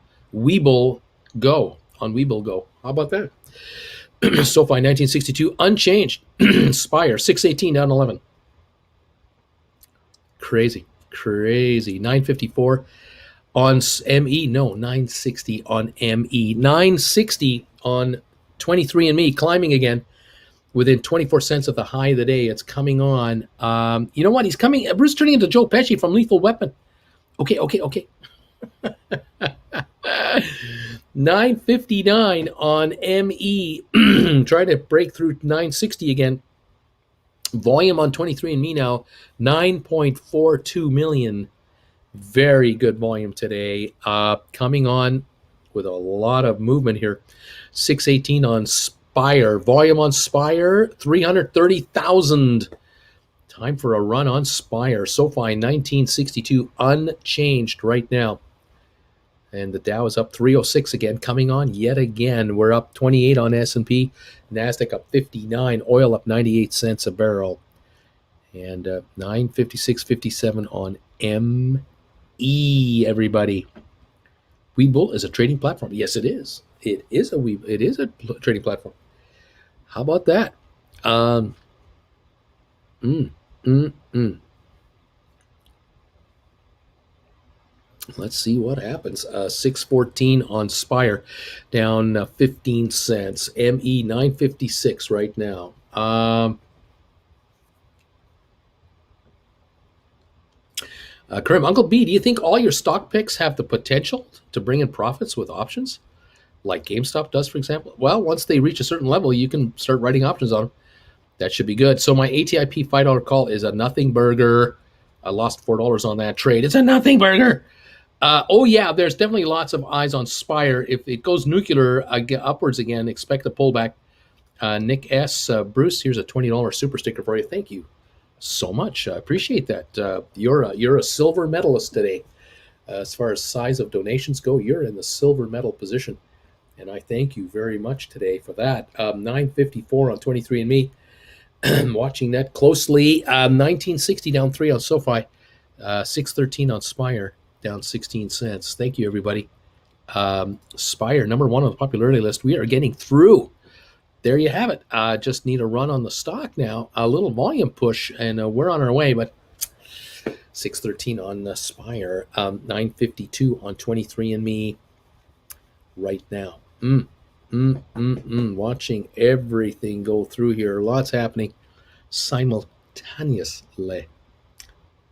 Go. On Webull Go. How about that? SoFi 1962 unchanged. Spire 618 down 11. Crazy. 954 on ME. No, 960 on ME. 960 on 23andMe, climbing again within 24 cents of the high of the day. It's coming on. You know what? He's coming. Bruce turning into Joe Pesci from Lethal Weapon. Okay. 959 on ME. Trying to break through 960 again. Volume on 23andMe now, 9.42 million. Very good volume today. Coming on with a lot of movement here. 618 on Spire. Volume on Spire, 330,000. Time for a run on Spire. SoFi 1962 unchanged right now. And the Dow is up 306 again, coming on yet again. We're up 28 on S&P. NASDAQ up 59. Oil up 98 cents a barrel. And 956.57 on ME, everybody. Webull is a trading platform. Yes, it is. It is a trading platform. How about that? Let's see what happens. 614 on Spire, down 15 cents. ME 956 right now. Karim, Uncle B, do you think all your stock picks have the potential to bring in profits with options, like GameStop does, for example? Well, once they reach a certain level, you can start writing options on them. That should be good. So my ATIP $5 call is a nothing burger. I lost $4 on that trade. It's a nothing burger. Yeah, there's definitely lots of eyes on Spire. If it goes nuclear upwards again, expect a pullback. Nick S. Bruce, here's a $20 super sticker for you. Thank you so much. I appreciate that. You're a silver medalist today. As far as size of donations go, you're in the silver medal position. And I thank you very much today for that. 954 on 23andMe. Watching that closely. 1960 down 3 on SoFi. 613 on Spire. Down 16 cents. Thank you, everybody. Spire, number 1 on the popularity list. We are getting through. There you have it. Just need a run on the stock now. A little volume push, and we're on our way. But 613 on Spire. 952 on 23andMe right now. Watching everything go through here. Lots happening simultaneously.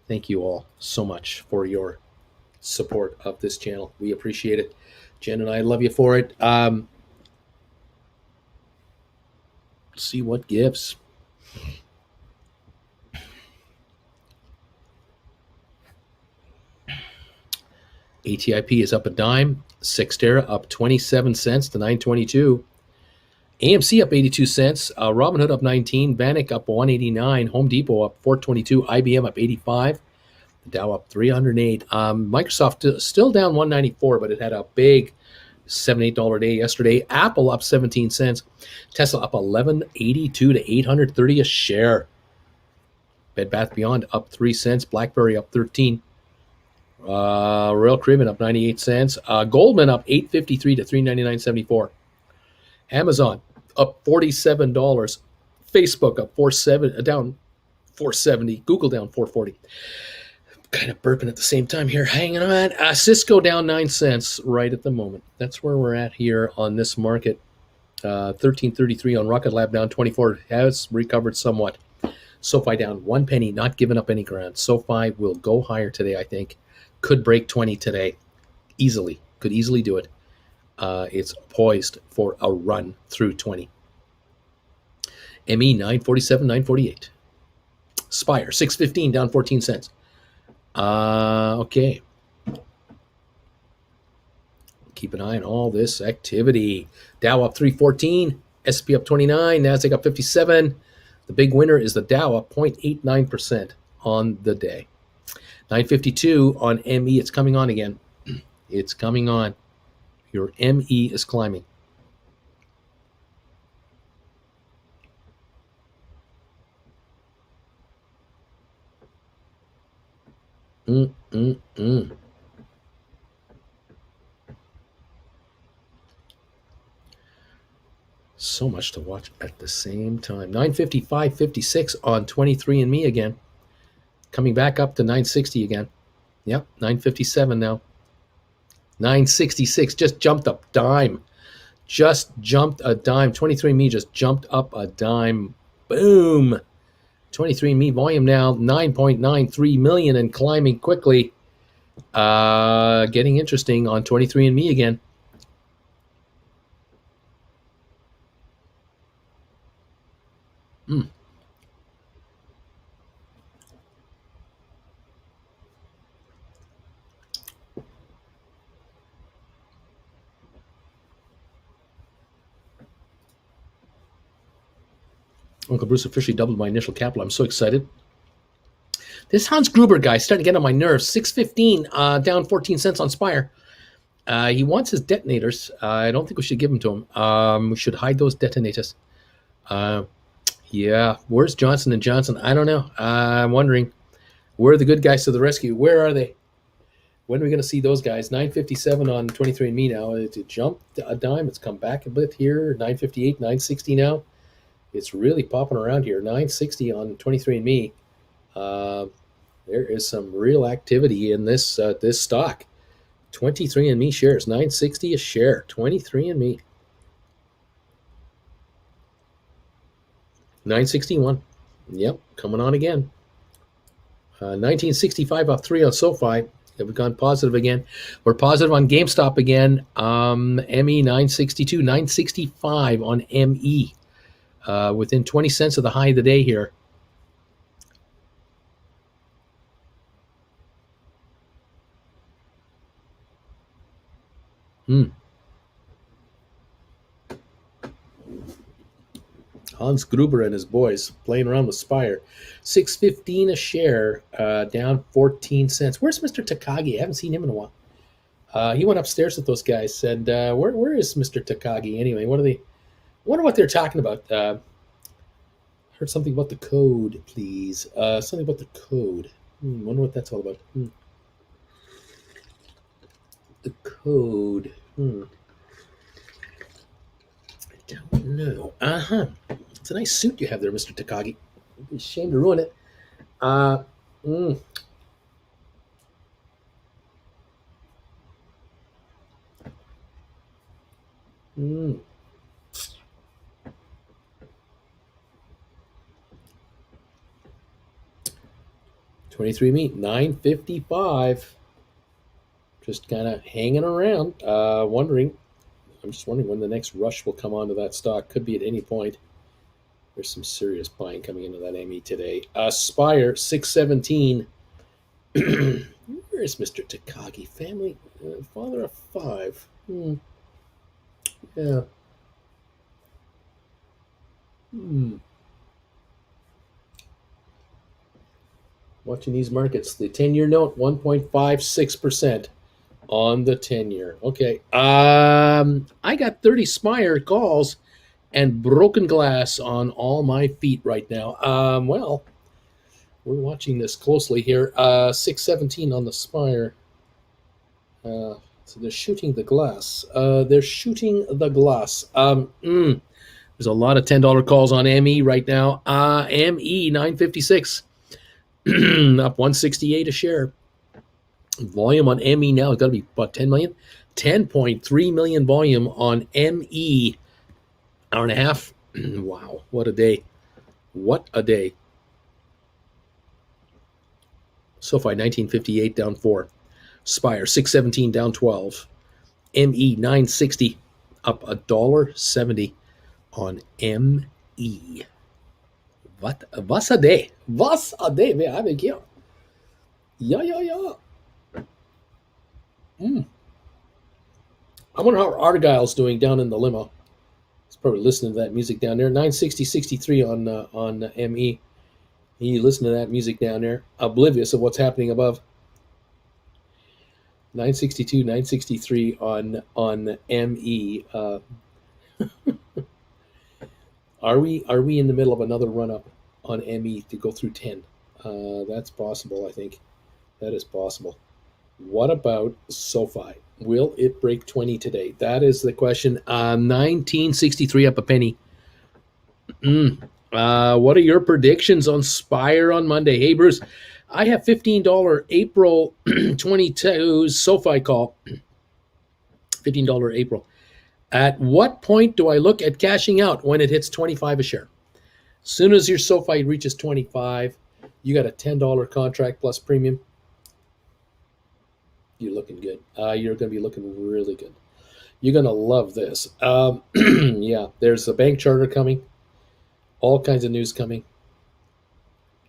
Thank you all so much for your support of this channel. We appreciate it. Jen and I love you for it. See what gives. ATIP is up a dime. Sextera up 27 cents to 922. AMC up 82 cents. Robinhood up 19. Bannock up 189. Home Depot up 422. IBM up 85. The Dow up 308. Microsoft still down 194, but it had a big $7-8 day yesterday. Apple up 17 cents. Tesla up 1182 to 830 a share. Bed Bath Beyond up 3 cents. BlackBerry up 13. Royal Caribbean up 98 cents. Goldman up 8.53 to 399.74. Amazon up $47. Facebook up 47 down 470. Google down 440. Kind of burping at the same time here. Hanging on. Cisco down 9 cents right at the moment. That's where we're at here on this market. 1333 on Rocket Lab down 24. Has recovered somewhat. SoFi down 1 penny, not giving up any ground. SoFi will go higher today, I think. Could break 20 today. Easily. Could easily do it. It's poised for a run through 20. ME 947, 948. Spire 615 down 14 cents. Okay. Keep an eye on all this activity. Dow up 314, SP up 29, Nasdaq up 57. The big winner is the Dow up 0.89% on the day. 952 on ME. It's coming on again. It's coming on. Your ME is climbing. So much to watch at the same time. 955.56 on 23andMe again. Coming back up to 960 again. Yep, 957 now. 966 just jumped a dime. Just jumped a dime. 23andMe just jumped up a dime. Boom. 23andMe volume now 9.93 million and climbing quickly. Getting interesting on 23andMe again. Uncle Bruce officially doubled my initial capital. I'm so excited. This Hans Gruber guy is starting to get on my nerves. 615 down 14 cents on Spire. He wants his detonators. I don't think we should give them to him. We should hide those detonators. Yeah, where's Johnson & Johnson? I don't know. I'm wondering, where are the good guys to the rescue? Where are they? When are we going to see those guys? 957 on 23andMe now. It jumped a dime. It's come back a bit here. 958, 960 now. It's really popping around here. 960 on 23andMe. There is some real activity in this this stock. 23andMe shares, 960 a share. 23andMe. 961. Yep, coming on again. 1965 off 3 on SoFi. We've gone positive again. We're positive on GameStop again. ME 962, 965 on ME. Within 20 cents of the high of the day here. Hans Gruber and his boys playing around with Spire. 615 a share, down 14 cents. Where's Mr. Takagi? I haven't seen him in a while. He went upstairs with those guys. And where is Mr. Takagi anyway? What are they? I wonder what they're talking about. Heard something about the code, please. Something about the code. Wonder what that's all about. The code. I don't know. It's a nice suit you have there, Mr. Takagi. It'd be a shame to ruin it. 23andMe, 955. Just kind of hanging around, wondering. I'm just wondering when the next rush will come onto that stock. Could be at any point. There's some serious buying coming into that ME today. Spire, 617. Where is Mr. Takagi? Family, father of 5. Yeah. Watching these markets. The 10-year note, 1.56% on the 10-year. Okay. I got 30 Spire calls and broken glass on all my feet right now. Well, we're watching this closely here. 617 on the Spire. So they're shooting the glass. They're shooting the glass. There's a lot of $10 calls on ME right now. ME 956 up 168 a share. Volume on ME now has got to be about 10 million. 10.3 million volume on ME. Hour and a half. Wow, what a day. What a day. SoFi 1958 down 4. Spire 617 down 12. ME 960 up $1.70 on ME. Was a day. Was a day. Wir haben hier. Ja, ja, ja. I wonder how Argyle's doing down in the limo. He's probably listening to that music down there. 960.63 on ME. You listen to that music down there, oblivious of what's happening above. 962, 963 on ME. Are we in the middle of another run up on ME to go through 10? That's possible. I think that is possible. What about SoFi? Will it break 20 today? That is the question. 1963 up a penny. What are your predictions on Spire on Monday? Hey, Bruce, I have $15 April 22 SoFi call. $15 April. At what point do I look at cashing out? When it hits 25 a share. As soon as your SoFi reaches 25, you got a $10 contract plus premium. You're looking good. You're going to be looking really good. You're going to love this. Yeah, there's a bank charter coming. All kinds of news coming.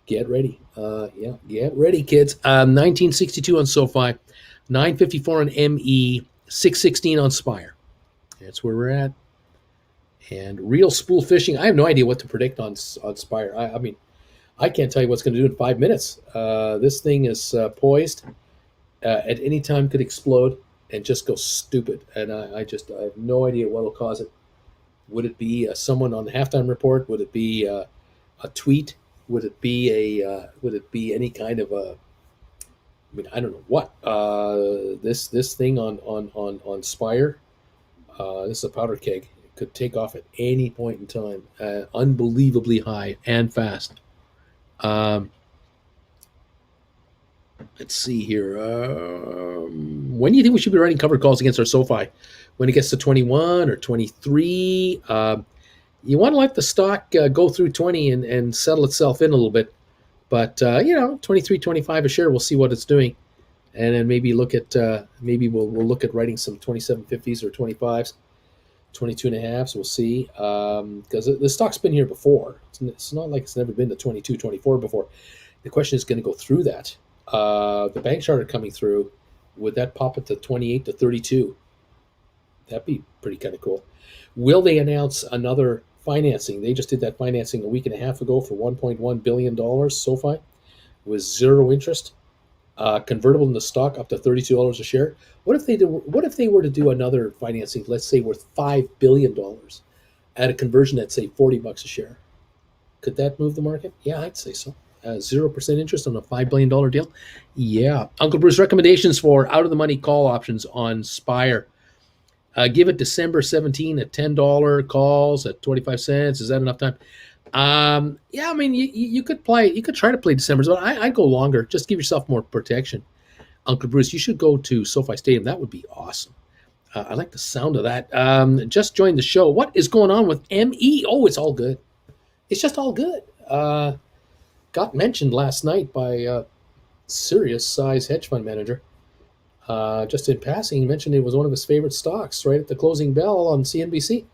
Get ready. Yeah, get ready, kids. 1962 on SoFi, 954 on ME, 616 on Spire. That's where we're at. And real spool fishing. I have no idea what to predict on Spire. I mean, I can't tell you what's going to do in 5 minutes. This thing is poised. At any time could explode and just go stupid. And I have no idea what will cause it. Would it be someone on the halftime report? Would it be a tweet? Would it be any kind of a? I mean, I don't know what. This thing on Spire. This is a powder keg. It could take off at any point in time. Unbelievably high and fast. Let's see here. When do you think we should be writing cover calls against our SoFi? When it gets to 21 or 23? You want to let the stock go through 20 and settle itself in a little bit. But, 23, 25 a share, we'll see what it's doing. And then maybe look at, we'll look at writing some 27.50s or 25s, 22 and a halves. We'll see. Because the stock's been here before. It's not like it's never been to 22, 24 before. The question is going to go through that. The bank charter coming through, would that pop it to 28 to 32? That'd be pretty kind of cool. Will they announce another financing? They just did that financing a week and a half ago for $1.1 billion, SoFi, with zero interest, convertible in the stock up to $32 a share. What if they were to do another financing, let's say worth $5 billion at a conversion at, say, $40 a share? Could that move the market? Yeah, I'd say so. 0% interest on a $5 billion deal. Yeah. Uncle Bruce, recommendations for out-of-the-money call options on Spire. Give it December 17 at $10 calls at 25 cents. Is that enough time? Yeah, I mean, you could try to play December, but I'd go longer. Just give yourself more protection. Uncle Bruce, you should go to SoFi Stadium. That would be awesome. I like the sound of that. Just joined the show. What is going on with ME? Oh, it's all good. It's just all good. Got mentioned last night by a serious size hedge fund manager. Just in passing, he mentioned it was one of his favorite stocks right at the closing bell on CNBC.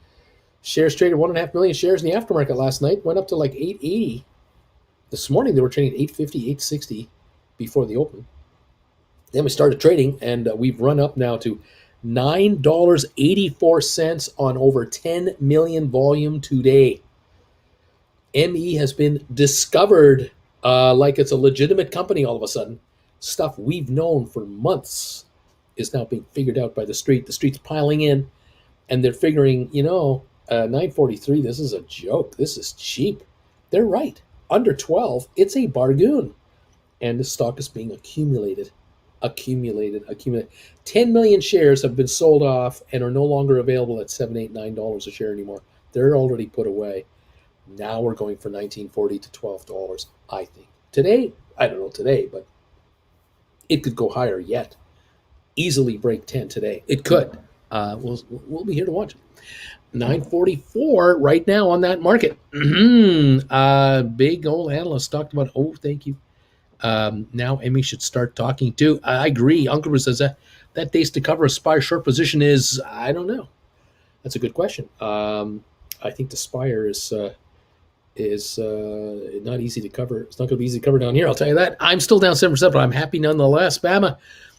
Shares traded 1.5 million shares in the aftermarket last night, went up to like 880. This morning they were trading at 850, 860 before the open. Then we started trading, and we've run up now to $9.84 on over 10 million volume today. ME has been discovered like it's a legitimate company all of a sudden. Stuff we've known for months is now being figured out by the street. The street's piling in, and they're figuring, 943, this is a joke. This is cheap. They're right. Under 12, it's a bargain. And the stock is being accumulated. accumulated. 10 million shares have been sold off and are no longer available at $7, $8, $9 a share anymore. They're already put away. Now we're going for $19.40 to $12, I think. Today, I don't know today, but it could go higher yet. Easily break 10 today. It could. We'll be here to watch it. 944 right now on that market. Big old analyst talked about, oh, thank you. Now Emmy should start talking too. I agree. Uncle Bruce says that days to cover a Spire short position is, I don't know. That's a good question. I think the Spire is not easy to cover. It's not going to be easy to cover down here. I'll tell you that. I'm still down 7%, but I'm happy nonetheless. Bama,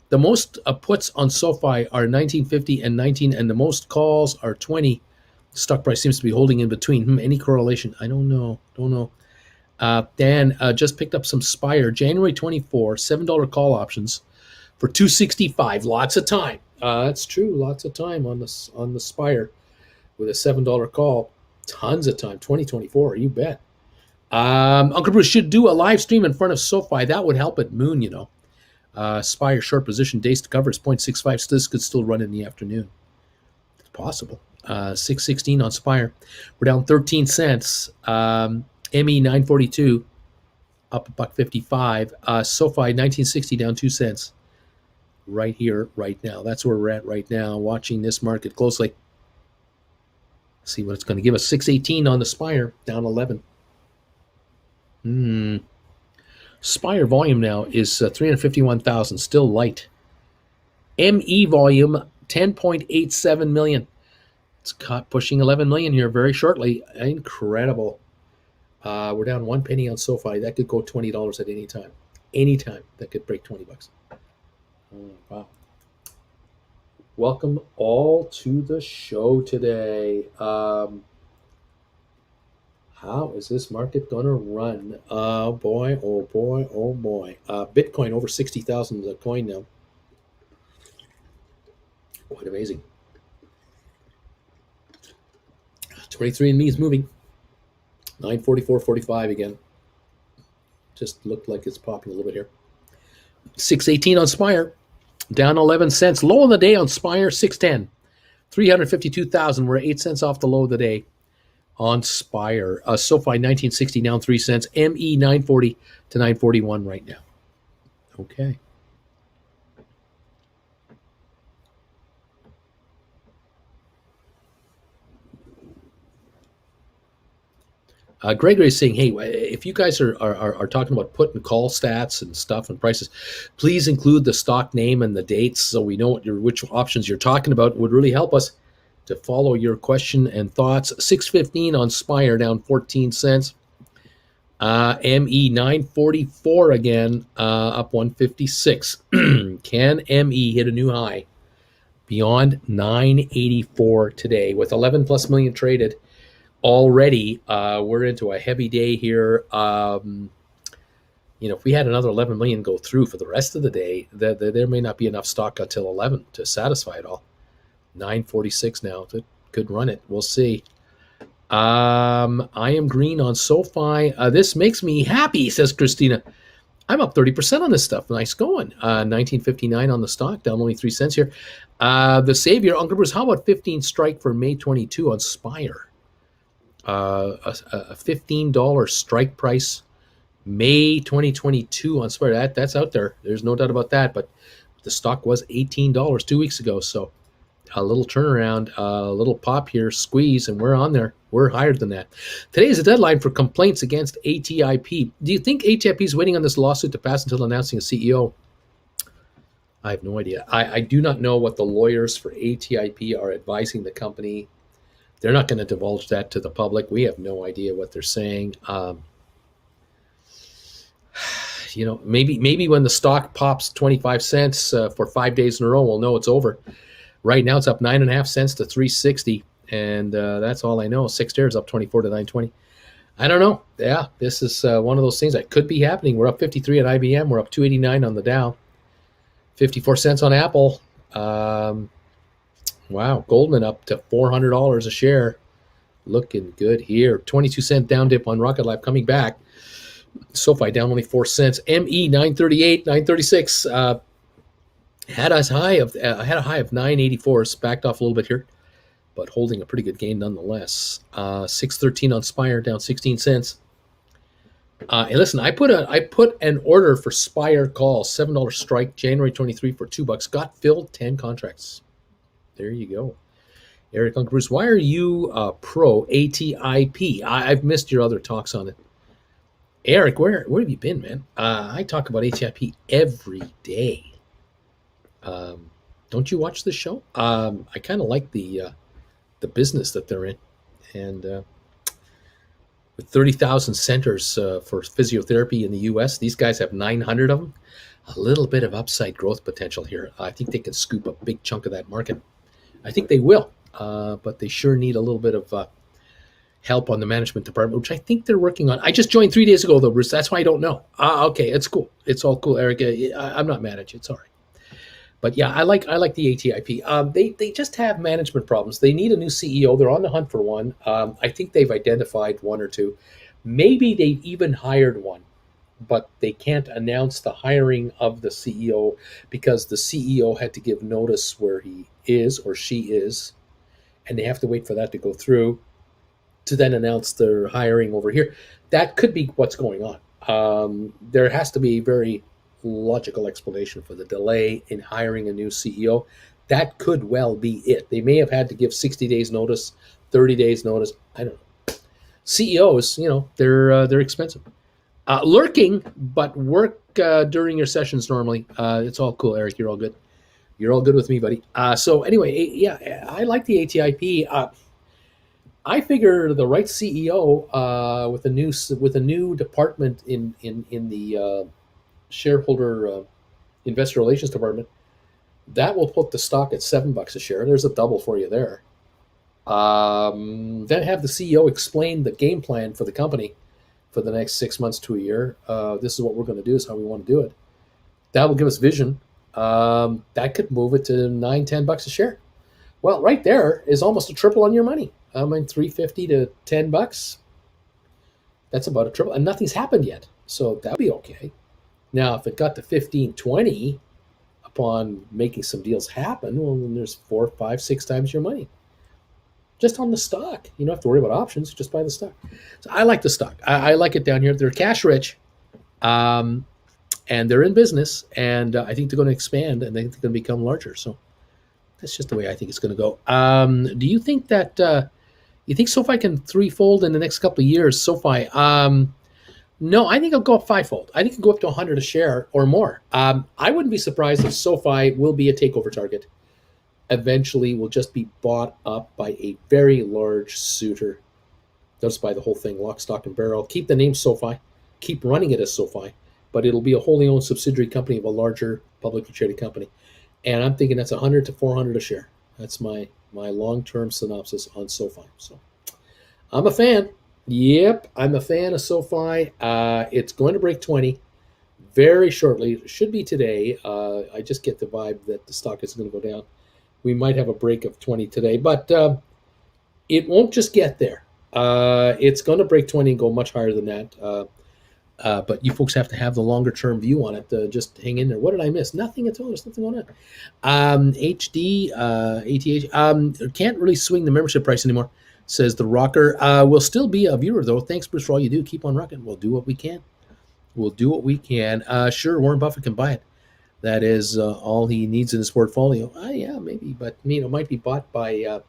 the most puts on SoFi are 1950 and 19, and the most calls are 20. The stock price seems to be holding in between. Any correlation? I don't know. Dan just picked up some Spire, January 24, $7 call options for $265. Lots of time. That's true. Lots of time on the Spire with a $7 call. Tons of time. 2024. You bet. Uncle Bruce should do a live stream in front of SoFi. That would help at Moon, you know. Spire short position days to cover is 0.65. This could still run in the afternoon. It's possible. 616 on Spire. We're down 13 cents. ME 942 up $1.55. SoFi 1960 down 2 cents. Right here, right now. That's where we're at right now. Watching this market closely. See what it's going to give us. 618 on the Spire, down 11. Spire volume now is 351,000, still light. ME volume 10.87 million. It's pushing 11 million here very shortly. Incredible. We're down 1 penny on SoFi. That could go $20 at any time. Anytime that could break $20. Oh, wow. Welcome all to the show today. How is this market going to run? Oh boy, oh boy, oh boy. Bitcoin over 60,000 a coin now. Quite amazing. 23andMe is moving. 944.45 again. Just looked like it's popping a little bit here. 618 on Spire. Down 11 cents. Low of the day on Spire, 610. 352,000. We're 8 cents off the low of the day on Spire. SoFi 1960 down 3 cents. ME 940 to 941 right now. Okay. Gregory is saying, hey, if you guys are talking about put and call stats and stuff and prices, please include the stock name and the dates so we know which options you're talking about. It would really help us to follow your question and thoughts. 615 on Spire, down 14 cents. ME 944 again, up 156. Can ME hit a new high beyond 984 today with 11 plus million traded? Already, we're into a heavy day here. If we had another 11 million go through for the rest of the day, there may not be enough stock until 11 to satisfy it all. 946 now. Could run it. We'll see. I am green on SoFi. This makes me happy, says Christina. I'm up 30% on this stuff. Nice going. 1959 on the stock, down only 3 cents here. The Savior, Uncle Bruce, how about 15 strike for May 22 on Spire? A $15 strike price, May 2022 on Spire. That's out there. There's no doubt about that. But the stock was $18 2 weeks ago. So a little turnaround, a little pop here, squeeze, and we're on there. We're higher than that. Today is a deadline for complaints against ATIP. Do you think ATIP is waiting on this lawsuit to pass until announcing a CEO? I have no idea. I do not know what the lawyers for ATIP are advising the company. They're not going to divulge that to the public. We have no idea what they're saying. Maybe when the stock pops 25 cents for 5 days in a row, we'll know it's over. Right now, it's up 9.5 cents to 360, and that's all I know. 6 shares up 24 to 920. I don't know. Yeah, this is one of those things that could be happening. We're up 53 at IBM. We're up 289 on the Dow. 54 cents on Apple. Wow, Goldman up to $400 a share. Looking good here. 22-cent down dip on Rocket Lab coming back. SoFi down only 4 cents. ME 938, 936. Had a high of 984, backed off a little bit here, but holding a pretty good gain nonetheless. 613 on Spire, down 16 cents. And listen, I put an order for Spire call, $7 strike, January 23 for $2. Got filled 10 contracts. There you go. Eric Uncle Bruce, why are you pro ATIP? I've missed your other talks on it. Eric, where have you been, man? I talk about ATIP every day. Don't you watch this show? I kind of like the business that they're in, and with 30,000 centers for physiotherapy in the U.S., these guys have 900 of them. A little bit of upside growth potential here. I think they can scoop a big chunk of that market. I think they will, but they sure need a little bit of help on the management department, which I think they're working on. I just joined 3 days ago, though, Bruce. That's why I don't know. Okay, it's cool. It's all cool, Eric. I'm not mad at you. It's all right. But yeah, I like the ATIP. They just have management problems. They need a new CEO. They're on the hunt for one. I think they've identified one or two. Maybe they've even hired one, but they can't announce the hiring of the CEO because the CEO had to give notice where he is or she is, and they have to wait for that to go through to then announce their hiring over here. That could be what's going on. There has to be a very logical explanation for the delay in hiring a new CEO. That could well be it. They may have had to give 60 days notice, 30 days notice. I don't know. CEOs, they're expensive. Lurking, but work during your sessions normally. It's all cool, Eric. You're all good. You're all good with me, buddy. So anyway, yeah, I like the ATIP. I figure the right CEO with a new department in the shareholder investor relations department, that will put the stock at $7 a share. There's a double for you there. Then have the CEO explain the game plan for the company for the next 6 months to a year. This is what we're going to do. This is how we want to do it. That will give us vision. That could move it to $9-10 a share. Well, right there is almost a triple on your money. I mean, $3.50 to $10. That's about a triple, and nothing's happened yet, so that'd be okay. Now, if it got to 15-20 upon making some deals happen, well, then there's 4, 5, 6 times your money just on the stock. You don't have to worry about options; just buy the stock. So I like the stock. I like it down here. They're cash rich, and they're in business, and I think they're going to expand, and I think they're going to become larger. So that's just the way I think it's going to go. Do you think that you think SoFi can threefold in the next couple of years? SoFi. No, I think it'll go up fivefold. I think it'll go up to 100 a share or more. I wouldn't be surprised if SoFi will be a takeover target. Eventually, will just be bought up by a very large suitor. They'll just buy the whole thing, lock, stock, and barrel. Keep the name SoFi. Keep running it as SoFi. But it'll be a wholly owned subsidiary company of a larger publicly traded company. And I'm thinking that's 100 to 400 a share. That's my long-term synopsis on SoFi. So I'm a fan. Yep, I'm a fan of SoFi. It's going to break 20 very shortly. It should be today. I just get the vibe that the stock is going to go down. We might have a break of 20 today, but it won't just get there. It's going to break 20 and go much higher than that. But you folks have to have the longer-term view on it. Just hang in there. What did I miss? Nothing at all. There's nothing going on. HD, ATH, can't really swing the membership price anymore, says the rocker. Will still be a viewer, though. Thanks, Bruce, for all you do. Keep on rocking. We'll do what we can. We'll do what we can. Sure, Warren Buffett can buy it. That is all he needs in his portfolio. Yeah, maybe. But, it might be bought by, it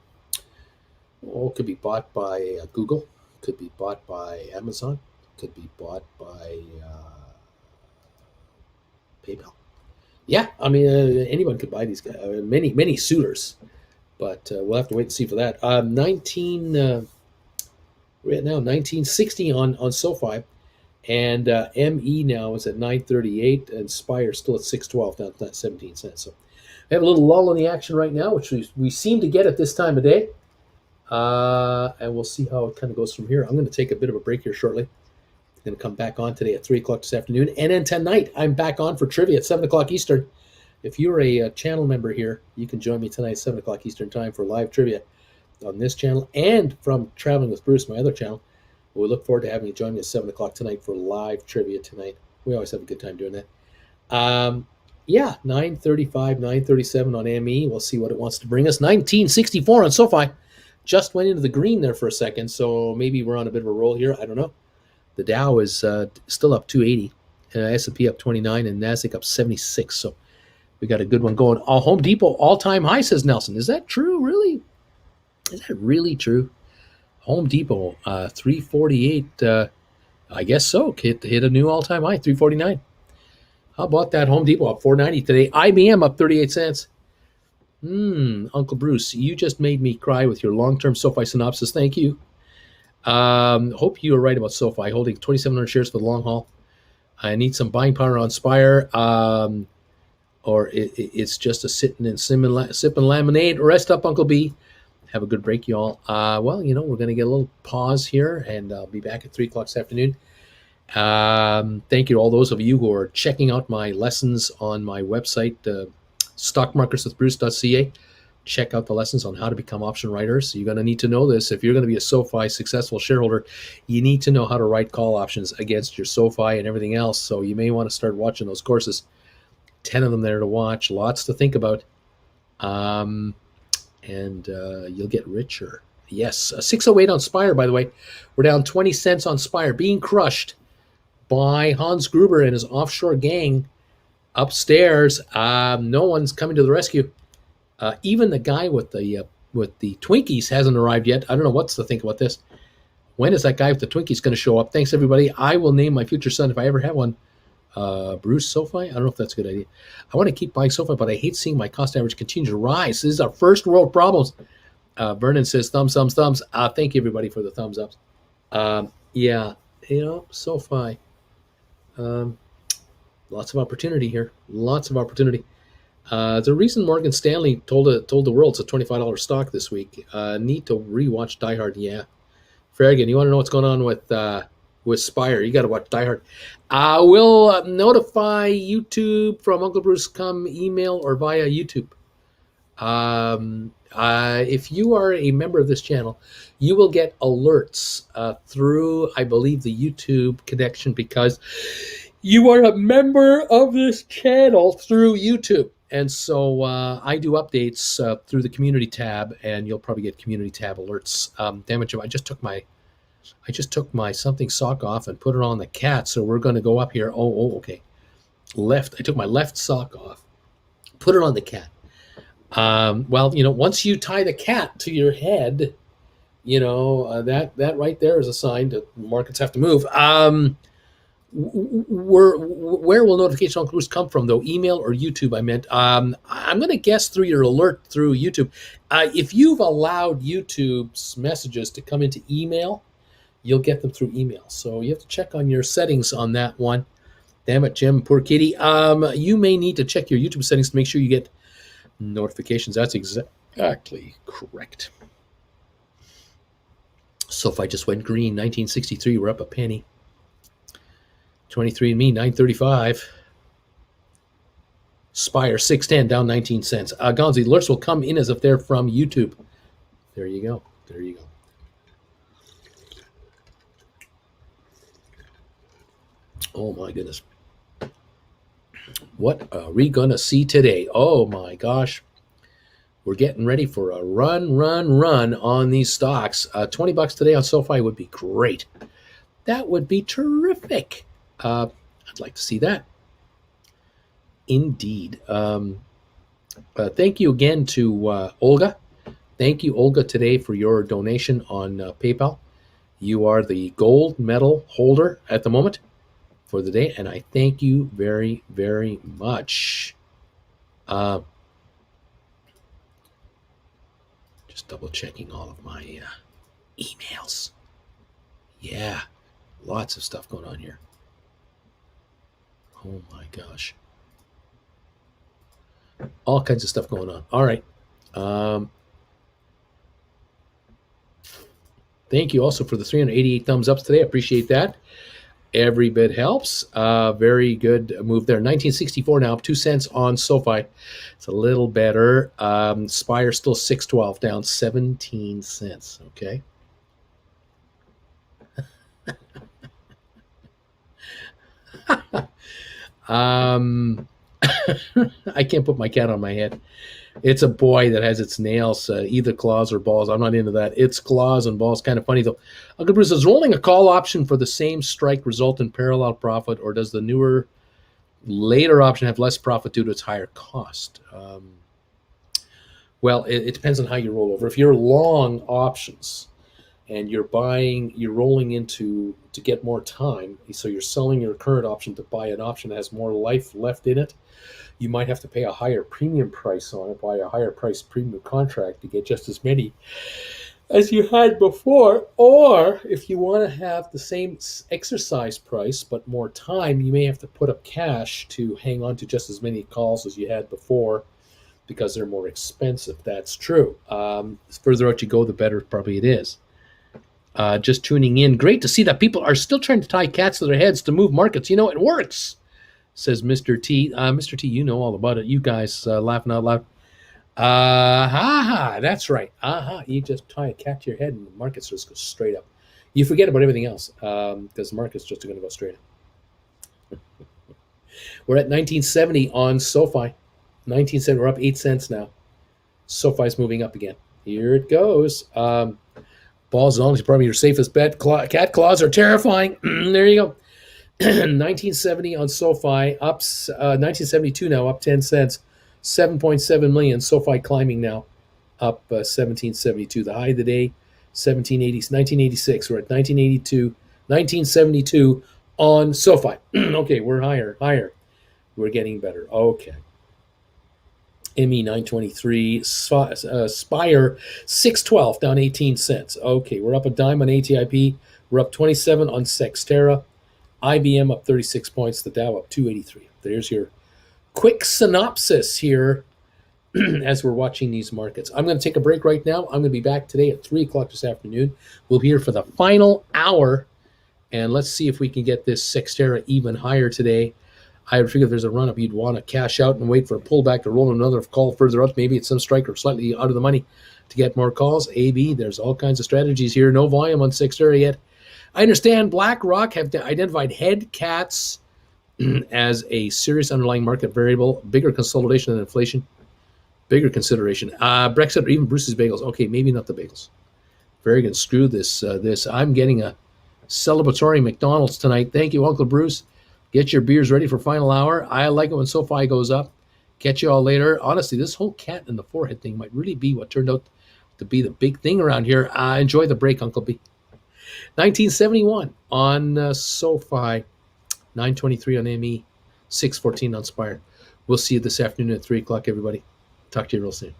could be bought by Google. Could be bought by Amazon. Could be bought by PayPal. Yeah, I mean, anyone could buy these guys. Many suitors. But we'll have to wait and see for that. 1960 on SoFi, and ME now is at 938, and Spire still at 612, down to 17 cents. So we have a little lull in the action right now, which we seem to get at this time of day, and we'll see how it kind of goes from here. I'm going to take a bit of a break here shortly. I'm going to come back on today at 3 o'clock this afternoon, and then tonight I'm back on for trivia at 7 o'clock Eastern. If you're a channel member here, you can join me tonight at 7 o'clock Eastern time for live trivia on this channel and from Traveling with Bruce, my other channel. We look forward to having you join me at 7 o'clock tonight for live trivia tonight. We always have a good time doing that. Yeah, 935, 937 on ME. We'll see what it wants to bring us. 1964 on SoFi. Just went into the green there for a second, so maybe we're on a bit of a roll here. I don't know. The Dow is still up 280, S&P up 29, and Nasdaq up 76. So we got a good one going. Home Depot all-time high, says Nelson. Is that true? Really? Is that really true? Home Depot 348. I guess so. Hit a new all-time high, 349. How about that? Home Depot up 490 today. IBM up 38 cents. Uncle Bruce, you just made me cry with your long-term SoFi synopsis. Thank you. Hope you are right about SoFi, holding 2,700 shares for the long haul. I need some buying power on Spire, or it's just a sitting and sipping lemonade. Rest up, Uncle B. Have a good break, y'all. Well, we're going to get a little pause here, and I'll be back at 3 o'clock this afternoon. Thank you to all those of you who are checking out my lessons on my website, stockmarkerswithbruce.ca. Check out the lessons on how to become option writers. You're going to need to know this. If you're going to be a SoFi successful shareholder, you need to know how to write call options against your SoFi and everything else. So you may want to start watching those courses. 10 of them there to watch. Lots to think about. And you'll get richer. Yes, 608 on Spire, by the way. We're down 20 cents on Spire, being crushed by Hans Gruber and his offshore gang upstairs. No one's coming to the rescue. Even the guy with the Twinkies hasn't arrived yet. I don't know what's to think about this. When is that guy with the Twinkies going to show up? Thanks, everybody. I will name my future son if I ever have one. Bruce SoFi? I don't know if that's a good idea. I want to keep buying SoFi, but I hate seeing my cost average continue to rise. This is our first world problems. Vernon says thumbs. Thank you, everybody, for the thumbs ups. Yeah, SoFi. Lots of opportunity here. Lots of opportunity. The reason Morgan Stanley told the world it's a $25 stock this week. Need to rewatch Die Hard. Yeah, Farragon, you want to know what's going on with Spire? You got to watch Die Hard. We'll notify YouTube from Uncle Bruce come email or via YouTube. If you are a member of this channel, you will get alerts through, I believe, the YouTube connection because you are a member of this channel through YouTube. And so I do updates through the community tab, and you'll probably get community tab alerts. Damn it, Joe! I just took my something sock off and put it on the cat. So we're going to go up here. Okay. I took my left sock off, put it on the cat. Well, once you tie the cat to your head, that right there is a sign that markets have to move. Where will notification on Bruce come from, though? Email or YouTube? I meant. I'm going to guess through your alert through YouTube. If you've allowed YouTube's messages to come into email, you'll get them through email. So you have to check on your settings on that one. Damn it, Jim, poor kitty. You may need to check your YouTube settings to make sure you get notifications. That's exactly correct. So if I just went green, 1963, we're up a penny. 23andMe, 935. Spire, 610, down 19 cents. Gonzi, alerts will come in as if they're from YouTube. There you go. Oh, my goodness. What are we going to see today? Oh, my gosh. We're getting ready for a run on these stocks. $20 today on SoFi would be great. That would be terrific. I'd like to see that. Indeed. Thank you again to Olga. Thank you, Olga, today for your donation on PayPal. You are the gold medal holder at the moment for the day, and I thank you very, very much. Just double checking all of my emails. Yeah, lots of stuff going on here. Oh my gosh. All kinds of stuff going on. All right. Thank you also for the 388 thumbs ups today. I appreciate that. Every bit helps. Very good move there. 1964 now, up 2 cents on SoFi. It's a little better. Spire still 612, down 17 cents. Okay. I can't put my cat on my head. It's a boy that has its nails, either claws or balls. I'm not into that. It's claws and balls. Kind of funny though. Uncle Bruce, does rolling a call option for the same strike result in parallel profit, or does the newer, later option have less profit due to its higher cost? Well, it depends on how you roll over. If you're long options and you're rolling into to get more time, so you're selling your current option to buy an option that has more life left in it, you might have to pay a higher premium price on it, buy a higher price premium contract to get just as many as you had before. Or if you want to have the same exercise price but more time, you may have to put up cash to hang on to just as many calls as you had before because they're more expensive. That's true. The further out you go, the better probably it is. Just tuning in. Great to see that people are still trying to tie cats to their heads to move markets. It works, says Mr. T. Mr. T, you know all about it. You guys laughing out loud. That's right. You just tie a cat to your head and the markets just go straight up. You forget about everything else because the market's just going to go straight up. We're at 1970 on SoFi. 1970, we're up 8 cents now. SoFi's moving up again. Here it goes. Balls and all is probably your safest bet. Cat claws are terrifying. There you go. 1970 on SoFi, up 1972 now, up 10 cents, 7.7 million. SoFi climbing now, up 1772. The high of the day, 1986. We're at 1972 on SoFi. Okay, we're higher. We're getting better. Okay. ME 923, Spire 612, down 18 cents. Okay, we're up a dime on ATIP. We're up 27 on Sextera. IBM up 36 points. The Dow up 283. There's your quick synopsis here as we're watching these markets. I'm going to take a break right now. I'm going to be back today at 3 o'clock this afternoon. We'll be here for the final hour, and let's see if we can get this Sextera even higher today. I would figure if there's a run-up, you'd want to cash out and wait for a pullback to roll another call further up. Maybe it's some strike or slightly out of the money to get more calls. AB, there's all kinds of strategies here. No volume on Sextera yet. I understand BlackRock have identified head cats as a serious underlying market variable, bigger consolidation than inflation, bigger consideration. Brexit or even Bruce's bagels. Okay, maybe not the bagels. Very good. Screw this. I'm getting a celebratory McDonald's tonight. Thank you, Uncle Bruce. Get your beers ready for final hour. I like it when SoFi goes up. Catch you all later. Honestly, this whole cat in the forehead thing might really be what turned out to be the big thing around here. Enjoy the break, Uncle B. 1971 on SoFi, 923 on ME, 614 on Spire. We'll see you this afternoon at 3 o'clock, everybody. Talk to you real soon.